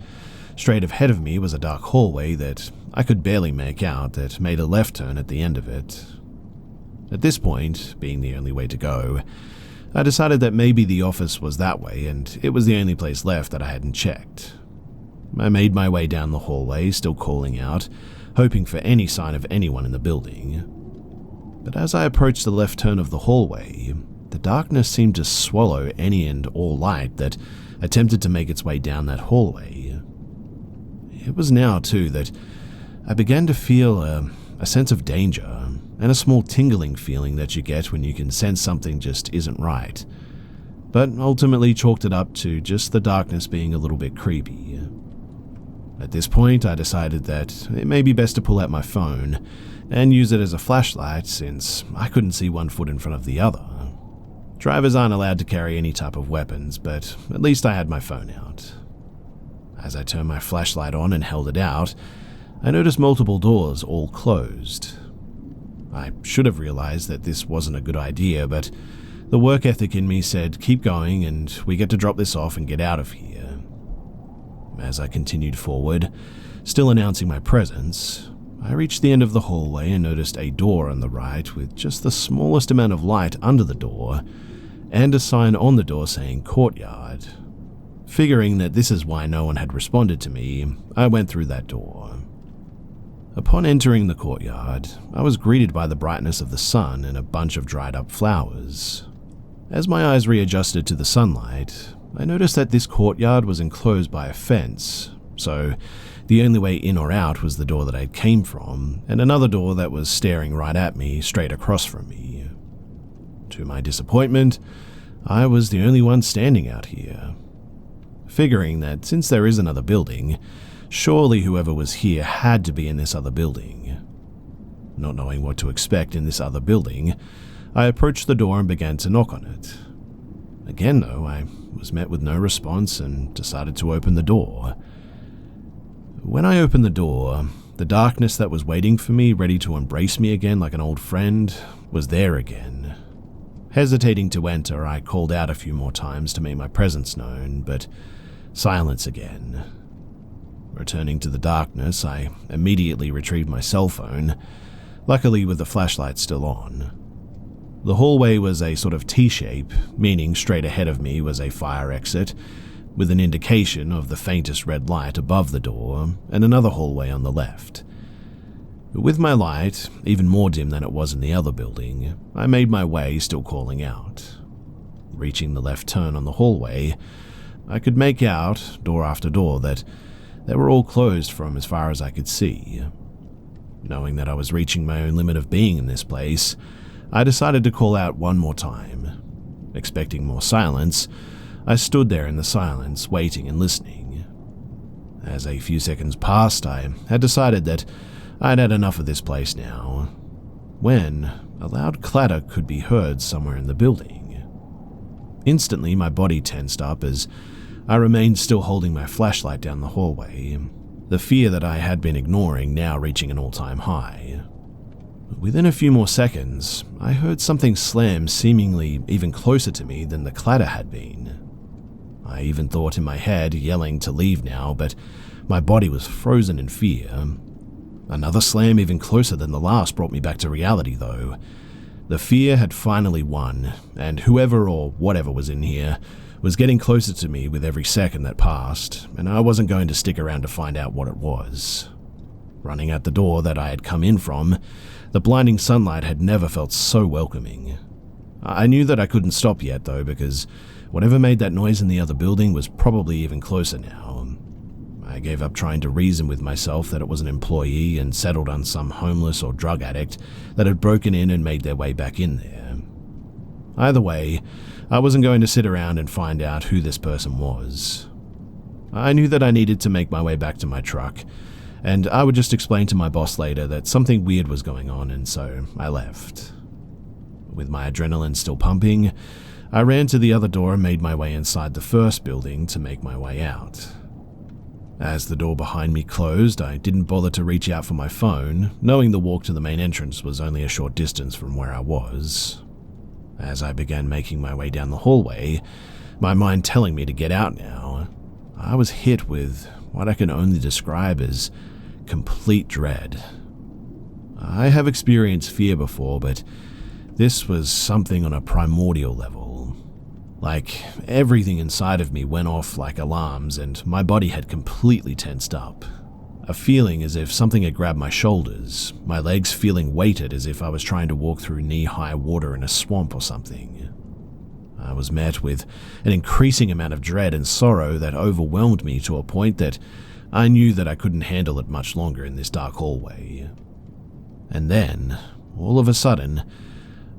straight ahead of me was a dark hallway that I could barely make out that made a left turn at the end of it. At this point, being the only way to go, I decided that maybe the office was that way and it was the only place left that I hadn't checked. I made my way down the hallway, still calling out, hoping for any sign of anyone in the building. But as I approached the left turn of the hallway, the darkness seemed to swallow any and all light that attempted to make its way down that hallway. It was now, too, that I began to feel a sense of danger and a small tingling feeling that you get when you can sense something just isn't right, but ultimately chalked it up to just the darkness being a little bit creepy. At this point, I decided that it may be best to pull out my phone and use it as a flashlight since I couldn't see one foot in front of the other. Drivers aren't allowed to carry any type of weapons, but at least I had my phone out. As I turned my flashlight on and held it out, I noticed multiple doors all closed. I should have realized that this wasn't a good idea, but the work ethic in me said keep going and we get to drop this off and get out of here. As I continued forward, still announcing my presence, I reached the end of the hallway and noticed a door on the right with just the smallest amount of light under the door and a sign on the door saying courtyard. Figuring that this is why no one had responded to me, I went through that door. Upon entering the courtyard, I was greeted by the brightness of the sun and a bunch of dried up flowers. As my eyes readjusted to the sunlight, I noticed that this courtyard was enclosed by a fence, so the only way in or out was the door that I came from, and another door that was staring right at me straight across from me. To my disappointment, I was the only one standing out here. Figuring that since there is another building, surely whoever was here had to be in this other building. Not knowing what to expect in this other building, I approached the door and began to knock on it. Again, though, I was met with no response and decided to open the door. When I opened the door, the darkness that was waiting for me, ready to embrace me again like an old friend, was there again. Hesitating to enter, I called out a few more times to make my presence known, but silence again. Returning to the darkness, I immediately retrieved my cell phone, luckily with the flashlight still on. The hallway was a sort of T-shape, meaning straight ahead of me was a fire exit, with an indication of the faintest red light above the door and another hallway on the left. With my light, even more dim than it was in the other building, I made my way, still calling out. Reaching the left turn on the hallway, I could make out, door after door, that they were all closed from as far as I could see. Knowing that I was reaching my own limit of being in this place, I decided to call out one more time. Expecting more silence, I stood there in the silence, waiting and listening. As a few seconds passed, I had decided that I'd had enough of this place now, when a loud clatter could be heard somewhere in the building. Instantly, my body tensed up as I remained still holding my flashlight down the hallway, the fear that I had been ignoring now reaching an all-time high. Within a few more seconds, I heard something slam seemingly even closer to me than the clatter had been. I even thought in my head, yelling to leave now, but my body was frozen in fear. Another slam even closer than the last brought me back to reality, though. The fear had finally won, and whoever or whatever was in here was getting closer to me with every second that passed, and I wasn't going to stick around to find out what it was. Running out the door that I had come in from, the blinding sunlight had never felt so welcoming. I knew that I couldn't stop yet, though, because whatever made that noise in the other building was probably even closer now. I gave up trying to reason with myself that it was an employee and settled on some homeless or drug addict that had broken in and made their way back in there. Either way, I wasn't going to sit around and find out who this person was. I knew that I needed to make my way back to my truck, and I would just explain to my boss later that something weird was going on, and so I left. With my adrenaline still pumping, I ran to the other door and made my way inside the first building to make my way out. As the door behind me closed, I didn't bother to reach out for my phone, knowing the walk to the main entrance was only a short distance from where I was. As I began making my way down the hallway, my mind telling me to get out now, I was hit with what I can only describe as complete dread. I have experienced fear before, but this was something on a primordial level. Like, everything inside of me went off like alarms and my body had completely tensed up. A feeling as if something had grabbed my shoulders, my legs feeling weighted as if I was trying to walk through knee-high water in a swamp or something. I was met with an increasing amount of dread and sorrow that overwhelmed me to a point that I knew that I couldn't handle it much longer in this dark hallway. And then, all of a sudden,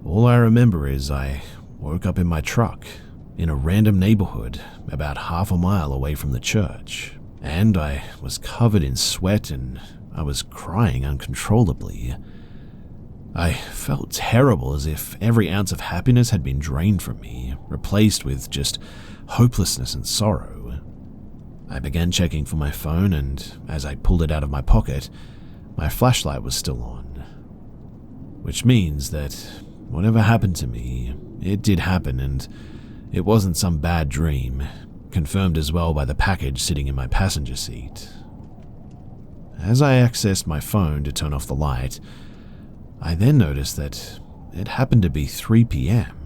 all I remember is I woke up in my truck, in a random neighborhood about half a mile away from the church, and I was covered in sweat and I was crying uncontrollably. I felt terrible, as if every ounce of happiness had been drained from me, replaced with just hopelessness and sorrow. I began checking for my phone, and as I pulled it out of my pocket, my flashlight was still on. Which means that whatever happened to me, it did happen, and it wasn't some bad dream, confirmed as well by the package sitting in my passenger seat. As I accessed my phone to turn off the light, I then noticed that it happened to be 3 p.m.,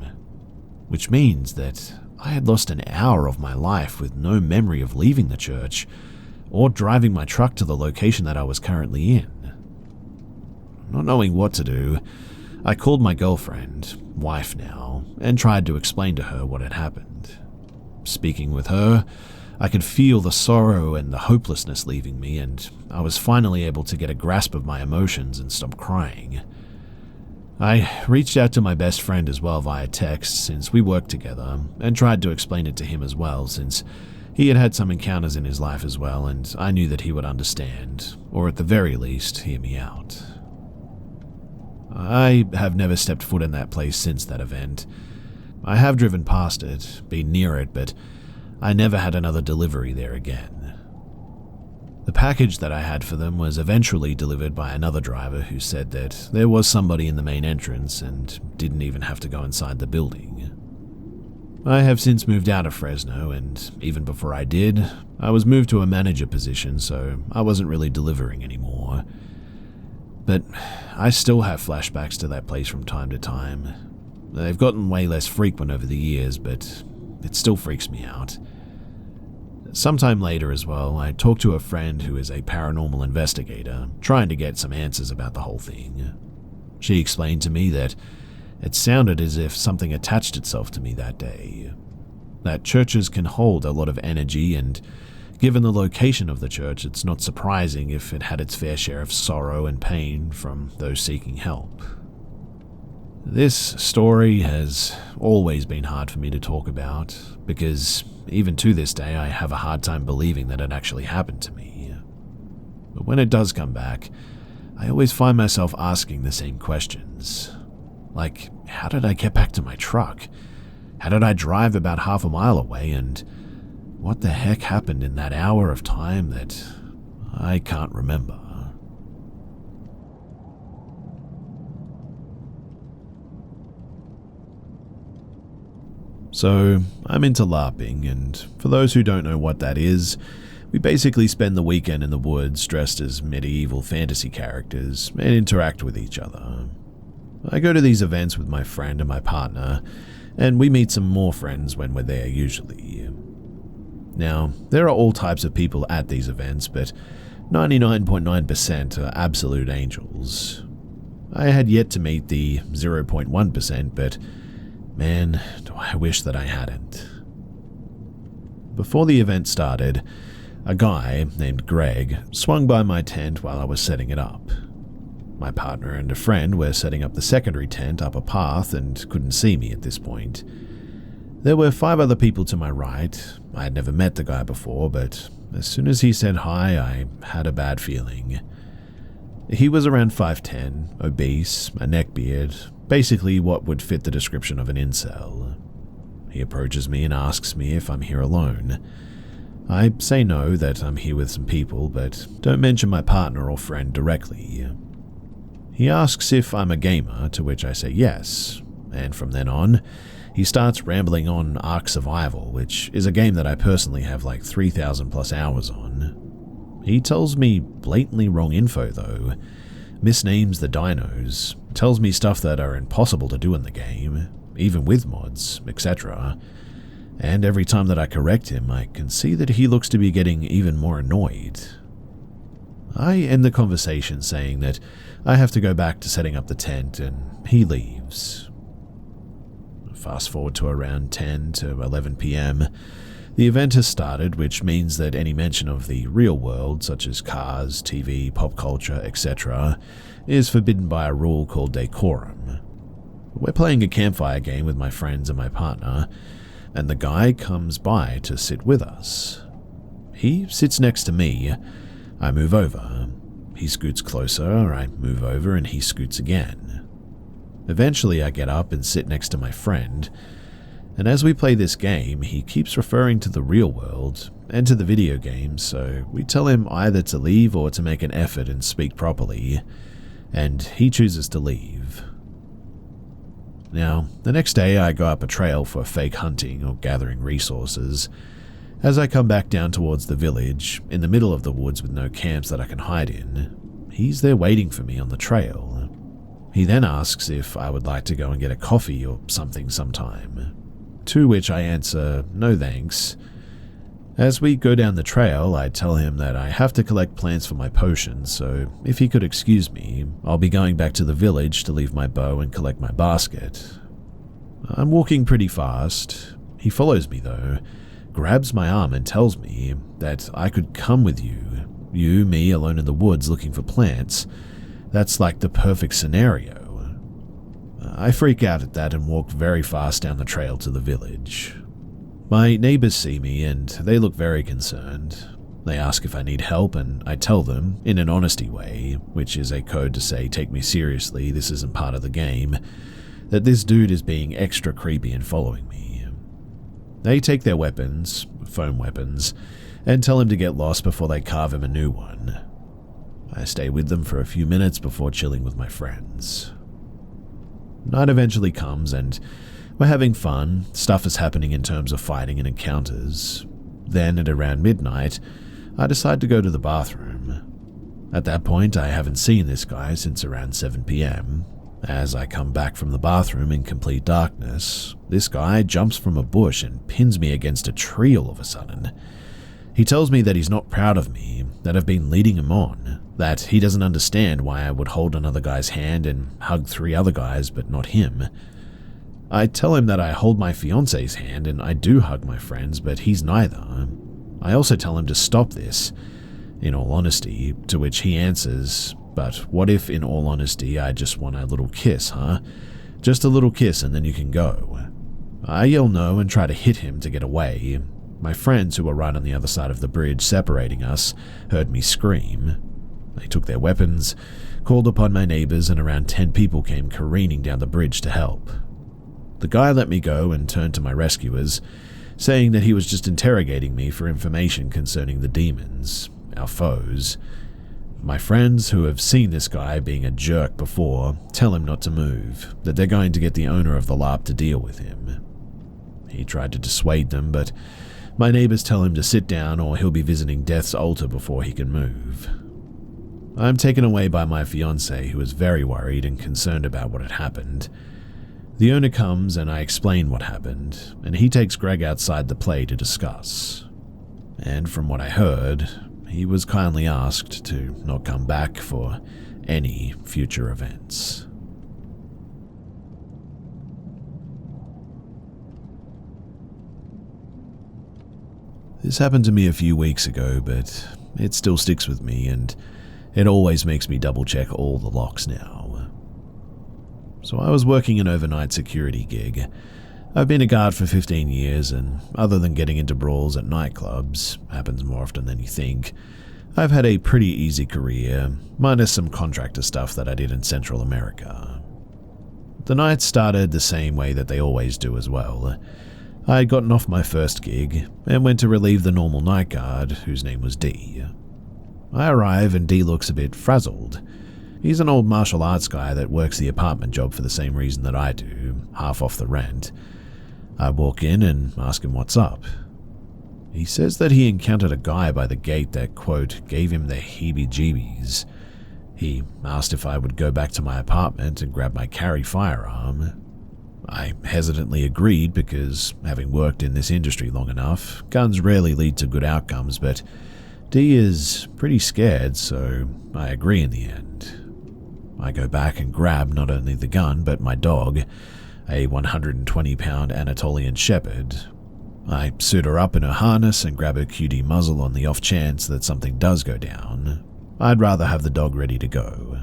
which means that I had lost an hour of my life with no memory of leaving the church or driving my truck to the location that I was currently in. Not knowing what to do, I called my girlfriend, wife now, and tried to explain to her what had happened. Speaking with her, I could feel the sorrow and the hopelessness leaving me, and I was finally able to get a grasp of my emotions and stop crying. I reached out to my best friend as well via text, since we worked together, and tried to explain it to him as well, since he had had some encounters in his life as well, and I knew that he would understand, or at the very least, hear me out. I have never stepped foot in that place since that event. I have driven past it, been near it, but I never had another delivery there again. The package that I had for them was eventually delivered by another driver who said that there was somebody in the main entrance and didn't even have to go inside the building. I have since moved out of Fresno, and even before I did, I was moved to a manager position, so I wasn't really delivering anymore. But I still have flashbacks to that place from time to time. They've gotten way less frequent over the years, but it still freaks me out. Sometime later as well, I talked to a friend who is a paranormal investigator, trying to get some answers about the whole thing. She explained to me that it sounded as if something attached itself to me that day. That churches can hold a lot of energy, and given the location of the church, it's not surprising if it had its fair share of sorrow and pain from those seeking help. This story has always been hard for me to talk about, because even to this day I have a hard time believing that it actually happened to me. But when it does come back, I always find myself asking the same questions. Like, how did I get back to my truck? How did I drive about half a mile away, and what the heck happened in that hour of time that I can't remember? So, I'm into LARPing, and for those who don't know what that is, we basically spend the weekend in the woods dressed as medieval fantasy characters and interact with each other. I go to these events with my friend and my partner, and we meet some more friends when we're there usually. Now, there are all types of people at these events, but 99.9% are absolute angels. I had yet to meet the 0.1%, but man, do I wish that I hadn't. Before the event started, a guy named Greg swung by my tent while I was setting it up. My partner and a friend were setting up the secondary tent up a path and couldn't see me at this point. There were 5 other people to my right. I had never met the guy before, but as soon as he said hi, I had a bad feeling. He was around 5'10", obese, a neckbeard, basically what would fit the description of an incel. He approaches me and asks me if I'm here alone. I say no, that I'm here with some people, but don't mention my partner or friend directly. He asks if I'm a gamer, to which I say yes, and from then on, he starts rambling on Ark Survival, which is a game that I personally have like 3,000 plus hours on. He tells me blatantly wrong info though, misnames the dinos, tells me stuff that are impossible to do in the game, even with mods, etc. And every time that I correct him, I can see that he looks to be getting even more annoyed. I end the conversation saying that I have to go back to setting up the tent, and he leaves. Fast forward to around 10 to 11 p.m. The event has started, which means that any mention of the real world, such as cars, TV, pop culture, etc., is forbidden by a rule called decorum. We're playing a campfire game with my friends and my partner, and the guy comes by to sit with us. He sits next to me. I move over. He scoots closer, I move over, and he scoots again. Eventually, I get up and sit next to my friend, and as we play this game, he keeps referring to the real world and to the video game, so we tell him either to leave or to make an effort and speak properly, and he chooses to leave. Now, the next day I go up a trail for fake hunting or gathering resources. As I come back down towards the village, in the middle of the woods with no camps that I can hide in, he's there waiting for me on the trail. He then asks if I would like to go and get a coffee or something sometime, to which I answer, no thanks. As we go down the trail, I tell him that I have to collect plants for my potions, so if he could excuse me, I'll be going back to the village to leave my bow and collect my basket. I'm walking pretty fast. He follows me though, grabs my arm and tells me that I could come with you. You, me, alone in the woods looking for plants. That's like the perfect scenario. I freak out at that and walk very fast down the trail to the village. My neighbors see me and they look very concerned. They ask if I need help and I tell them, in an honesty way, which is a code to say take me seriously, this isn't part of the game, that this dude is being extra creepy and following me. They take their weapons, foam weapons, and tell him to get lost before they carve him a new one. I stay with them for a few minutes before chilling with my friends. Night eventually comes and we're having fun. Stuff is happening in terms of fighting and encounters. Then at around midnight, I decide to go to the bathroom. At that point, I haven't seen this guy since around 7 p.m. As I come back from the bathroom in complete darkness, this guy jumps from a bush and pins me against a tree all of a sudden. He tells me that he's not proud of me, that I've been leading him on, that he doesn't understand why I would hold another guy's hand and hug 3 other guys but not him. I tell him that I hold my fiance's hand and I do hug my friends, but he's neither. I also tell him to stop this, in all honesty, to which he answers, "But what if, in all honesty, I just want a little kiss, huh? Just a little kiss and then you can go." I yell no and try to hit him to get away. My friends, who were right on the other side of the bridge separating us, heard me scream. They took their weapons, called upon my neighbors, and around 10 people came careening down the bridge to help. The guy let me go and turned to my rescuers, saying that he was just interrogating me for information concerning the demons, our foes. My friends, who have seen this guy being a jerk before, tell him not to move, that they're going to get the owner of the LARP to deal with him. He tried to dissuade them, but my neighbors tell him to sit down or he'll be visiting Death's altar before he can move. I'm taken away by my fiancé, who is very worried and concerned about what had happened. The owner comes and I explain what happened, and he takes Greg outside the play to discuss. And from what I heard, he was kindly asked to not come back for any future events. This happened to me a few weeks ago, but it still sticks with me, and it always makes me double-check all the locks now. So I was working an overnight security gig. I've been a guard for 15 years, and other than getting into brawls at nightclubs, happens more often than you think, I've had a pretty easy career, minus some contractor stuff that I did in Central America. The nights started the same way that they always do as well. I had gotten off my first gig and went to relieve the normal night guard, whose name was D. I arrive and D looks a bit frazzled. He's an old martial arts guy that works the apartment job for the same reason that I do, half off the rent. I walk in and ask him what's up. He says that he encountered a guy by the gate that, quote, gave him the heebie-jeebies. He asked if I would go back to my apartment and grab my carry firearm. I hesitantly agreed because, having worked in this industry long enough, guns rarely lead to good outcomes, but D is pretty scared, so I agree in the end. I go back and grab not only the gun, but my dog, a 120-pound Anatolian Shepherd. I suit her up in her harness and grab her cutie muzzle on the off chance that something does go down. I'd rather have the dog ready to go.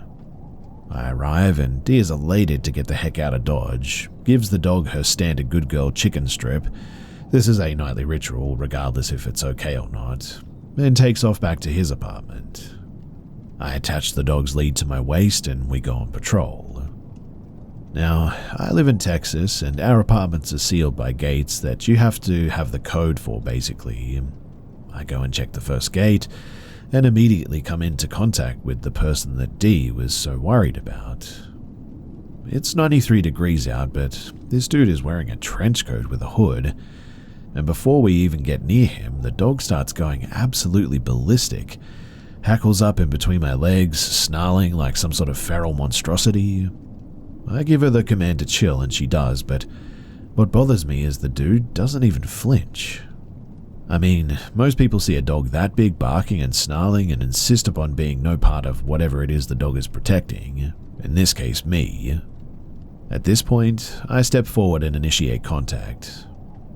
I arrive and D is elated to get the heck out of Dodge, gives the dog her standard good girl chicken strip. This is a nightly ritual, regardless if it's okay or not, and takes off back to his apartment. I attach the dog's lead to my waist and we go on patrol. Now, I live in Texas and our apartments are sealed by gates that you have to have the code for, basically. I go and check the first gate and immediately come into contact with the person that D was so worried about. It's 93 degrees out, but this dude is wearing a trench coat with a hood, and before we even get near him, the dog starts going absolutely ballistic, hackles up in between my legs, snarling like some sort of feral monstrosity. I give her the command to chill, and she does, but what bothers me is the dude doesn't even flinch. I mean, most people see a dog that big barking and snarling and insist upon being no part of whatever it is the dog is protecting, in this case me. At this point, I step forward and initiate contact.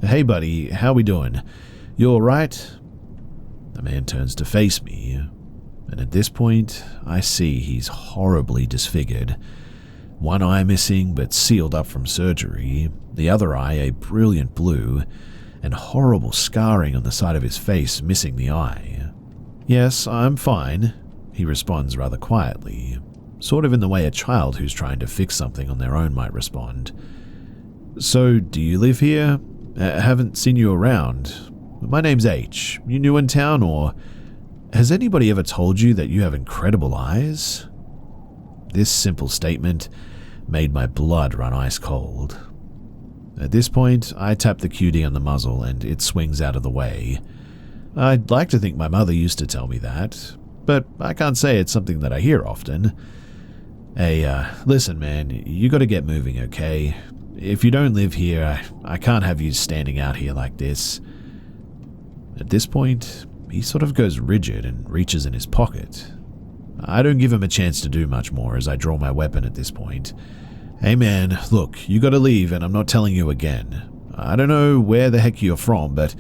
"Hey buddy, how we doing? You alright?" The man turns to face me, and at this point, I see he's horribly disfigured. One eye missing but sealed up from surgery, the other eye a brilliant blue, and horrible scarring on the side of his face missing the eye. "Yes, I'm fine," he responds rather quietly. sort of in the way a child who's trying to fix something on their own might respond. "So, do you live here? Haven't seen you around. My name's H. You new in town, or has anybody ever told you that you have incredible eyes?" This simple statement made my blood run ice cold. At this point, I tap the QD on the muzzle and it swings out of the way. I'd like to think my mother used to tell me that, but I can't say it's something that I hear often. "Hey, listen man, you gotta get moving, okay? If you don't live here, I can't have you standing out here like this." At this point, he sort of goes rigid and reaches in his pocket. I don't give him a chance to do much more as I draw my weapon at this point. "Hey man, look, you gotta leave and I'm not telling you again. I don't know where the heck you're from, but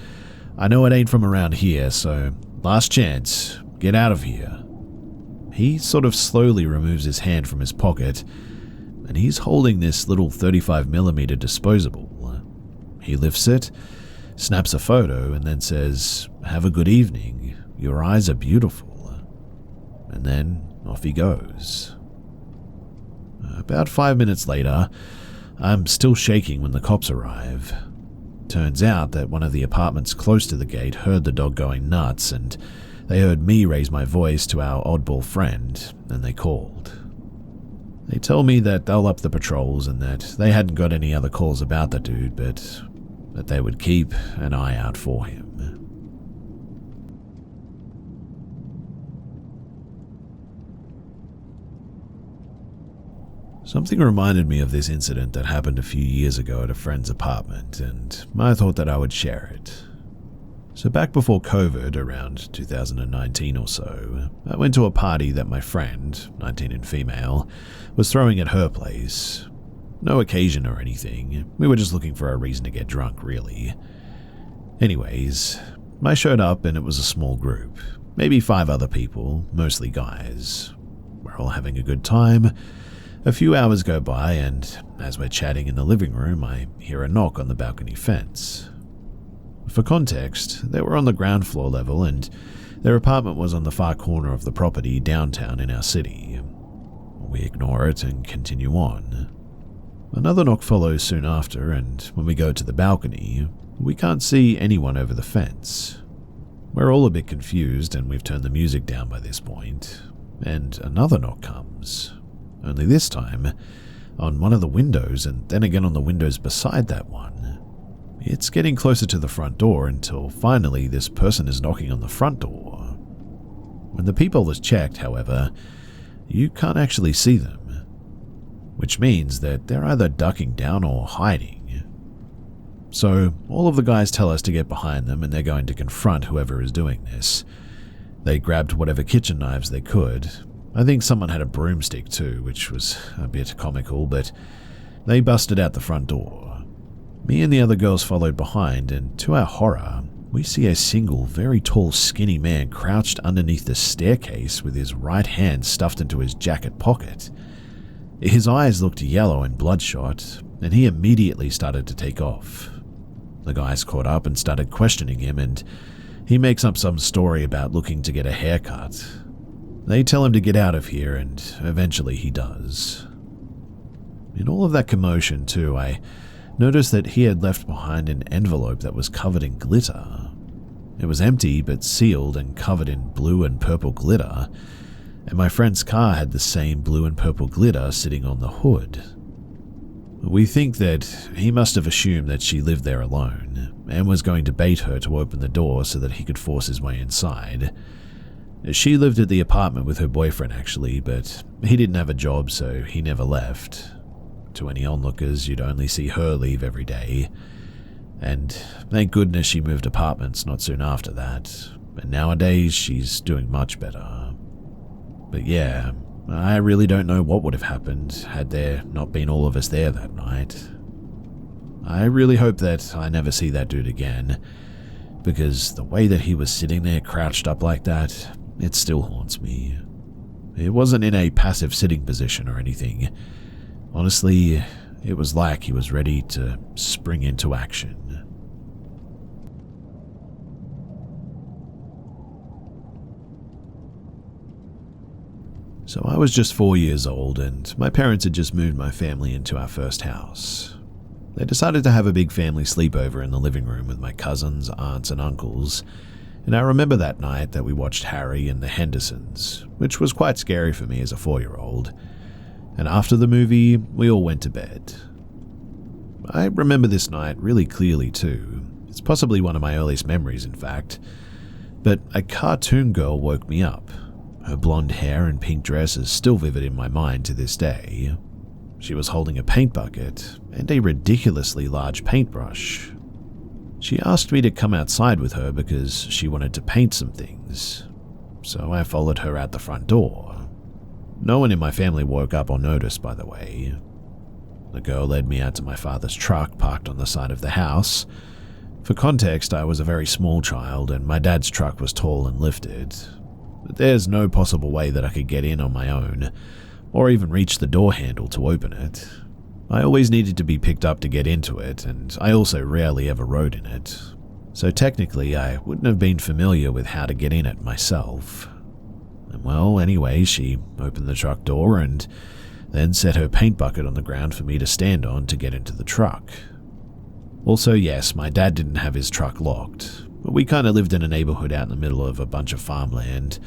I know it ain't from around here, so last chance, get out of here." He sort of slowly removes his hand from his pocket, and he's holding this little 35mm disposable. He lifts it, snaps a photo, and then says, "Have a good evening, your eyes are beautiful." And then off he goes. About 5 minutes later, I'm still shaking when the cops arrive. Turns out that one of the apartments close to the gate heard the dog going nuts, and they heard me raise my voice to our oddball friend, and they called. They tell me that they'll up the patrols and that they hadn't got any other calls about the dude, but that they would keep an eye out for him. Something reminded me of this incident that happened a few years ago at a friend's apartment, and I thought that I would share it. So back before COVID, around 2019 or so, I went to a party that my friend, 19 and female, was throwing at her place. No occasion or anything, we were just looking for a reason to get drunk, really. Anyways, I showed up and it was a small group, maybe 5 other people, mostly guys. We're all having a good time. A few hours go by, and as we're chatting in the living room, I hear a knock on the balcony fence. For context, they were on the ground floor level, and their apartment was on the far corner of the property downtown in our city. We ignore it and continue on. Another knock follows soon after, and when we go to the balcony, we can't see anyone over the fence. We're all a bit confused, and we've turned the music down by this point, and another knock comes. Only this time, on one of the windows, and then again on the windows beside that one. It's getting closer to the front door until finally this person is knocking on the front door. When the peephole is checked, however, you can't actually see them, which means that they're either ducking down or hiding. So all of the guys tell us to get behind them and they're going to confront whoever is doing this. They grabbed whatever kitchen knives they could. I think someone had a broomstick too, which was a bit comical, but they busted out the front door. Me and the other girls followed behind, and to our horror, we see a single, very tall, skinny man crouched underneath the staircase with his right hand stuffed into his jacket pocket. His eyes looked yellow and bloodshot, and he immediately started to take off. The guys caught up and started questioning him, and he makes up some story about looking to get a haircut. They tell him to get out of here, and eventually he does. In all of that commotion, too, I noticed that he had left behind an envelope that was covered in glitter. It was empty, but sealed and covered in blue and purple glitter, and my friend's car had the same blue and purple glitter sitting on the hood. We think that he must have assumed that she lived there alone, and was going to bait her to open the door so that he could force his way inside. She lived at the apartment with her boyfriend actually, but he didn't have a job, so he never left. To any onlookers, you'd only see her leave every day. And thank goodness she moved apartments not soon after that, and nowadays she's doing much better. But yeah, I really don't know what would have happened had there not been all of us there that night. I really hope that I never see that dude again, because the way that he was sitting there crouched up like that, it still haunts me. It wasn't in a passive sitting position or anything. Honestly, it was like he was ready to spring into action. So I was just 4 years old, and my parents had just moved my family into our first house. They decided to have a big family sleepover in the living room with my cousins, aunts, and uncles, and I remember that night that we watched Harry and the Hendersons, which was quite scary for me as a 4-year-old. And after the movie, we all went to bed. I remember this night really clearly too. It's possibly one of my earliest memories, in fact. But a cartoon girl woke me up. Her blonde hair and pink dress is still vivid in my mind to this day. She was holding a paint bucket and a ridiculously large paintbrush. She asked me to come outside with her because she wanted to paint some things. So I followed her out the front door. No one in my family woke up or noticed, by the way. The girl led me out to my father's truck parked on the side of the house. For context, I was a very small child and my dad's truck was tall and lifted. But there's no possible way that I could get in on my own, or even reach the door handle to open it. I always needed to be picked up to get into it, and I also rarely ever rode in it. So technically, I wouldn't have been familiar with how to get in it myself. And well, anyway, she opened the truck door and then set her paint bucket on the ground for me to stand on to get into the truck. Also, yes, my dad didn't have his truck locked, but we kind of lived in a neighborhood out in the middle of a bunch of farmland.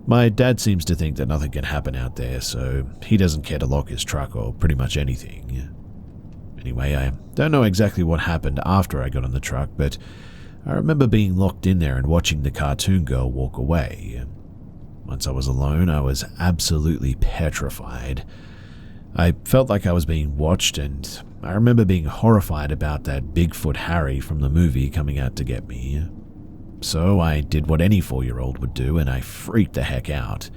My dad seems to think that nothing can happen out there, so he doesn't care to lock his truck or pretty much anything. Anyway, I don't know exactly what happened after I got on the truck, but I remember being locked in there and watching the cartoon girl walk away. Once I was alone, I was absolutely petrified. I felt like I was being watched, and I remember being horrified about that Bigfoot Harry from the movie coming out to get me. So I did what any 4-year-old would do, and I freaked the heck out.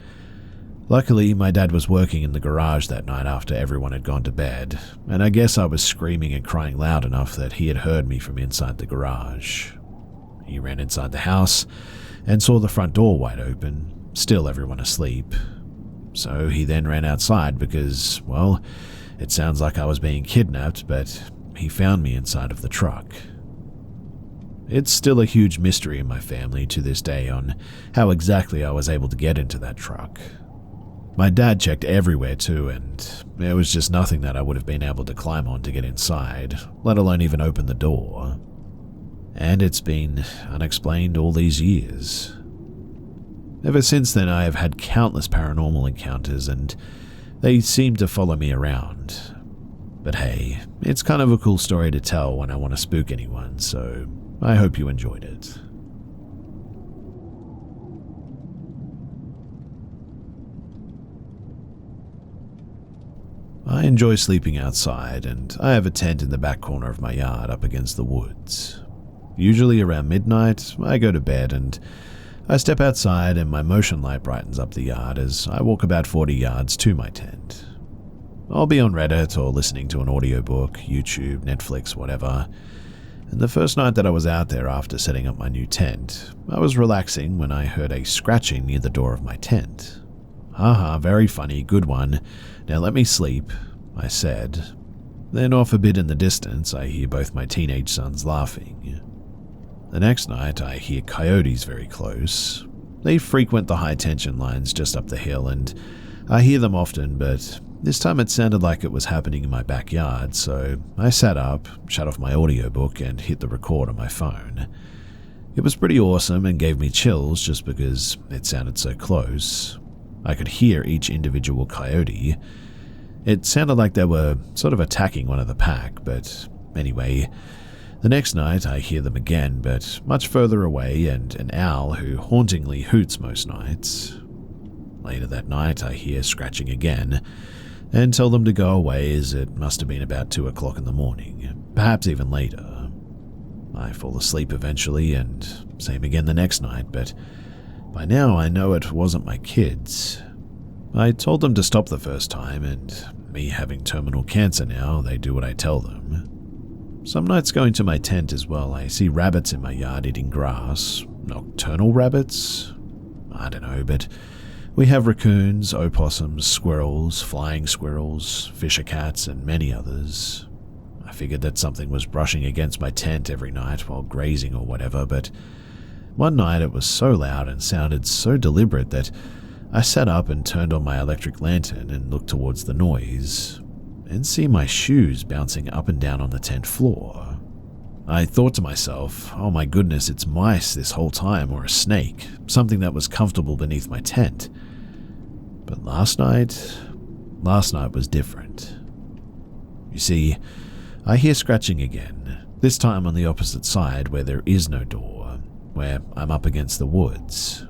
Luckily, my dad was working in the garage that night after everyone had gone to bed, and I guess I was screaming and crying loud enough that he had heard me from inside the garage. He ran inside the house and saw the front door wide open, still everyone asleep. So he then ran outside because, well, it sounds like I was being kidnapped, but he found me inside of the truck. It's still a huge mystery in my family to this day on how exactly I was able to get into that truck. My dad checked everywhere too, and there was just nothing that I would have been able to climb on to get inside, let alone even open the door. And it's been unexplained all these years. Ever since then, I have had countless paranormal encounters, and they seem to follow me around. But hey, it's kind of a cool story to tell when I want to spook anyone, so I hope you enjoyed it. I enjoy sleeping outside, and I have a tent in the back corner of my yard up against the woods. Usually around midnight, I go to bed and I step outside and my motion light brightens up the yard as I walk about 40 yards to my tent. I'll be on Reddit or listening to an audiobook, YouTube, Netflix, whatever. And the first night that I was out there after setting up my new tent, I was relaxing when I heard a scratching near the door of my tent. Haha, very funny, good one. Now let me sleep, I said. Then off a bit in the distance, I hear both my teenage sons laughing. The next night, I hear coyotes very close. They frequent the high-tension lines just up the hill, and I hear them often, but this time it sounded like it was happening in my backyard, so I sat up, shut off my audiobook, and hit the record on my phone. It was pretty awesome and gave me chills just because it sounded so close. I could hear each individual coyote. It sounded like they were sort of attacking one of the pack, but anyway, the next night I hear them again, but much further away, and an owl who hauntingly hoots most nights. Later that night I hear scratching again, and tell them to go away as it must have been about 2 o'clock in the morning, perhaps even later. I fall asleep eventually, and same again the next night, but by now I know it wasn't my kids. I told them to stop the first time, and me having terminal cancer now, they do what I tell them. Some nights going to my tent as well, I see rabbits in my yard eating grass. Nocturnal rabbits? I don't know, but we have raccoons, opossums, squirrels, flying squirrels, fisher cats, and many others. I figured that something was brushing against my tent every night while grazing or whatever, but one night it was so loud and sounded so deliberate that I sat up and turned on my electric lantern and looked towards the noise, and see my shoes bouncing up and down on the tent floor. I thought to myself, oh my goodness, it's mice this whole time, or a snake, something that was comfortable beneath my tent. But last night was different. You see, I hear scratching again, this time on the opposite side where there is no door, where I'm up against the woods.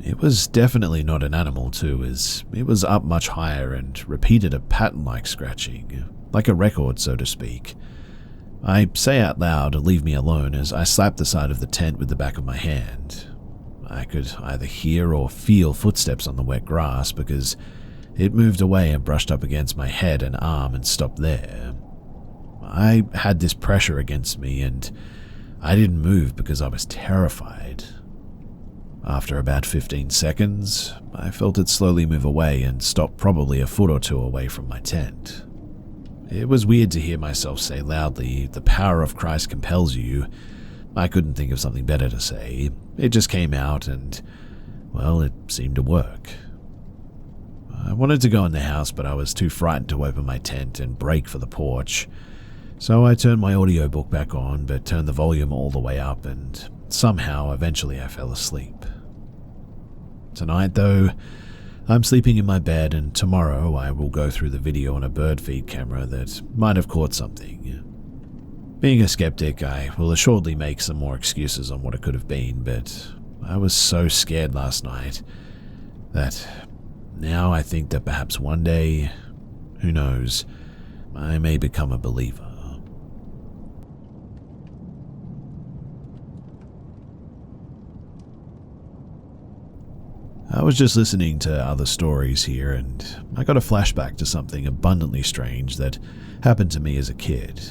It was definitely not an animal too, as it was up much higher and repeated a pattern-like scratching, like a record so to speak. I say out loud, leave me alone, as I slap the side of the tent with the back of my hand. I could either hear or feel footsteps on the wet grass because it moved away and brushed up against my head and arm and stopped there. I had this pressure against me and I didn't move because I was terrified. After about 15 seconds, I felt it slowly move away and stop probably a foot or two away from my tent. It was weird to hear myself say loudly, "The power of Christ compels you." I couldn't think of something better to say. It just came out and, well, it seemed to work. I wanted to go in the house, but I was too frightened to open my tent and break for the porch. So I turned my audiobook back on, but turned the volume all the way up, and somehow, eventually I fell asleep. Tonight, though, I'm sleeping in my bed, and tomorrow I will go through the video on a bird feed camera that might have caught something. Being a skeptic, I will assuredly make some more excuses on what it could have been, but I was so scared last night that now I think that perhaps one day, who knows, I may become a believer. I was just listening to other stories here, and I got a flashback to something abundantly strange that happened to me as a kid.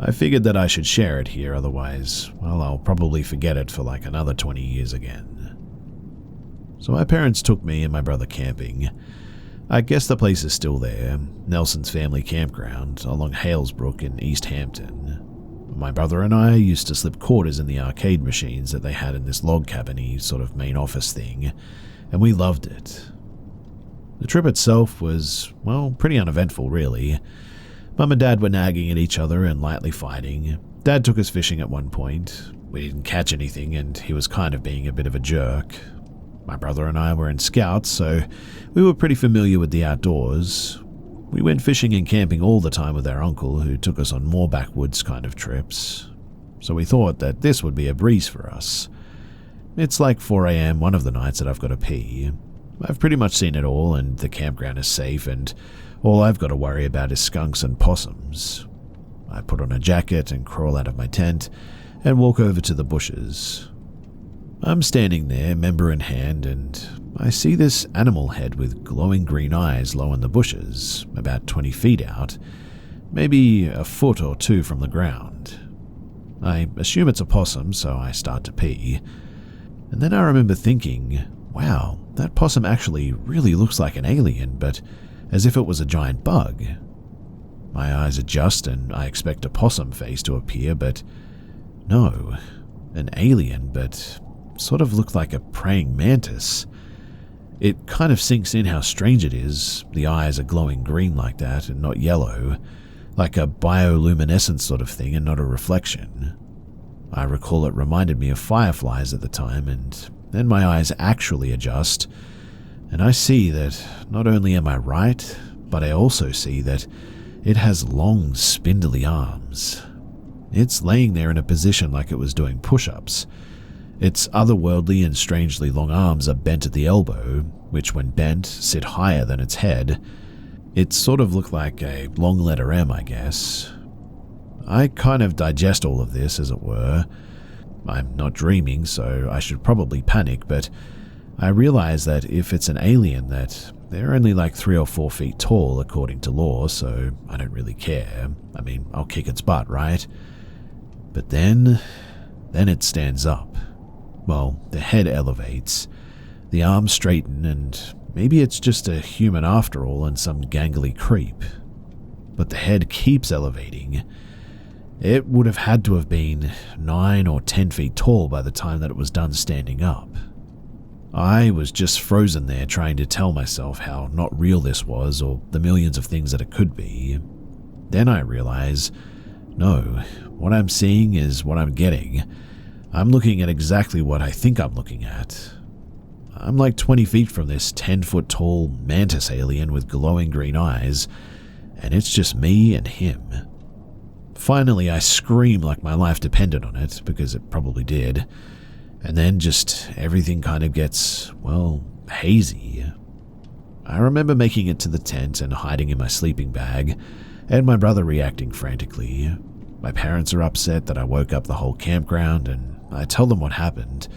I figured that I should share it here, otherwise, well, I'll probably forget it for like another 20 years again. So my parents took me and my brother camping. I guess the place is still there, Nelson's family campground along Hales Brook in East Hampton. My brother and I used to slip quarters in the arcade machines that they had in this log cabin-y sort of main office thing, and we loved it. The trip itself was, well, pretty uneventful really. Mum and Dad were nagging at each other and lightly fighting. Dad took us fishing at one point. We didn't catch anything and he was kind of being a bit of a jerk. My brother and I were in Scouts, so we were pretty familiar with the outdoors. We went fishing and camping all the time with our uncle, who took us on more backwoods kind of trips. So we thought that this would be a breeze for us. It's like 4 a.m. one of the nights that I've got to pee. I've pretty much seen it all, and the campground is safe, and all I've got to worry about is skunks and possums. I put on a jacket and crawl out of my tent and walk over to the bushes. I'm standing there, member in hand, and I see this animal head with glowing green eyes low in the bushes, about 20 feet out, maybe a foot or two from the ground. I assume it's a possum, so I start to pee. And then I remember thinking, wow, that possum actually really looks like an alien, but as if it was a giant bug. My eyes adjust and I expect a possum face to appear, but no, an alien, but sort of looked like a praying mantis. It kind of sinks in how strange it is. The eyes are glowing green like that and not yellow, like a bioluminescent sort of thing and not a reflection. I recall it reminded me of fireflies at the time, and then my eyes actually adjust, and I see that not only am I right, but I also see that it has long, spindly arms. It's laying there in a position like it was doing push-ups. Its otherworldly and strangely long arms are bent at the elbow, which when bent, sit higher than its head. It sort of looked like a long letter M, I guess. I kind of digest all of this, as it were. I'm not dreaming, so I should probably panic, but I realize that if it's an alien, that they're only like 3 or 4 feet tall according to law, so I don't really care. I mean, I'll kick its butt, right? But then it stands up. Well, the head elevates, the arms straighten, and maybe it's just a human after all and some gangly creep. But the head keeps elevating. It would have had to have been 9 or 10 feet tall by the time that it was done standing up. I was just frozen there trying to tell myself how not real this was or the millions of things that it could be. Then I realize, no, what I'm seeing is what I'm getting. I'm looking at exactly what I think I'm looking at. I'm like 20 feet from this 10-foot tall mantis alien with glowing green eyes, and it's just me and him. Finally, I scream like my life depended on it, because it probably did. And then just everything kind of gets, well, hazy. I remember making it to the tent and hiding in my sleeping bag, and my brother reacting frantically. My parents are upset that I woke up the whole campground, and I tell them what happened.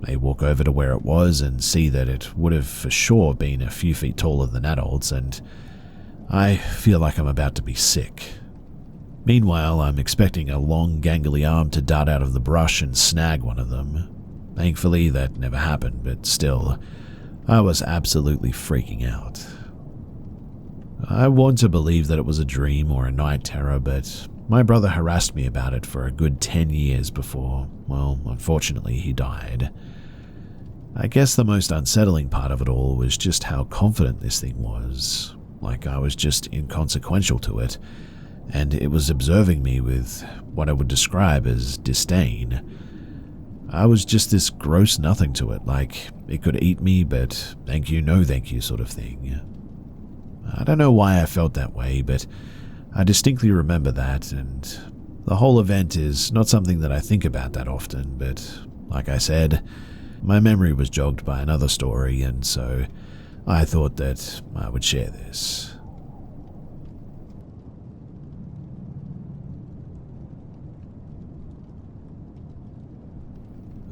They walk over to where it was and see that it would have for sure been a few feet taller than adults, and I feel like I'm about to be sick. Meanwhile, I'm expecting a long, gangly arm to dart out of the brush and snag one of them. Thankfully, that never happened, but still, I was absolutely freaking out. I want to believe that it was a dream or a night terror, but my brother harassed me about it for a good 10 years before, well, unfortunately, he died. I guess the most unsettling part of it all was just how confident this thing was, like I was just inconsequential to it, and it was observing me with what I would describe as disdain. I was just this gross nothing to it, like it could eat me, but thank you, no thank you sort of thing. I don't know why I felt that way, but I distinctly remember that, and the whole event is not something that I think about that often, but like I said, my memory was jogged by another story, and so I thought that I would share this.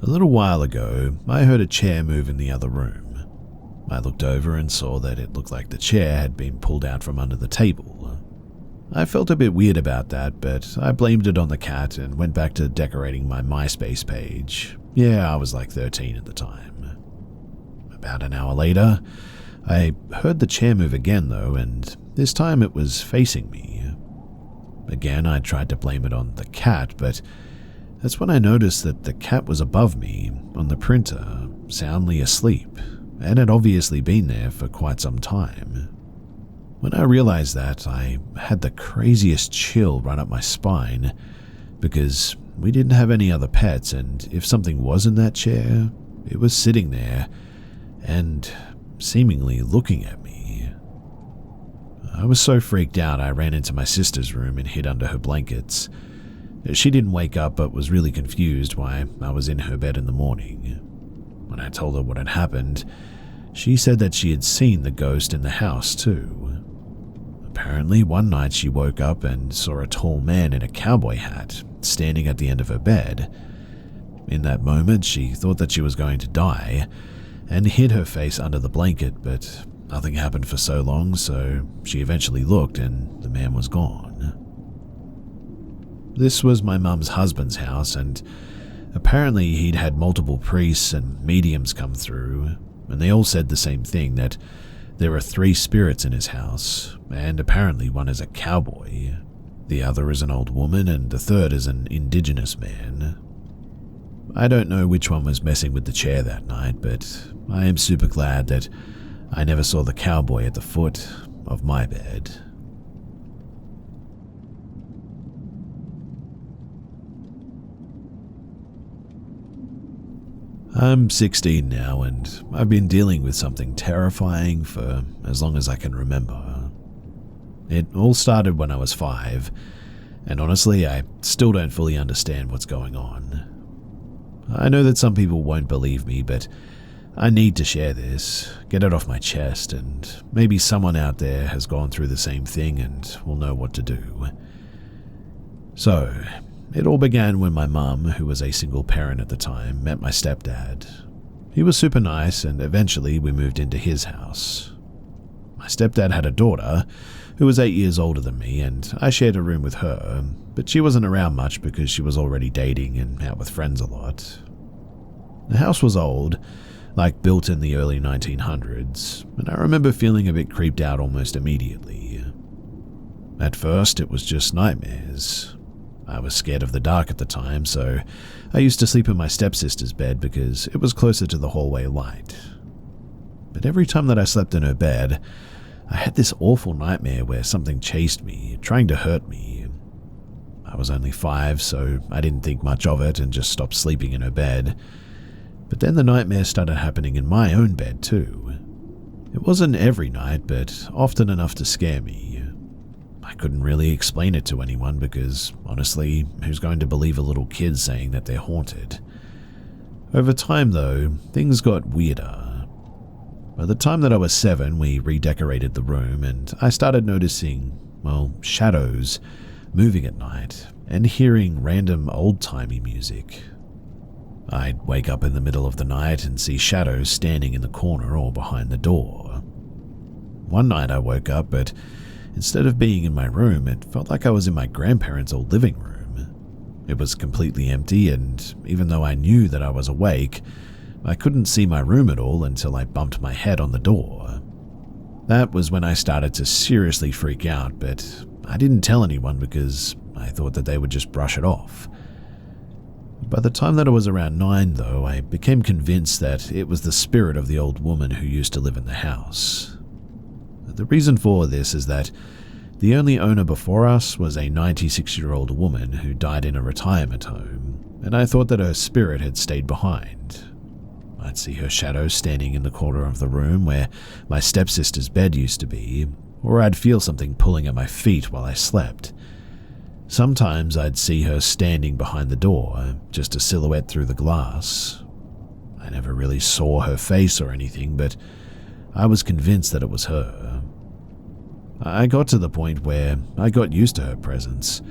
A little while ago, I heard a chair move in the other room. I looked over and saw that it looked like the chair had been pulled out from under the table. I felt a bit weird about that, but I blamed it on the cat and went back to decorating my MySpace page. Yeah, I was like 13 at the time. About an hour later, I heard the chair move again though, and this time it was facing me. Again, I tried to blame it on the cat, but that's when I noticed that the cat was above me, on the printer, soundly asleep, and had obviously been there for quite some time. When I realized that, I had the craziest chill run up my spine, because we didn't have any other pets, and if something was in that chair, it was sitting there, and seemingly looking at me. I was so freaked out I ran into my sister's room and hid under her blankets. She didn't wake up but was really confused why I was in her bed in the morning. When I told her what had happened, she said that she had seen the ghost in the house too. Apparently, one night she woke up and saw a tall man in a cowboy hat standing at the end of her bed. In that moment, she thought that she was going to die and hid her face under the blanket, but nothing happened for so long, so she eventually looked and the man was gone. This was my mum's husband's house, and apparently he'd had multiple priests and mediums come through, and they all said the same thing, that there are 3 spirits in his house, and apparently one is a cowboy, the other is an old woman, and the third is an indigenous man. I don't know which one was messing with the chair that night, but I am super glad that I never saw the cowboy at the foot of my bed. I'm 16 now, and I've been dealing with something terrifying for as long as I can remember. It all started when I was 5, and honestly, I still don't fully understand what's going on. I know that some people won't believe me, but I need to share this, get it off my chest, and maybe someone out there has gone through the same thing and will know what to do. So, it all began when my mum, who was a single parent at the time, met my stepdad. He was super nice, and eventually we moved into his house. My stepdad had a daughter who was 8 years older than me, and I shared a room with her, but she wasn't around much because she was already dating and out with friends a lot. The house was old, like built in the early 1900s, and I remember feeling a bit creeped out almost immediately. At first, it was just nightmares. I was scared of the dark at the time, so I used to sleep in my stepsister's bed because it was closer to the hallway light. But every time that I slept in her bed, I had this awful nightmare where something chased me, trying to hurt me. I was only 5, so I didn't think much of it and just stopped sleeping in her bed. But then the nightmare started happening in my own bed too. It wasn't every night, but often enough to scare me. I couldn't really explain it to anyone because, honestly, who's going to believe a little kid saying that they're haunted? Over time, though, things got weirder. By the time that I was 7, we redecorated the room and I started noticing, shadows moving at night and hearing random old-timey music. I'd wake up in the middle of the night and see shadows standing in the corner or behind the door. One night I woke up, but instead of being in my room, it felt like I was in my grandparents' old living room. It was completely empty, and even though I knew that I was awake, I couldn't see my room at all until I bumped my head on the door. That was when I started to seriously freak out, but I didn't tell anyone because I thought that they would just brush it off. By the time that I was around 9, though, I became convinced that it was the spirit of the old woman who used to live in the house. The reason for this is that the only owner before us was a 96-year-old woman who died in a retirement home, and I thought that her spirit had stayed behind. I'd see her shadow standing in the corner of the room where my stepsister's bed used to be, or I'd feel something pulling at my feet while I slept. Sometimes I'd see her standing behind the door, just a silhouette through the glass. I never really saw her face or anything, but I was convinced that it was her. I got to the point where I got used to her presence.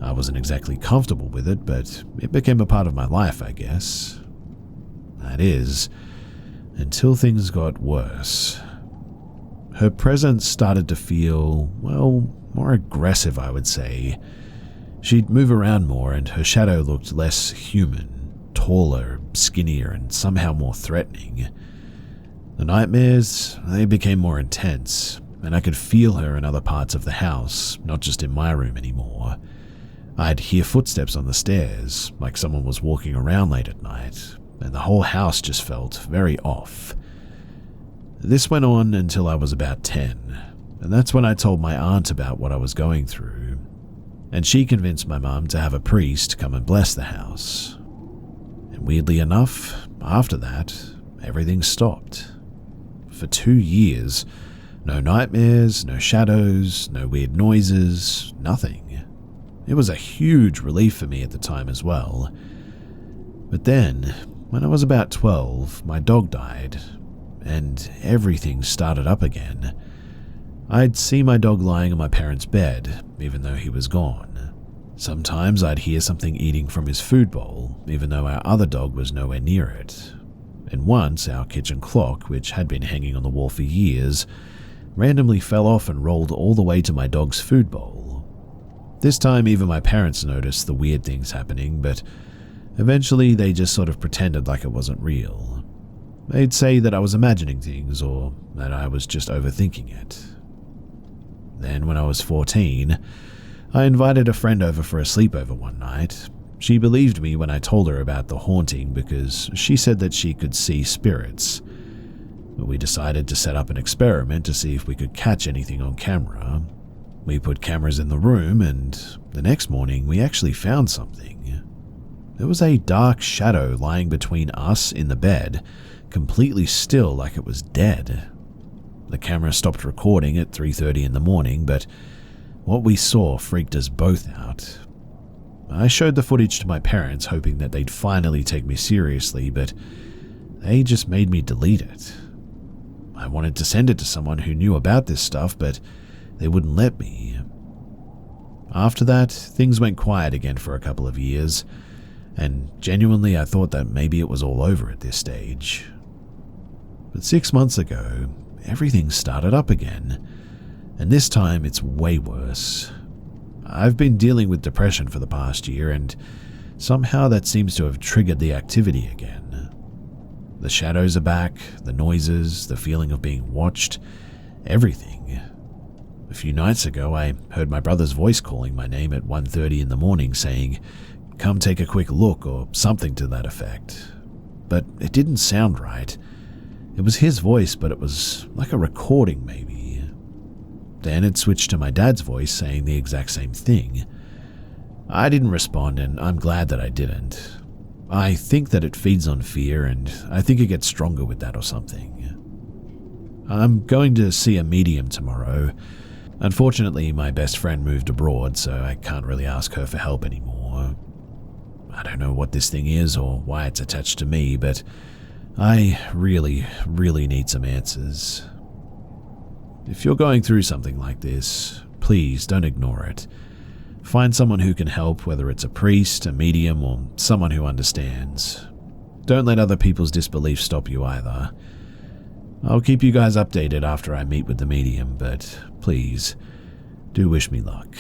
I wasn't exactly comfortable with it, but it became a part of my life, I guess. That is, until things got worse. Her presence started to feel, more aggressive, I would say. She'd move around more, and her shadow looked less human, taller, skinnier, and somehow more threatening. The nightmares, they became more intense, and I could feel her in other parts of the house, not just in my room anymore. I'd hear footsteps on the stairs, like someone was walking around late at night, and the whole house just felt very off. This went on until I was about 10, and that's when I told my aunt about what I was going through, and she convinced my mum to have a priest come and bless the house. And weirdly enough, after that, everything stopped. For 2 years, no nightmares, no shadows, no weird noises, nothing. It was a huge relief for me at the time as well. But then, when I was about 12, my dog died, and everything started up again. I'd see my dog lying on my parents' bed, even though he was gone. Sometimes I'd hear something eating from his food bowl, even though our other dog was nowhere near it. And once, our kitchen clock, which had been hanging on the wall for years, randomly fell off and rolled all the way to my dog's food bowl. This time, even my parents noticed the weird things happening, but eventually they just sort of pretended like it wasn't real. They'd say that I was imagining things, or that I was just overthinking it. Then, when I was 14, I invited a friend over for a sleepover one night. She believed me when I told her about the haunting because she said that she could see spirits. We decided to set up an experiment to see if we could catch anything on camera. We put cameras in the room, and the next morning we actually found something. There was a dark shadow lying between us in the bed, completely still like it was dead. The camera stopped recording at 3:30 in the morning, but what we saw freaked us both out. I showed the footage to my parents, hoping that they'd finally take me seriously, but they just made me delete it. I wanted to send it to someone who knew about this stuff, but they wouldn't let me. After that, things went quiet again for a couple of years, and genuinely I thought that maybe it was all over at this stage. But 6 months ago, everything started up again, and this time it's way worse. I've been dealing with depression for the past year, and somehow that seems to have triggered the activity again. The shadows are back, the noises, the feeling of being watched, everything. A few nights ago, I heard my brother's voice calling my name at 1:30 in the morning saying, "Come take a quick look," or something to that effect. But it didn't sound right. It was his voice, but it was like a recording maybe. Then it switched to my dad's voice saying the exact same thing. I didn't respond, and I'm glad that I didn't. I think that it feeds on fear, and I think it gets stronger with that or something. I'm going to see a medium tomorrow. Unfortunately, my best friend moved abroad, so I can't really ask her for help anymore. I don't know what this thing is or why it's attached to me, but I really, really need some answers. If you're going through something like this, please don't ignore it. Find someone who can help, whether it's a priest, a medium, or someone who understands. Don't let other people's disbelief stop you either. I'll keep you guys updated after I meet with the medium, but please, do wish me luck.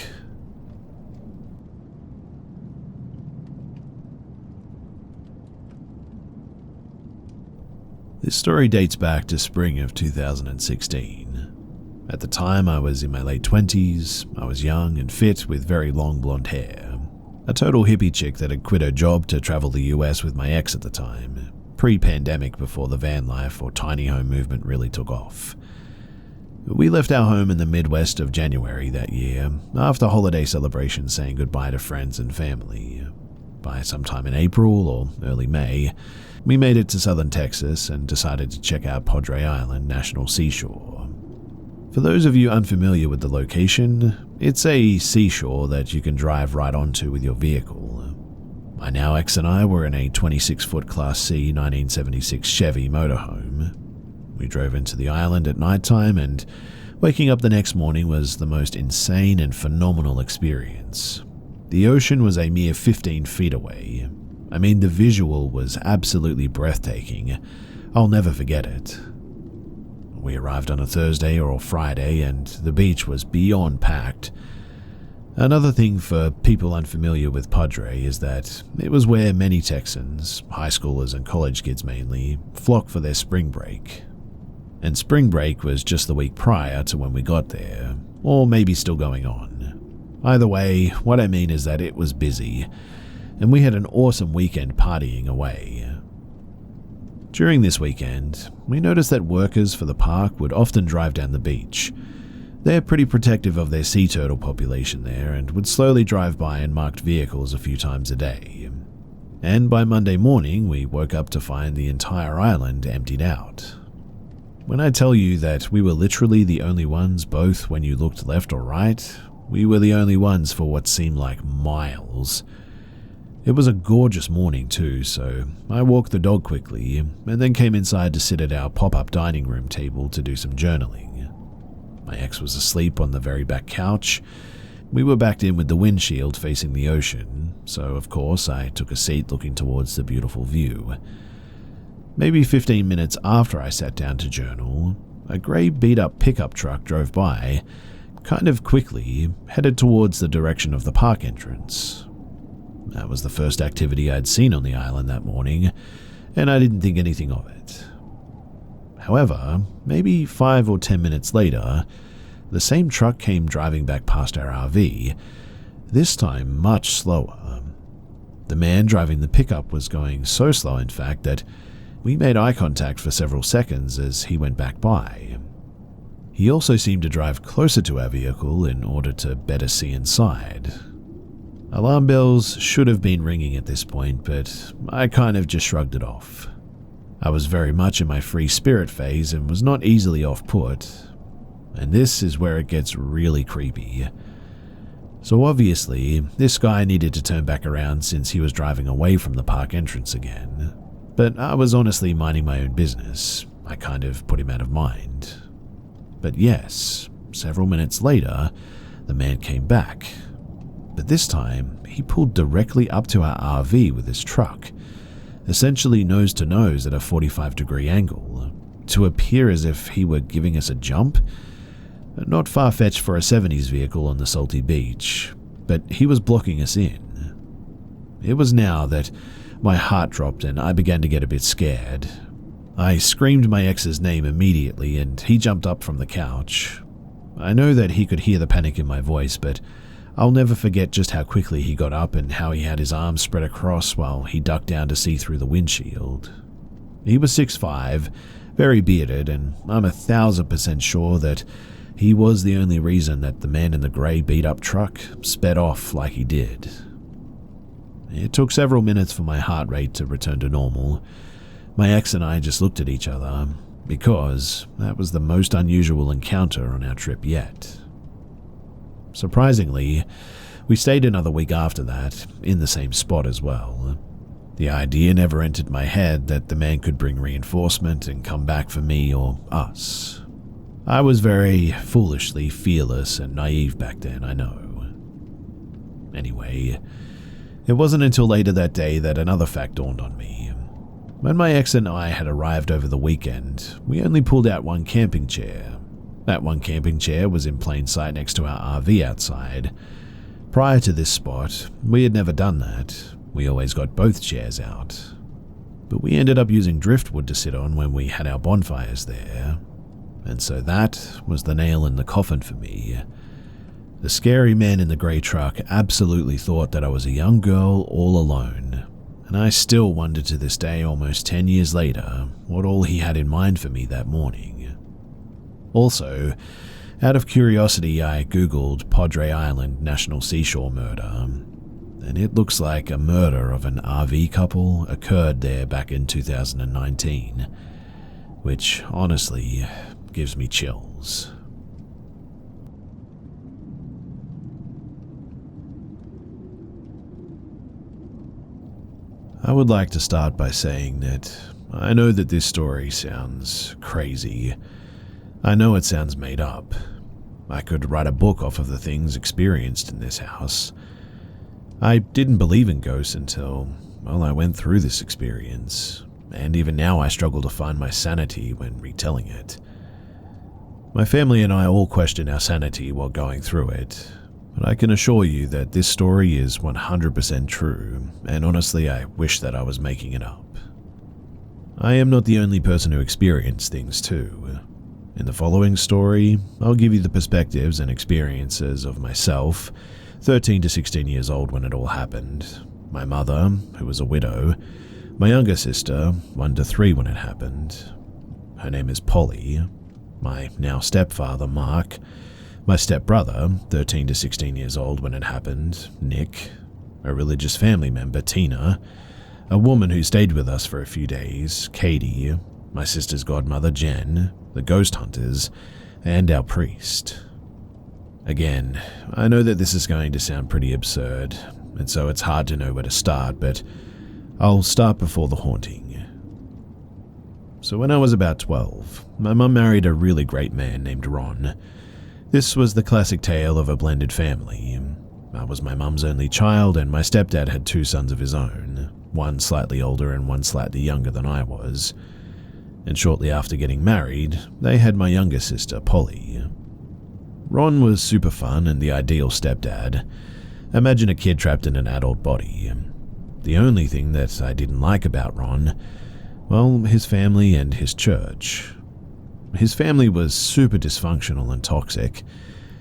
This story dates back to spring of 2016. At the time, I was in my late 20s, I was young and fit with very long blonde hair. A total hippie chick that had quit her job to travel the US with my ex at the time, pre-pandemic before the van life or tiny home movement really took off. We left our home in the Midwest of January that year, after holiday celebrations saying goodbye to friends and family. By sometime in April or early May, we made it to southern Texas and decided to check out Padre Island National Seashore. For those of you unfamiliar with the location, it's a seashore that you can drive right onto with your vehicle. My now ex and I were in a 26-foot Class C 1976 Chevy motorhome. We drove into the island at nighttime, and waking up the next morning was the most insane and phenomenal experience. The ocean was a mere 15 feet away. I mean, the visual was absolutely breathtaking. I'll never forget it. We arrived on a Thursday or a Friday, and the beach was beyond packed. Another thing for people unfamiliar with Padre is that it was where many Texans, high schoolers and college kids mainly, flock for their spring break. And spring break was just the week prior to when we got there, or maybe still going on. Either way, what I mean is that it was busy, and we had an awesome weekend partying away. During this weekend, we noticed that workers for the park would often drive down the beach. They're pretty protective of their sea turtle population there and would slowly drive by in marked vehicles a few times a day. And by Monday morning, we woke up to find the entire island emptied out. When I tell you that we were literally the only ones both when you looked left or right, we were the only ones for what seemed like miles. It was a gorgeous morning too, so I walked the dog quickly and then came inside to sit at our pop-up dining room table to do some journaling. My ex was asleep on the very back couch. We were backed in with the windshield facing the ocean, so of course I took a seat looking towards the beautiful view. Maybe 15 minutes after I sat down to journal, a grey beat-up pickup truck drove by, kind of quickly, headed towards the direction of the park entrance. That was the first activity I'd seen on the island that morning, and I didn't think anything of it. However, maybe 5 or 10 minutes later, the same truck came driving back past our RV, this time much slower. The man driving the pickup was going so slow, in fact, that we made eye contact for several seconds as he went back by. He also seemed to drive closer to our vehicle in order to better see inside. Alarm bells should have been ringing at this point, but I kind of just shrugged it off. I was very much in my free spirit phase and was not easily off-put, and this is where it gets really creepy. So obviously, this guy needed to turn back around since he was driving away from the park entrance again, but I was honestly minding my own business. I kind of put him out of mind. But yes, several minutes later, the man came back. But this time, he pulled directly up to our RV with his truck, essentially nose to nose at a 45-degree angle, to appear as if he were giving us a jump. Not far-fetched for a 70s vehicle on the salty beach, but he was blocking us in. It was now that my heart dropped and I began to get a bit scared. I screamed my ex's name immediately and he jumped up from the couch. I know that he could hear the panic in my voice, but I'll never forget just how quickly he got up and how he had his arms spread across while he ducked down to see through the windshield. He was 6'5", very bearded, and I'm 1,000% sure that he was the only reason that the man in the grey beat-up truck sped off like he did. It took several minutes for my heart rate to return to normal. My ex and I just looked at each other, because that was the most unusual encounter on our trip yet. Surprisingly, we stayed another week after that, in the same spot as well. The idea never entered my head that the man could bring reinforcement and come back for me or us. I was very foolishly fearless and naive back then, I know. Anyway, it wasn't until later that day that another fact dawned on me. When my ex and I had arrived over the weekend, we only pulled out one camping chair. That one camping chair was in plain sight next to our RV outside. Prior to this spot, we had never done that. We always got both chairs out. But we ended up using driftwood to sit on when we had our bonfires there. And so that was the nail in the coffin for me. The scary man in the grey truck absolutely thought that I was a young girl all alone, and I still wonder to this day, almost 10 years later, what all he had in mind for me that morning. Also, out of curiosity, I googled Padre Island National Seashore Murder, and it looks like a murder of an RV couple occurred there back in 2019, which honestly gives me chills. I would like to start by saying that I know that this story sounds crazy. I know it sounds made up. I could write a book off of the things experienced in this house. I didn't believe in ghosts until, well, I went through this experience, and even now I struggle to find my sanity when retelling it. My family and I all question our sanity while going through it, but I can assure you that this story is 100% true, and honestly I wish that I was making it up. I am not the only person who experienced things too. In the following story, I'll give you the perspectives and experiences of myself, 13 to 16 years old when it all happened, my mother, who was a widow, my younger sister, 1 to 3 when it happened. Her name is Polly, my now stepfather, Mark, my stepbrother, 13 to 16 years old when it happened, Nick, a religious family member, Tina, a woman who stayed with us for a few days, Katie, my sister's godmother, Jen, the ghost hunters, and our priest. Again, I know that this is going to sound pretty absurd, and so it's hard to know where to start, but I'll start before the haunting. So when I was about 12, my mum married a really great man named Ron. This was the classic tale of a blended family. I was my mum's only child, and my stepdad had 2 sons of his own, one slightly older and one slightly younger than I was. And shortly after getting married, they had my younger sister, Polly. Ron was super fun and the ideal stepdad. Imagine a kid trapped in an adult body. The only thing that I didn't like about Ron, well, his family and his church. His family was super dysfunctional and toxic.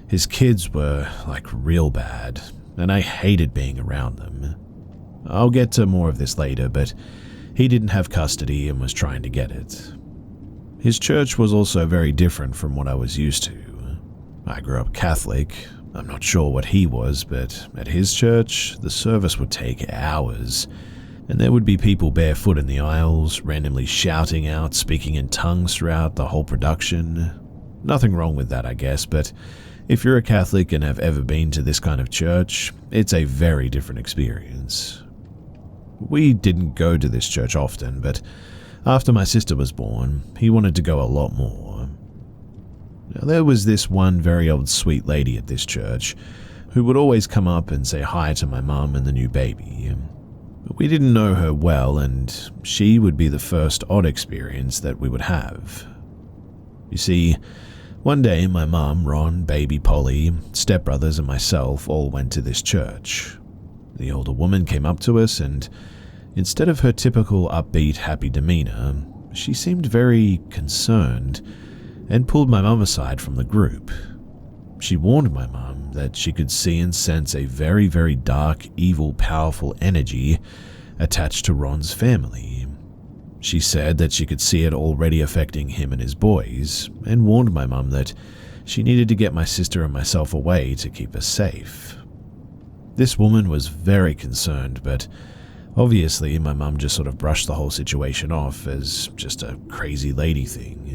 His kids were, like, real bad, and I hated being around them. I'll get to more of this later, but he didn't have custody and was trying to get it. His church was also very different from what I was used to. I grew up Catholic. I'm not sure what he was, but at his church, the service would take hours, and there would be people barefoot in the aisles, randomly shouting out, speaking in tongues throughout the whole production. Nothing wrong with that, I guess, but if you're a Catholic and have ever been to this kind of church, it's a very different experience. We didn't go to this church often, but after my sister was born, he wanted to go a lot more. Now, there was this one very old sweet lady at this church who would always come up and say hi to my mum and the new baby. We didn't know her well, and she would be the first odd experience that we would have. You see, one day my mum, Ron, baby Polly, stepbrothers and myself all went to this church. The older woman came up to us and, instead of her typical upbeat, happy demeanor, she seemed very concerned and pulled my mum aside from the group. She warned my mum that she could see and sense a very, very dark, evil, powerful energy attached to Ron's family. She said that she could see it already affecting him and his boys, and warned my mum that she needed to get my sister and myself away to keep us safe. This woman was very concerned, but obviously my mum just sort of brushed the whole situation off as just a crazy lady thing.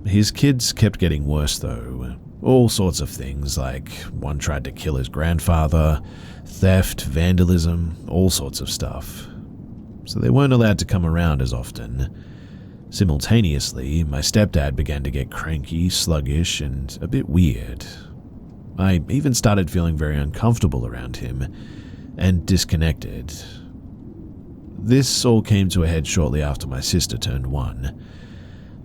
His kids kept getting worse though. All sorts of things, like one tried to kill his grandfather, theft, vandalism, all sorts of stuff. So they weren't allowed to come around as often. Simultaneously, my stepdad began to get cranky, sluggish, and a bit weird. I even started feeling very uncomfortable around him and disconnected. This all came to a head shortly after my sister turned 1.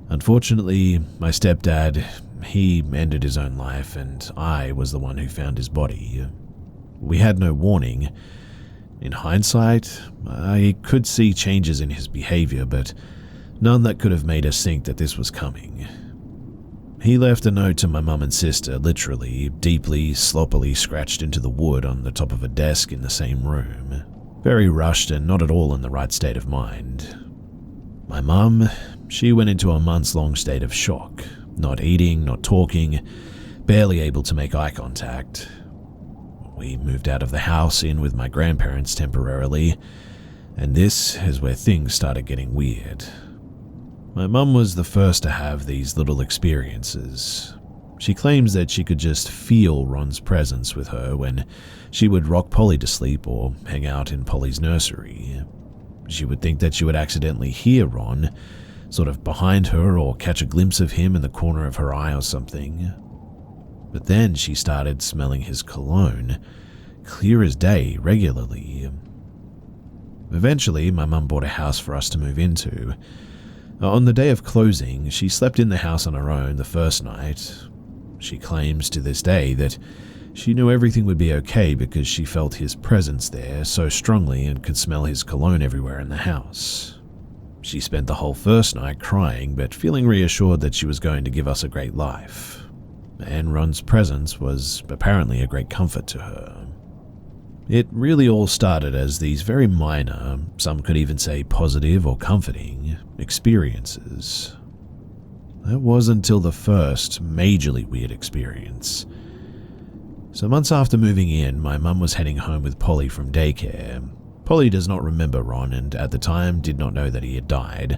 Unfortunately, my stepdad, he ended his own life, and I was the one who found his body. We had no warning. In hindsight, I could see changes in his behavior, but none that could have made us think that this was coming. He left a note to my mum and sister, literally, deeply, sloppily scratched into the wood on the top of a desk in the same room. Very rushed and not at all in the right state of mind. My mum, she went into a months-long state of shock, not eating, not talking, barely able to make eye contact. We moved out of the house in with my grandparents temporarily, and this is where things started getting weird. My mum was the first to have these little experiences. She claims that she could just feel Ron's presence with her when she would rock Polly to sleep or hang out in Polly's nursery. She would think that she would accidentally hear Ron, sort of behind her, or catch a glimpse of him in the corner of her eye or something. But then she started smelling his cologne, clear as day, regularly. Eventually, my mum bought a house for us to move into. On the day of closing, she slept in the house on her own the first night. She claims to this day that she knew everything would be okay because she felt his presence there so strongly and could smell his cologne everywhere in the house. She spent the whole first night crying, but feeling reassured that she was going to give us a great life. And Ron's presence was apparently a great comfort to her. It really all started as these very minor, some could even say positive or comforting, experiences. That wasn't until the first majorly weird experience. So months after moving in, my mum was heading home with Polly from daycare. Polly does not remember Ron and at the time did not know that he had died.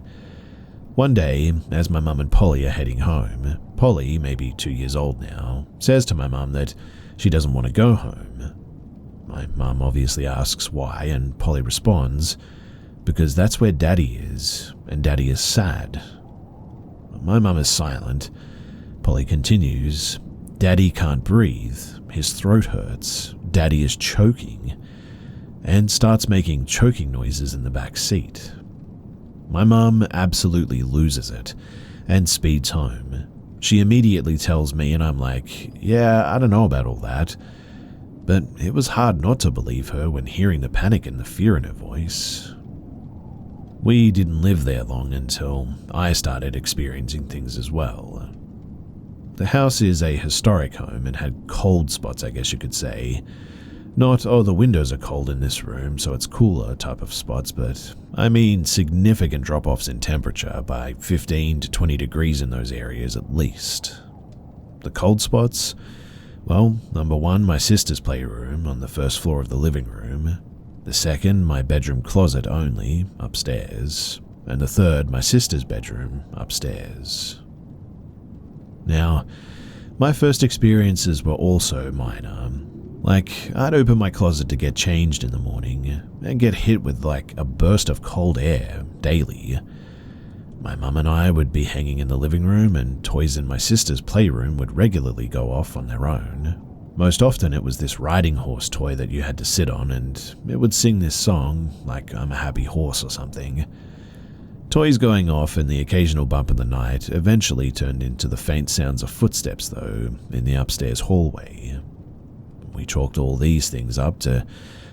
One day, as my mum and Polly are heading home, Polly, maybe 2 years old now, says to my mum that she doesn't want to go home. My mum obviously asks why, and Polly responds, because that's where Daddy is, and Daddy is sad. My mum is silent. Polly continues, Daddy can't breathe, his throat hurts, Daddy is choking, and starts making choking noises in the back seat. My mum absolutely loses it and speeds home. She immediately tells me, and I'm like, yeah, I don't know about all that. But it was hard not to believe her when hearing the panic and the fear in her voice. We didn't live there long until I started experiencing things as well. The house is a historic home and had cold spots, I guess you could say. Not, oh, the windows are cold in this room, so it's cooler type of spots, but I mean significant drop-offs in temperature by 15 to 20 degrees in those areas at least. The cold spots? Well, number one, my sister's playroom on the first floor of the living room. The second, my bedroom closet only, upstairs. And the third, my sister's bedroom, upstairs. Now, my first experiences were also minor. Like, I'd open my closet to get changed in the morning and get hit with like a burst of cold air daily. My mum and I would be hanging in the living room and toys in my sister's playroom would regularly go off on their own. Most often it was this riding horse toy that you had to sit on and it would sing this song, like I'm a happy horse or something. Toys going off and the occasional bump in the night eventually turned into the faint sounds of footsteps though in the upstairs hallway. We chalked all these things up to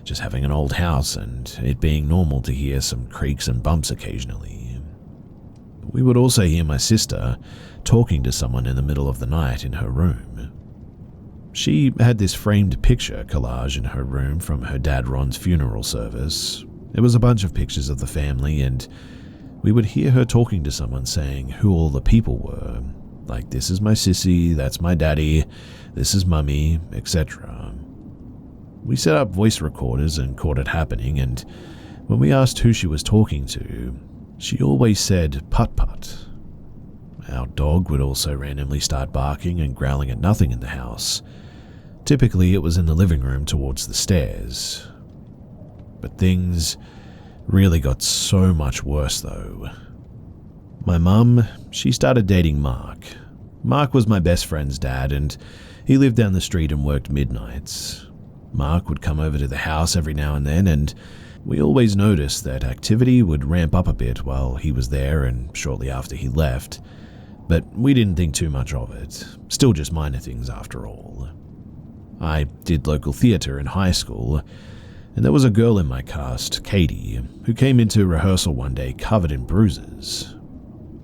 just having an old house and it being normal to hear some creaks and bumps occasionally. We would also hear my sister talking to someone in the middle of the night in her room. She had this framed picture collage in her room from her dad Ron's funeral service. It was a bunch of pictures of the family, and we would hear her talking to someone saying who all the people were. Like, this is my sissy, that's my daddy, this is mummy, etc. We set up voice recorders and caught it happening, and when we asked who she was talking to, she always said putt-putt. Our dog would also randomly start barking and growling at nothing in the house. Typically, it was in the living room towards the stairs. But things really got so much worse, though. My mum, she started dating Mark. Mark was my best friend's dad, and he lived down the street and worked midnights. Mark would come over to the house every now and then, and we always noticed that activity would ramp up a bit while he was there and shortly after he left. But we didn't think too much of it. Still just minor things after all. I did local theatre in high school, and there was a girl in my cast, Katie, who came into rehearsal one day covered in bruises.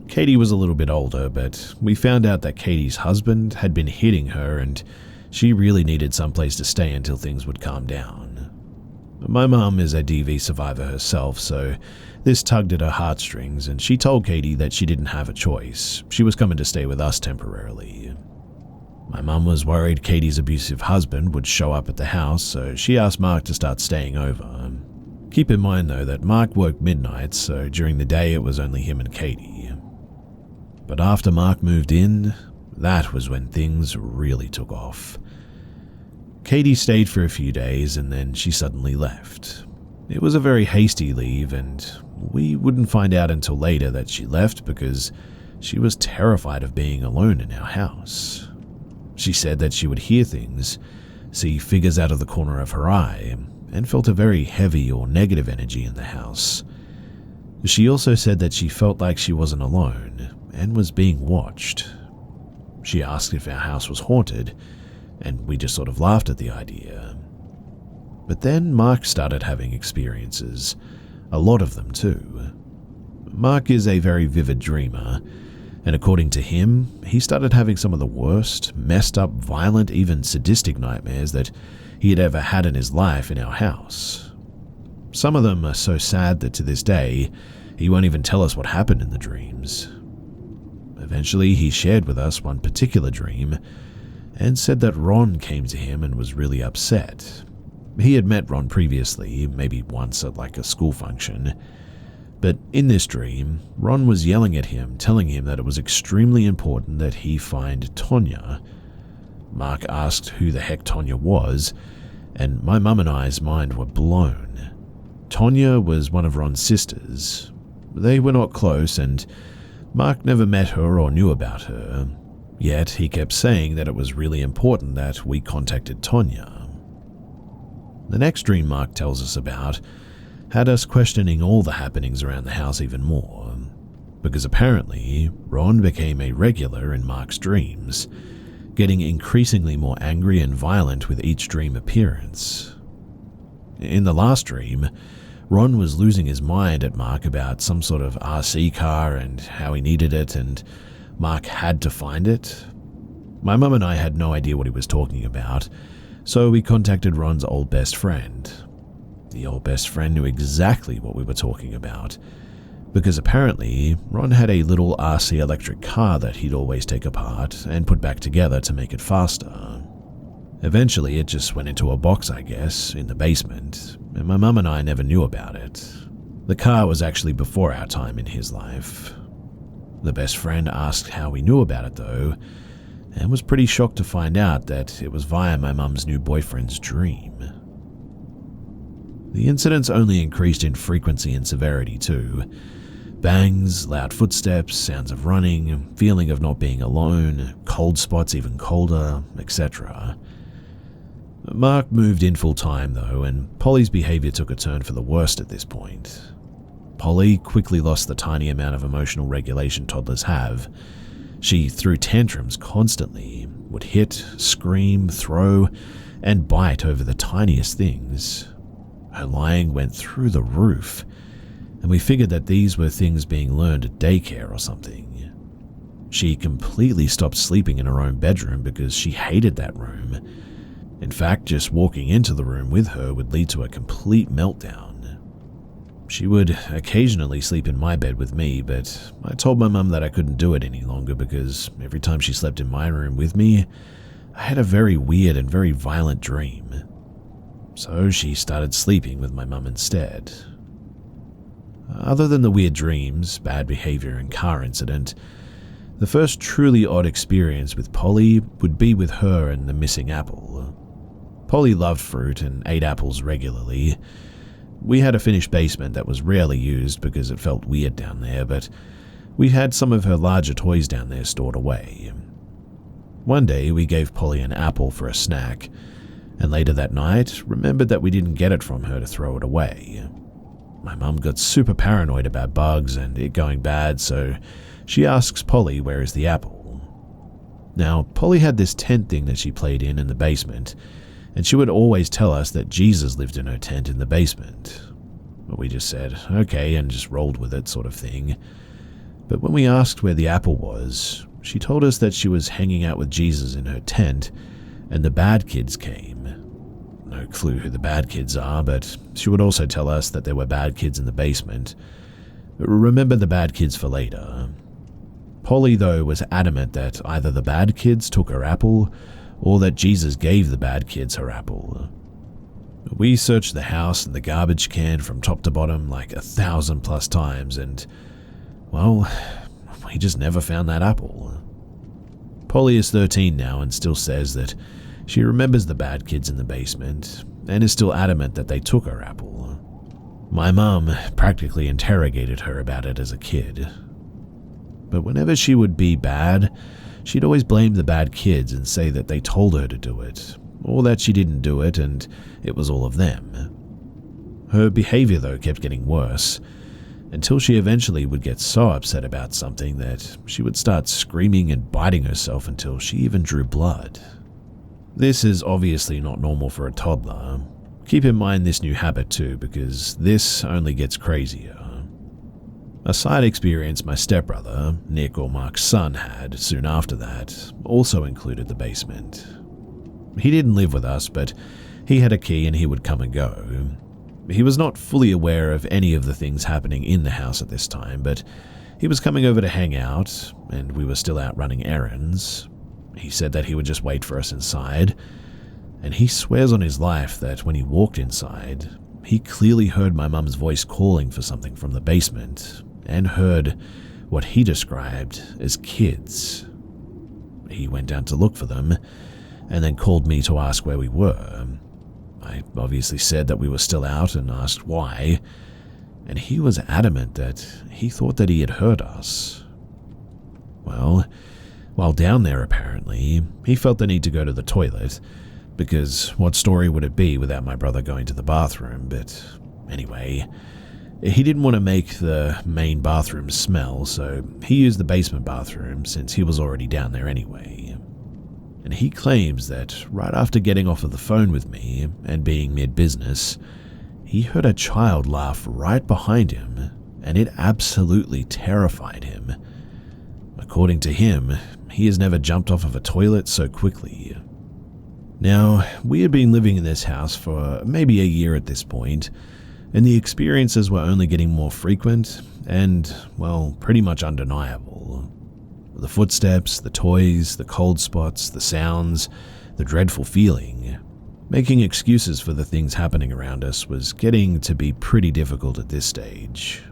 Katie was a little bit older, but we found out that Katie's husband had been hitting her and she really needed someplace to stay until things would calm down. My mum is a DV survivor herself, so this tugged at her heartstrings, and she told Katie that she didn't have a choice. She was coming to stay with us temporarily. My mum was worried Katie's abusive husband would show up at the house, so she asked Mark to start staying over. Keep in mind, though, that Mark worked midnights, so during the day it was only him and Katie. But after Mark moved in, that was when things really took off. Katie stayed for a few days and then she suddenly left. It was a very hasty leave, and we wouldn't find out until later that she left because she was terrified of being alone in our house. She said that she would hear things, see figures out of the corner of her eye, and felt a very heavy or negative energy in the house. She also said that she felt like she wasn't alone and was being watched. She asked if our house was haunted, and we just sort of laughed at the idea. But then Mark started having experiences, a lot of them too. Mark is a very vivid dreamer, and according to him, he started having some of the worst, messed up, violent, even sadistic nightmares that he had ever had in his life in our house. Some of them are so sad that to this day, he won't even tell us what happened in the dreams. Eventually, he shared with us one particular dream and said that Ron came to him and was really upset. He had met Ron previously, maybe once at like a school function, but in this dream, Ron was yelling at him, telling him that it was extremely important that he find Tonya. Mark asked who the heck Tonya was, and my mum and I's mind were blown. Tonya was one of Ron's sisters. They were not close, and Mark never met her or knew about her, yet he kept saying that it was really important that we contacted Tonya. The next dream Mark tells us about had us questioning all the happenings around the house even more, because apparently Ron became a regular in Mark's dreams, getting increasingly more angry and violent with each dream appearance. In the last dream, Ron was losing his mind at Mark about some sort of RC car and how he needed it, and Mark had to find it. My mum and I had no idea what he was talking about, so we contacted Ron's old best friend. The old best friend knew exactly what we were talking about, because apparently Ron had a little RC electric car that he'd always take apart and put back together to make it faster. Eventually it just went into a box, I guess, in the basement, and my mum and I never knew about it. The car was actually before our time in his life. The best friend asked how we knew about it though, and was pretty shocked to find out that it was via my mum's new boyfriend's dream. The incidents only increased in frequency and severity too. Bangs, loud footsteps, sounds of running, feeling of not being alone, cold spots even colder, etc. Mark moved in full time though, and Polly's behavior took a turn for the worst at this point. Polly quickly lost the tiny amount of emotional regulation toddlers have. She threw tantrums constantly, would hit, scream, throw, and bite over the tiniest things. Her lying went through the roof, and we figured that these were things being learned at daycare or something. She completely stopped sleeping in her own bedroom because she hated that room. In fact, just walking into the room with her would lead to a complete meltdown. She would occasionally sleep in my bed with me, but I told my mum that I couldn't do it any longer because every time she slept in my room with me, I had a very weird and very violent dream. So she started sleeping with my mum instead. Other than the weird dreams, bad behavior, and car incident, the first truly odd experience with Polly would be with her and the missing apple. Polly loved fruit and ate apples regularly. We had a finished basement that was rarely used because it felt weird down there, but we had some of her larger toys down there stored away. One day we gave Polly an apple for a snack, and later that night remembered that we didn't get it from her to throw it away. My mum got super paranoid about bugs and it going bad, so she asks Polly where is the apple. Now, Polly had this tent thing that she played in the basement, and she would always tell us that Jesus lived in her tent in the basement. But we just said, okay, and just rolled with it sort of thing. But when we asked where the apple was, she told us that she was hanging out with Jesus in her tent, and the bad kids came. No clue who the bad kids are, but she would also tell us that there were bad kids in the basement. Remember the bad kids for later. Polly, though, was adamant that either the bad kids took her apple, or that Jesus gave the bad kids her apple. We searched the house and the garbage can from top to bottom like 1,000+ times, and, well, we just never found that apple. Polly is 13 now and still says that she remembers the bad kids in the basement and is still adamant that they took her apple. My mum practically interrogated her about it as a kid. But whenever she would be bad, she'd always blame the bad kids and say that they told her to do it, or that she didn't do it and it was all of them. Her behavior, though, kept getting worse, until she eventually would get so upset about something that she would start screaming and biting herself until she even drew blood. This is obviously not normal for a toddler. Keep in mind this new habit too, because this only gets crazier. A side experience my stepbrother, Nick or Mark's son, had soon after that also included the basement. He didn't live with us, but he had a key and he would come and go. He was not fully aware of any of the things happening in the house at this time, but he was coming over to hang out, and we were still out running errands. He said that he would just wait for us inside, and he swears on his life that when he walked inside, he clearly heard my mum's voice calling for something from the basement, and heard what he described as kids. He went down to look for them, and then called me to ask where we were. I obviously said that we were still out and asked why, and he was adamant that he thought that he had heard us. Well, while down there apparently, he felt the need to go to the toilet, because what story would it be without my brother going to the bathroom? But anyway, he didn't want to make the main bathroom smell, so he used the basement bathroom since he was already down there anyway. And he claims that right after getting off of the phone with me and being mid-business, he heard a child laugh right behind him, and it absolutely terrified him. According to him, he has never jumped off of a toilet so quickly. Now, we had been living in this house for maybe a year at this point, and the experiences were only getting more frequent and, well, pretty much undeniable. The footsteps, the toys, the cold spots, the sounds, the dreadful feeling. Making excuses for the things happening around us was getting to be pretty difficult at this stage.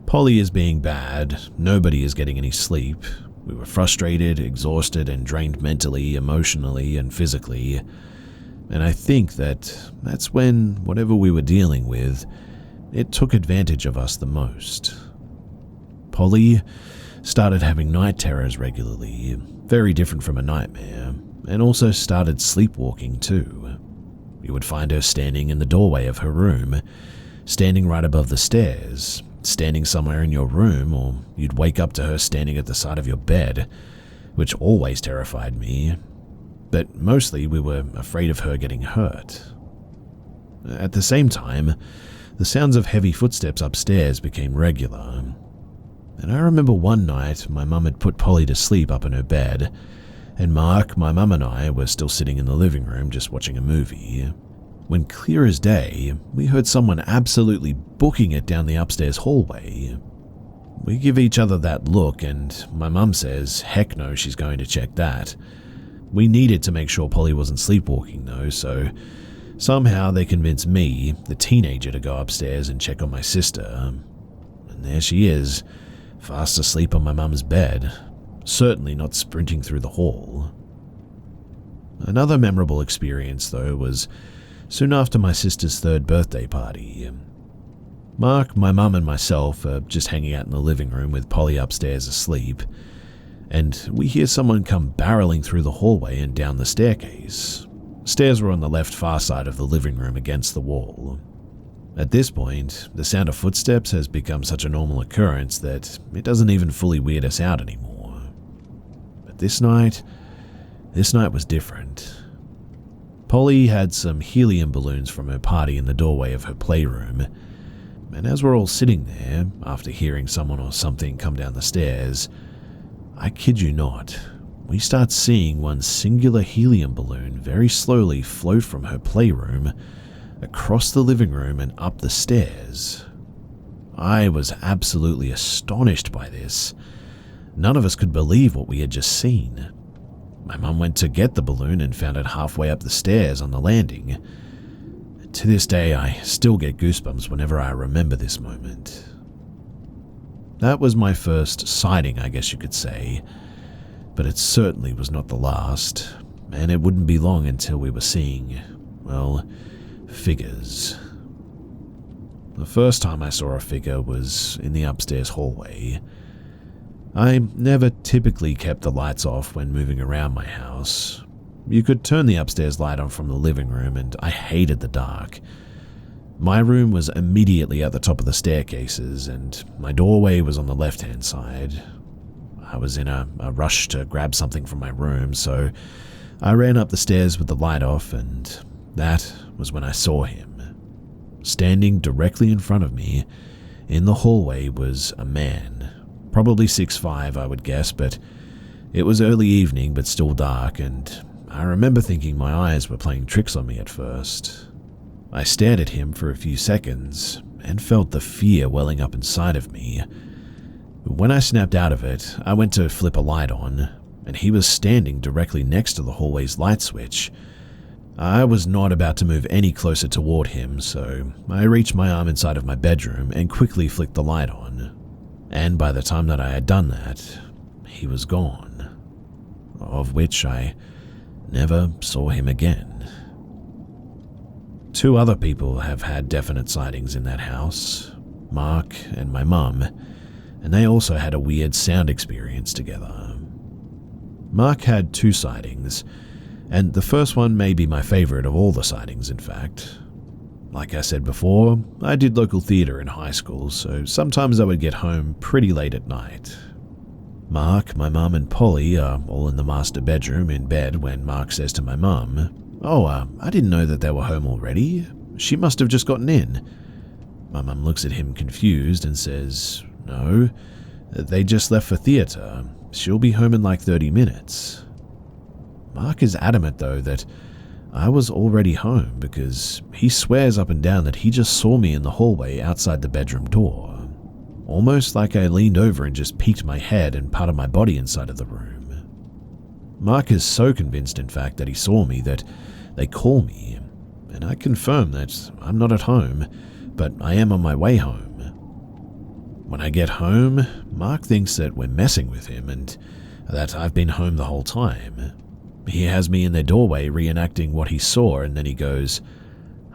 Polly is being bad, nobody is getting any sleep. We were frustrated, exhausted, and drained mentally, emotionally, and physically. And I think that's when whatever we were dealing with, it took advantage of us the most. Polly started having night terrors regularly, very different from a nightmare, and also started sleepwalking too. You would find her standing in the doorway of her room, standing right above the stairs, standing somewhere in your room, or you'd wake up to her standing at the side of your bed, which always terrified me. But mostly we were afraid of her getting hurt. At the same time, the sounds of heavy footsteps upstairs became regular. And I remember one night my mum had put Polly to sleep up in her bed, and Mark, my mum and I were still sitting in the living room just watching a movie, when clear as day, we heard someone absolutely booking it down the upstairs hallway. We give each other that look, and my mum says, heck no, she's going to check that. We needed to make sure Polly wasn't sleepwalking though, so somehow they convinced me, the teenager, to go upstairs and check on my sister. And there she is, fast asleep on my mum's bed, certainly not sprinting through the hall. Another memorable experience, though, was soon after my sister's 3rd birthday party. Mark, my mum, and myself are just hanging out in the living room with Polly upstairs asleep, and we hear someone come barreling through the hallway and down the staircase. Stairs were on the left far side of the living room against the wall. At this point, the sound of footsteps has become such a normal occurrence that it doesn't even fully weird us out anymore. But this night was different. Polly had some helium balloons from her party in the doorway of her playroom, and as we're all sitting there, after hearing someone or something come down the stairs, I kid you not, we start seeing one singular helium balloon very slowly float from her playroom across the living room and up the stairs. I was absolutely astonished by this. None of us could believe what we had just seen. My mum went to get the balloon and found it halfway up the stairs on the landing. To this day, I still get goosebumps whenever I remember this moment. That was my first sighting, I guess you could say, but it certainly was not the last, and it wouldn't be long until we were seeing, well, figures. The first time I saw a figure was in the upstairs hallway. I never typically kept the lights off when moving around my house. You could turn the upstairs light on from the living room, and I hated the dark. My room was immediately at the top of the staircases, and my doorway was on the left-hand side. I was in a rush to grab something from my room, so I ran up the stairs with the light off, and that was when I saw him. Standing directly in front of me in the hallway was a man, probably 6'5", I would guess, but it was early evening but still dark, and I remember thinking my eyes were playing tricks on me at first. I stared at him for a few seconds and felt the fear welling up inside of me. When I snapped out of it, I went to flip a light on, and he was standing directly next to the hallway's light switch. I was not about to move any closer toward him, so I reached my arm inside of my bedroom and quickly flicked the light on. And by the time that I had done that, he was gone, of which I never saw him again. 2 other people have had definite sightings in that house, Mark and my mum, and they also had a weird sound experience together. Mark had 2 sightings, and the first one may be my favorite of all the sightings, in fact. Like I said before, I did local theatre in high school, so sometimes I would get home pretty late at night. Mark, my mum, and Polly are all in the master bedroom in bed when Mark says to my mum, I didn't know that they were home already. She must have just gotten in." My mum looks at him confused and says, "No, they just left for theatre. She'll be home in like 30 minutes. Mark is adamant, though, that I was already home because he swears up and down that he just saw me in the hallway outside the bedroom door, almost like I leaned over and just peeked my head and part of my body inside of the room. Mark is so convinced, in fact, that he saw me that they call me, and I confirm that I'm not at home, but I am on my way home. When I get home, Mark thinks that we're messing with him and that I've been home the whole time. He has me in their doorway reenacting what he saw, and then he goes,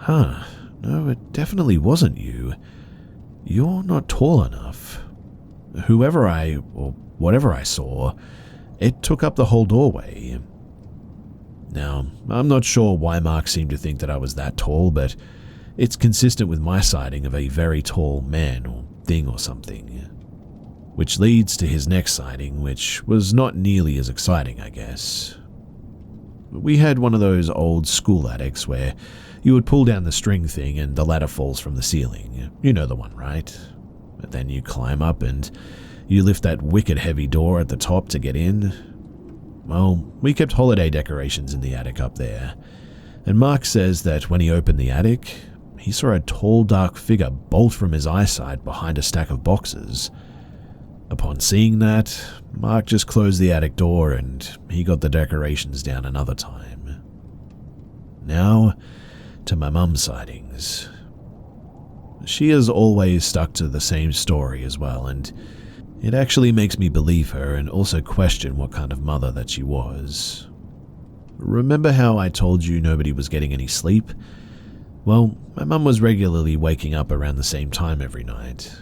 no, it definitely wasn't you. You're not tall enough. Whatever I saw, it took up the whole doorway." Now, I'm not sure why Mark seemed to think that I was that tall, but it's consistent with my sighting of a very tall man or thing or something. Which leads to his next sighting, which was not nearly as exciting, I guess. We had one of those old school attics where you would pull down the string thing and the ladder falls from the ceiling. You know the one, right? But then you climb up and You lift that wicked heavy door at the top to get in. Well, we kept holiday decorations in the attic up there, and Mark says that when he opened the attic, he saw a tall, dark figure bolt from his eyesight behind a stack of boxes. Upon seeing that, Mark just closed the attic door and he got the decorations down another time. Now, to my mum's sightings. She has always stuck to the same story as well, and it actually makes me believe her and also question what kind of mother that she was. Remember how I told you nobody was getting any sleep? Well, my mum was regularly waking up around the same time every night,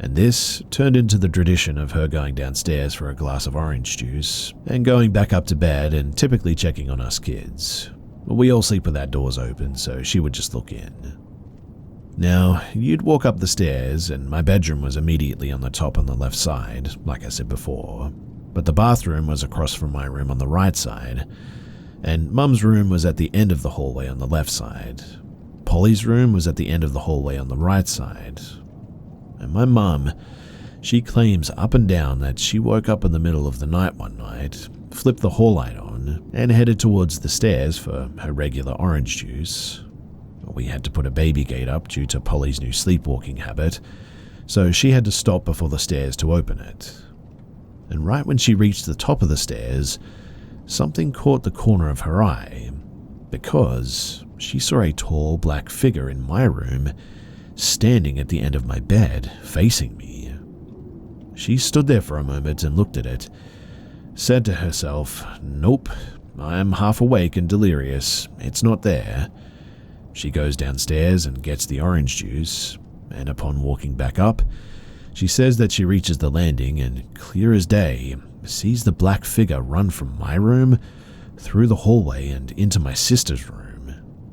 and this turned into the tradition of her going downstairs for a glass of orange juice and going back up to bed and typically checking on us kids. We all sleep with our doors open, so she would just look in. Now, you'd walk up the stairs, and my bedroom was immediately on the top on the left side, like I said before, but the bathroom was across from my room on the right side, and Mum's room was at the end of the hallway on the left side. Polly's room was at the end of the hallway on the right side. And my mum, she claims up and down that she woke up in the middle of the night one night, flipped the hall light on, and headed towards the stairs for her regular orange juice. We had to put a baby gate up due to Polly's new sleepwalking habit, so she had to stop before the stairs to open it. And right when she reached the top of the stairs, something caught the corner of her eye, because she saw a tall black figure in my room standing at the end of my bed, facing me. She stood there for a moment and looked at it, said to herself, "Nope, I am half awake and delirious, it's not there." She goes downstairs and gets the orange juice, and upon walking back up, she says that she reaches the landing and, clear as day, sees the black figure run from my room through the hallway and into my sister's room.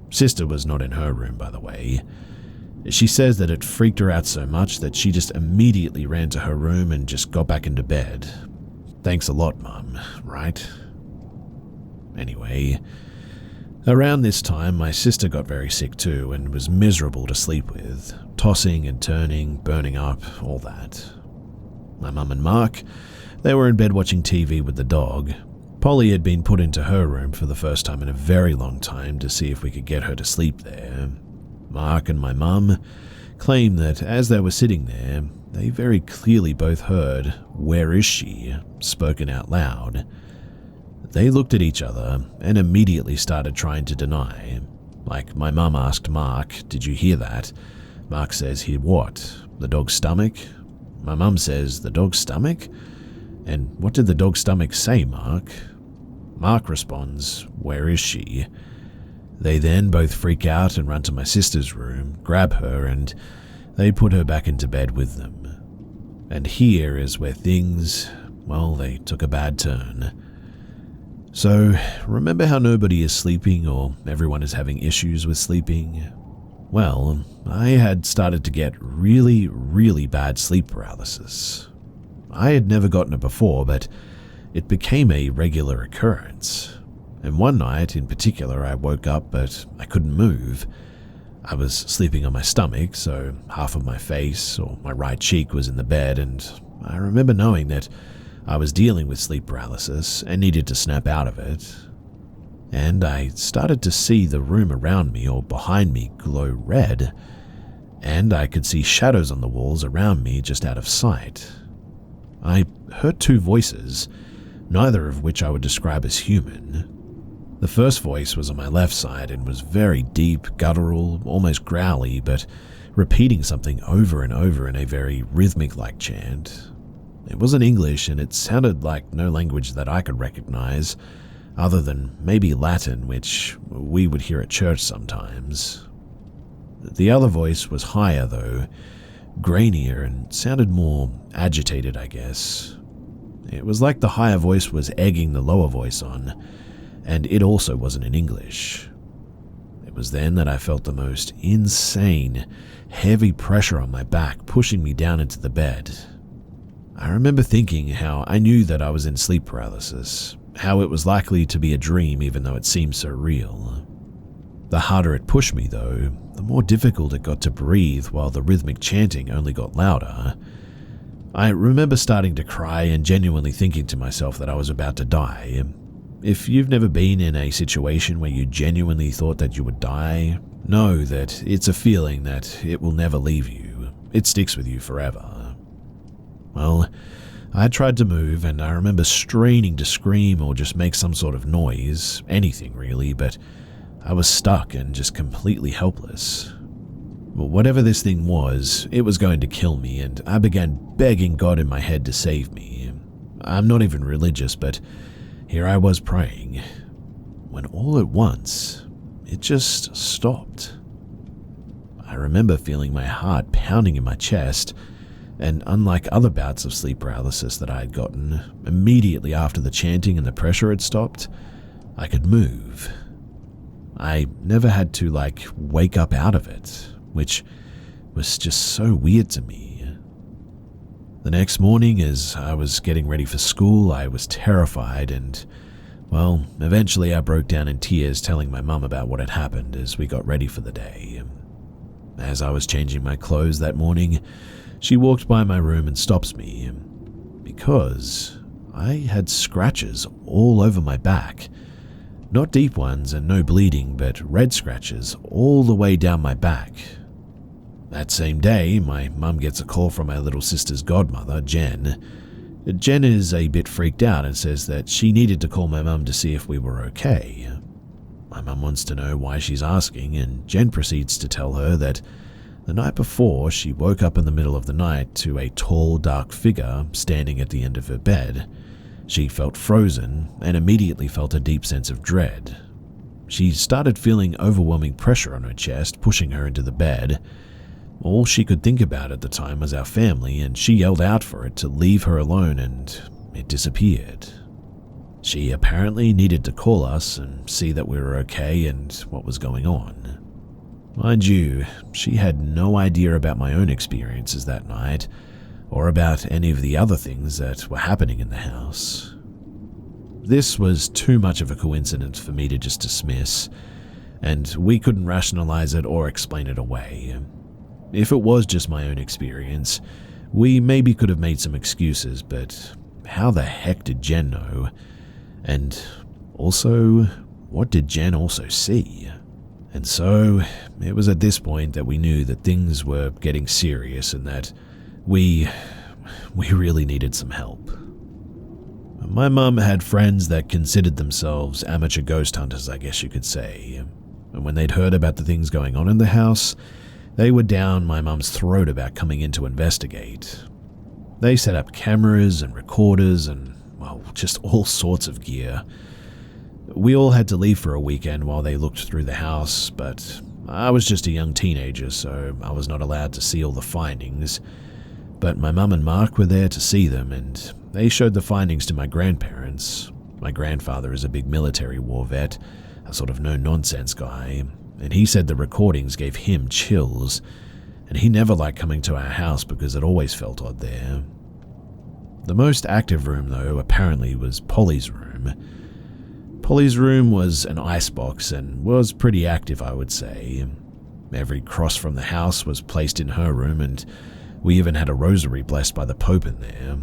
Sister was not in her room, by the way. She says that it freaked her out so much that she just immediately ran to her room and just got back into bed. Thanks a lot, Mum, right? Anyway, around this time, my sister got very sick too and was miserable to sleep with, tossing and turning, burning up, all that. My mum and Mark, they were in bed watching TV with the dog. Polly had been put into her room for the first time in a very long time to see if we could get her to sleep there. Mark and my mum claim that as they were sitting there, they very clearly both heard, "Where is she?" spoken out loud. They looked at each other and immediately started trying to deny. Like, my mum asked Mark, "Did you hear that?" Mark says, "Hear what? The dog's stomach?" My mum says, "The dog's stomach? And what did the dog's stomach say, Mark?" Mark responds, "Where is she?" They then both freak out and run to my sister's room, grab her, and they put her back into bed with them. And here is where things, well, they took a bad turn. So, remember how nobody is sleeping or everyone is having issues with sleeping? Well, I had started to get really, really bad sleep paralysis. I had never gotten it before, but it became a regular occurrence. And one night in particular, I woke up, but I couldn't move. I was sleeping on my stomach, so half of my face or my right cheek was in the bed, and I remember knowing that I was dealing with sleep paralysis and needed to snap out of it. And I started to see the room around me or behind me glow red, and I could see shadows on the walls around me just out of sight. I heard two voices, neither of which I would describe as human. The first voice was on my left side and was very deep, guttural, almost growly, but repeating something over and over in a very rhythmic-like chant. It wasn't English, and it sounded like no language that I could recognize, other than maybe Latin, which we would hear at church sometimes. The other voice was higher, though, grainier, and sounded more agitated, I guess. It was like the higher voice was egging the lower voice on, and it also wasn't in English. It was then that I felt the most insane, heavy pressure on my back pushing me down into the bed. I remember thinking how I knew that I was in sleep paralysis, how it was likely to be a dream even though it seemed so real. The harder it pushed me, though, the more difficult it got to breathe while the rhythmic chanting only got louder. I remember starting to cry and genuinely thinking to myself that I was about to die. If you've never been in a situation where you genuinely thought that you would die, know that it's a feeling that it will never leave you. It sticks with you forever. Well, I tried to move, and I remember straining to scream or just make some sort of noise, anything really, but I was stuck and just completely helpless. Whatever this thing was, it was going to kill me, and I began begging God in my head to save me. I'm not even religious, but here I was praying, when all at once, it just stopped. I remember feeling my heart pounding in my chest, and unlike other bouts of sleep paralysis that I had gotten, immediately after the chanting and the pressure had stopped, I could move. I never had to, wake up out of it, which was just so weird to me. The next morning, as I was getting ready for school, I was terrified and, well, eventually I broke down in tears telling my mum about what had happened as we got ready for the day. As I was changing my clothes that morning, she walked by my room and stops me, because I had scratches all over my back. Not deep ones and no bleeding, but red scratches all the way down my back. That same day, my mum gets a call from my little sister's godmother, Jen. Jen is a bit freaked out and says that she needed to call my mum to see if we were okay. My mum wants to know why she's asking, and Jen proceeds to tell her that the night before, she woke up in the middle of the night to a tall, dark figure standing at the end of her bed. She felt frozen and immediately felt a deep sense of dread. She started feeling overwhelming pressure on her chest, pushing her into the bed. All she could think about at the time was our family, and she yelled out for it to leave her alone, and it disappeared. She apparently needed to call us and see that we were okay and what was going on. Mind you, she had no idea about my own experiences that night, or about any of the other things that were happening in the house. This was too much of a coincidence for me to just dismiss, and we couldn't rationalize it or explain it away. If it was just my own experience, we maybe could have made some excuses, but how the heck did Jen know? And also, what did Jen also see? And so, it was at this point that we knew that things were getting serious and that we really needed some help. My mum had friends that considered themselves amateur ghost hunters, I guess you could say. And when they'd heard about the things going on in the house, they were down my mum's throat about coming in to investigate. They set up cameras and recorders and, well, just all sorts of gear. We all had to leave for a weekend while they looked through the house, but I was just a young teenager, so I was not allowed to see all the findings. But my mum and Mark were there to see them, and they showed the findings to my grandparents. My grandfather is a big military war vet, a sort of no-nonsense guy, and he said the recordings gave him chills, and he never liked coming to our house because it always felt odd there. The most active room, though, apparently was Polly's room. Polly's room was an icebox and was pretty active, I would say. Every cross from the house was placed in her room, and we even had a rosary blessed by the Pope in there.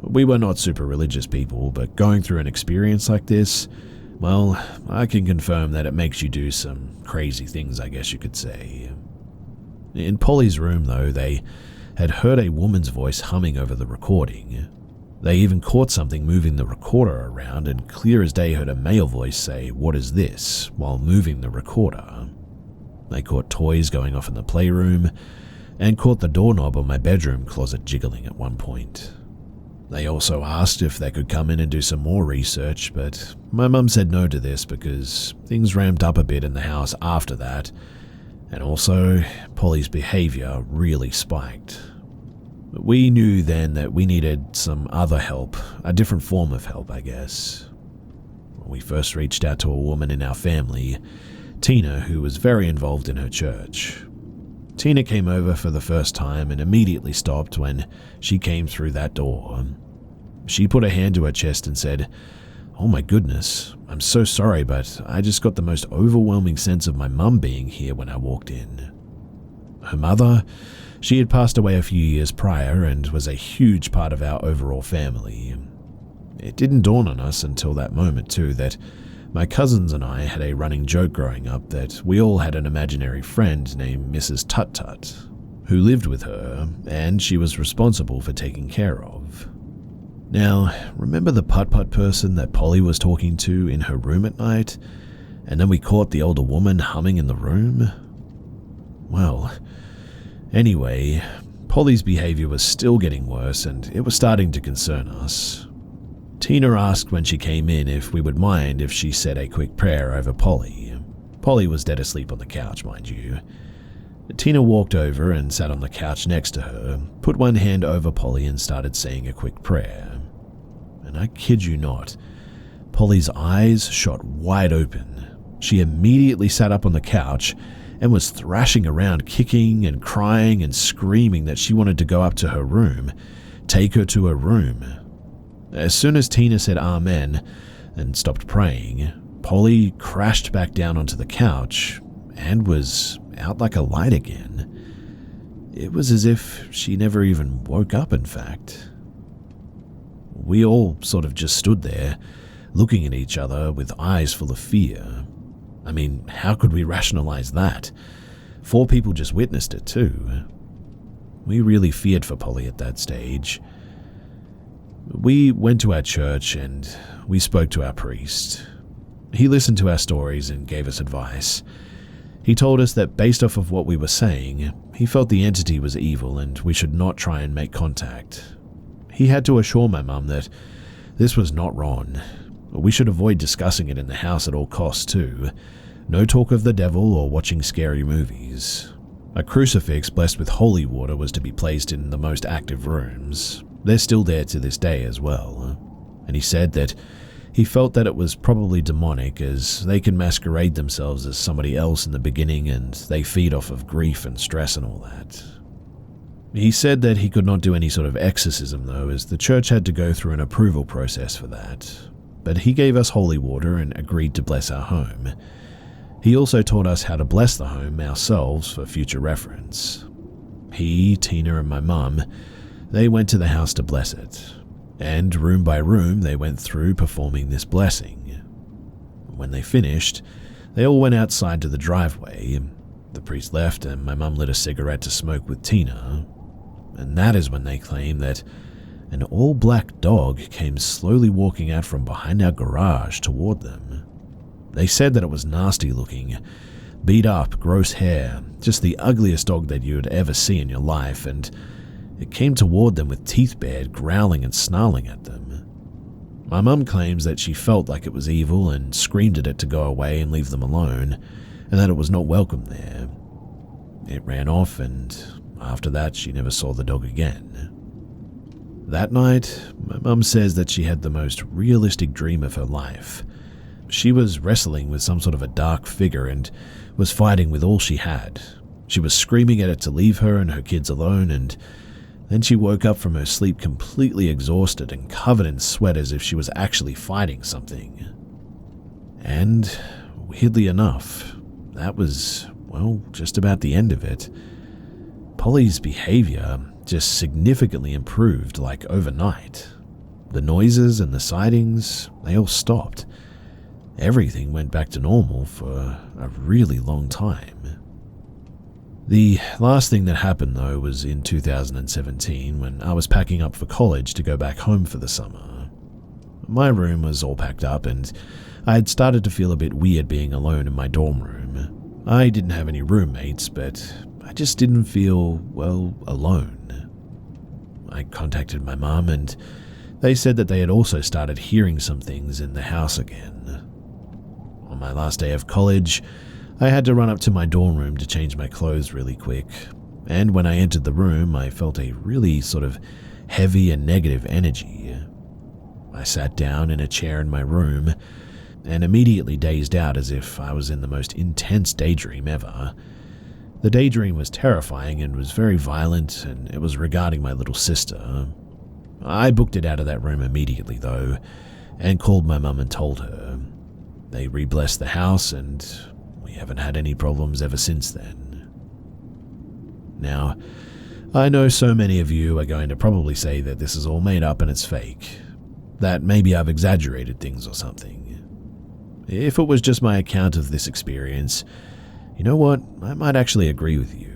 We were not super religious people, but going through an experience like this, well, I can confirm that it makes you do some crazy things, I guess you could say. In Polly's room, though, they had heard a woman's voice humming over the recording. They even caught something moving the recorder around, and clear as day heard a male voice say, "What is this?" while moving the recorder. They caught toys going off in the playroom, and caught the doorknob on my bedroom closet jiggling at one point. They also asked if they could come in and do some more research, but my mum said no to this because things ramped up a bit in the house after that, and also Polly's behavior really spiked. We knew then that we needed some other help, a different form of help, I guess. We first reached out to a woman in our family, Tina, who was very involved in her church. Tina came over for the first time and immediately stopped when she came through that door. She put her hand to her chest and said, "Oh my goodness, I'm so sorry, but I just got the most overwhelming sense of my mum being here when I walked in." Her mother, She had passed away a few years prior and was a huge part of our overall family. It didn't dawn on us until that moment too that my cousins and I had a running joke growing up that we all had an imaginary friend named Mrs. Tut Tut, who lived with her, and she was responsible for taking care of. Now, remember the putt-putt person that Polly was talking to in her room at night, and then we caught the older woman humming in the room? Well, anyway, Polly's behavior was still getting worse and it was starting to concern us. Tina asked when she came in if we would mind if she said a quick prayer over Polly. Polly was dead asleep on the couch, mind you. Tina walked over and sat on the couch next to her, put one hand over Polly and started saying a quick prayer. And I kid you not, Polly's eyes shot wide open. She immediately sat up on the couch and was thrashing around, kicking and crying and screaming that she wanted to go up to her room, take her to her room. As soon as Tina said amen and stopped praying, Polly crashed back down onto the couch and was out like a light again. It was as if she never even woke up, in fact. We all sort of just stood there, looking at each other with eyes full of fear. I mean, how could we rationalize that? 4 people just witnessed it too. We really feared for Polly at that stage. We went to our church and we spoke to our priest. He listened to our stories and gave us advice. He told us that based off of what we were saying, he felt the entity was evil and we should not try and make contact. He had to assure my mum that this was not wrong. We should avoid discussing it in the house at all costs too. No talk of the devil or watching scary movies. A crucifix blessed with holy water was to be placed in the most active rooms. They're still there to this day as well. And he said that he felt that it was probably demonic as they can masquerade themselves as somebody else in the beginning and they feed off of grief and stress and all that. He said that he could not do any sort of exorcism though, as the church had to go through an approval process for that. But he gave us holy water and agreed to bless our home. He also taught us how to bless the home ourselves for future reference. He, Tina, and my mum, they went to the house to bless it, and room by room they went through performing this blessing. When they finished, they all went outside to the driveway. The priest left and my mum lit a cigarette to smoke with Tina, and that is when they claimed that an all-black dog came slowly walking out from behind our garage toward them. They said that it was nasty looking, beat up, gross hair, just the ugliest dog that you would ever see in your life, and it came toward them with teeth bared, growling and snarling at them. My mum claims that she felt like it was evil and screamed at it to go away and leave them alone, and that it was not welcome there. It ran off, and after that she never saw the dog again. That night, my mum says that she had the most realistic dream of her life. She was wrestling with some sort of a dark figure and was fighting with all she had. She was screaming at it to leave her and her kids alone, and then she woke up from her sleep completely exhausted and covered in sweat as if she was actually fighting something. And, weirdly enough, that was, well, just about the end of it. Polly's behavior just significantly improved, like overnight. The noises and the sightings, they all stopped. Everything went back to normal for a really long time. The last thing that happened though was in 2017 when I was packing up for college to go back home for the summer. My room was all packed up and I had started to feel a bit weird being alone in my dorm room. I didn't have any roommates, but I just didn't feel, well, alone. I contacted my mum and they said that they had also started hearing some things in the house again. On my last day of college, I had to run up to my dorm room to change my clothes really quick, and when I entered the room, I felt a really sort of heavy and negative energy. I sat down in a chair in my room and immediately dazed out as if I was in the most intense daydream ever. The daydream was terrifying and was very violent, and it was regarding my little sister. I booked it out of that room immediately though, and called my mum and told her. They re-blessed the house and we haven't had any problems ever since then. Now, I know so many of you are going to probably say that this is all made up and it's fake, that maybe I've exaggerated things or something. If it was just my account of this experience, you know what, I might actually agree with you.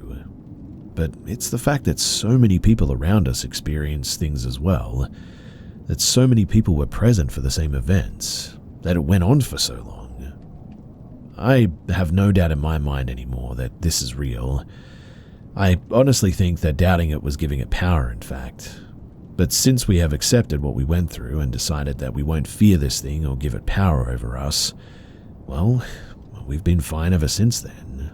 But it's the fact that so many people around us experience things as well, that so many people were present for the same events, that it went on for so long. I have no doubt in my mind anymore that this is real. I honestly think that doubting it was giving it power, in fact. But since we have accepted what we went through and decided that we won't fear this thing or give it power over us, well, we've been fine ever since then.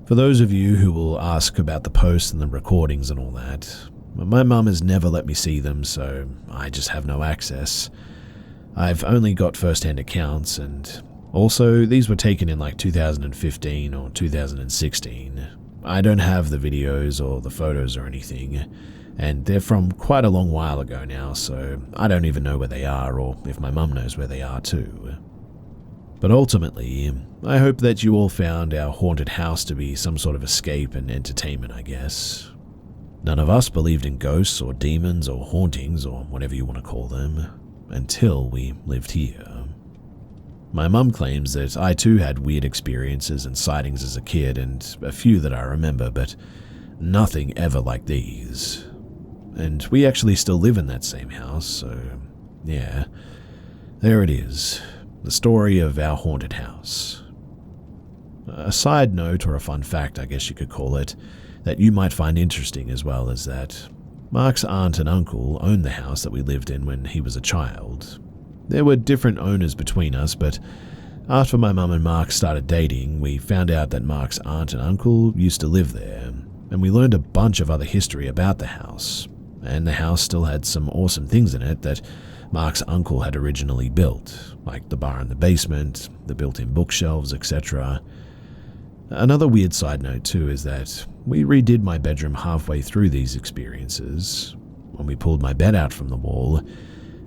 For those of you who will ask about the posts and the recordings and all that, my mum has never let me see them, so I just have no access. I've only got first-hand accounts, and also these were taken in like 2015 or 2016. I don't have the videos or the photos or anything, and they're from quite a long while ago now, so I don't even know where they are or if my mum knows where they are too. But ultimately, I hope that you all found our haunted house to be some sort of escape and entertainment, I guess. None of us believed in ghosts or demons or hauntings or whatever you want to call them, until we lived here. My mum claims that I too had weird experiences and sightings as a kid, and a few that I remember, but nothing ever like these. And we actually still live in that same house, so yeah, there it is. The story of our haunted house. A side note, or a fun fact I guess you could call it, that you might find interesting as well is that Mark's aunt and uncle owned the house that we lived in when he was a child. There were different owners between us, but after my mum and Mark started dating, we found out that Mark's aunt and uncle used to live there, and we learned a bunch of other history about the house, and the house still had some awesome things in it that Mark's uncle had originally built, like the bar in the basement, the built-in bookshelves, etc. Another weird side note too is that we redid my bedroom halfway through these experiences. When we pulled my bed out from the wall,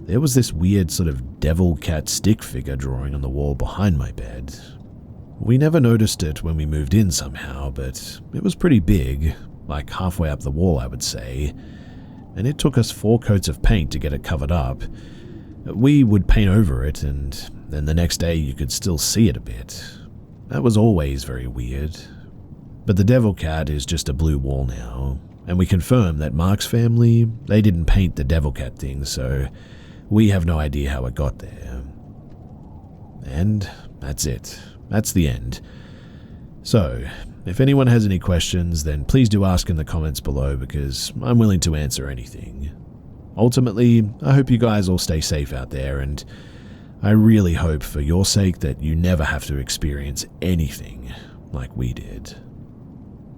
there was this weird sort of devil cat stick figure drawing on the wall behind my bed. We never noticed it when we moved in somehow, but it was pretty big, like halfway up the wall I would say, and it took us 4 coats of paint to get it covered up. We would paint over it, and then the next day you could still see it a bit. That was always very weird. But the devil cat is just a blue wall now, and we confirm that Mark's family, they didn't paint the devil cat thing, so we have no idea how it got there. And that's it. That's the end. So, if anyone has any questions, then please do ask in the comments below because I'm willing to answer anything. Ultimately, I hope you guys all stay safe out there, and I really hope for your sake that you never have to experience anything like we did.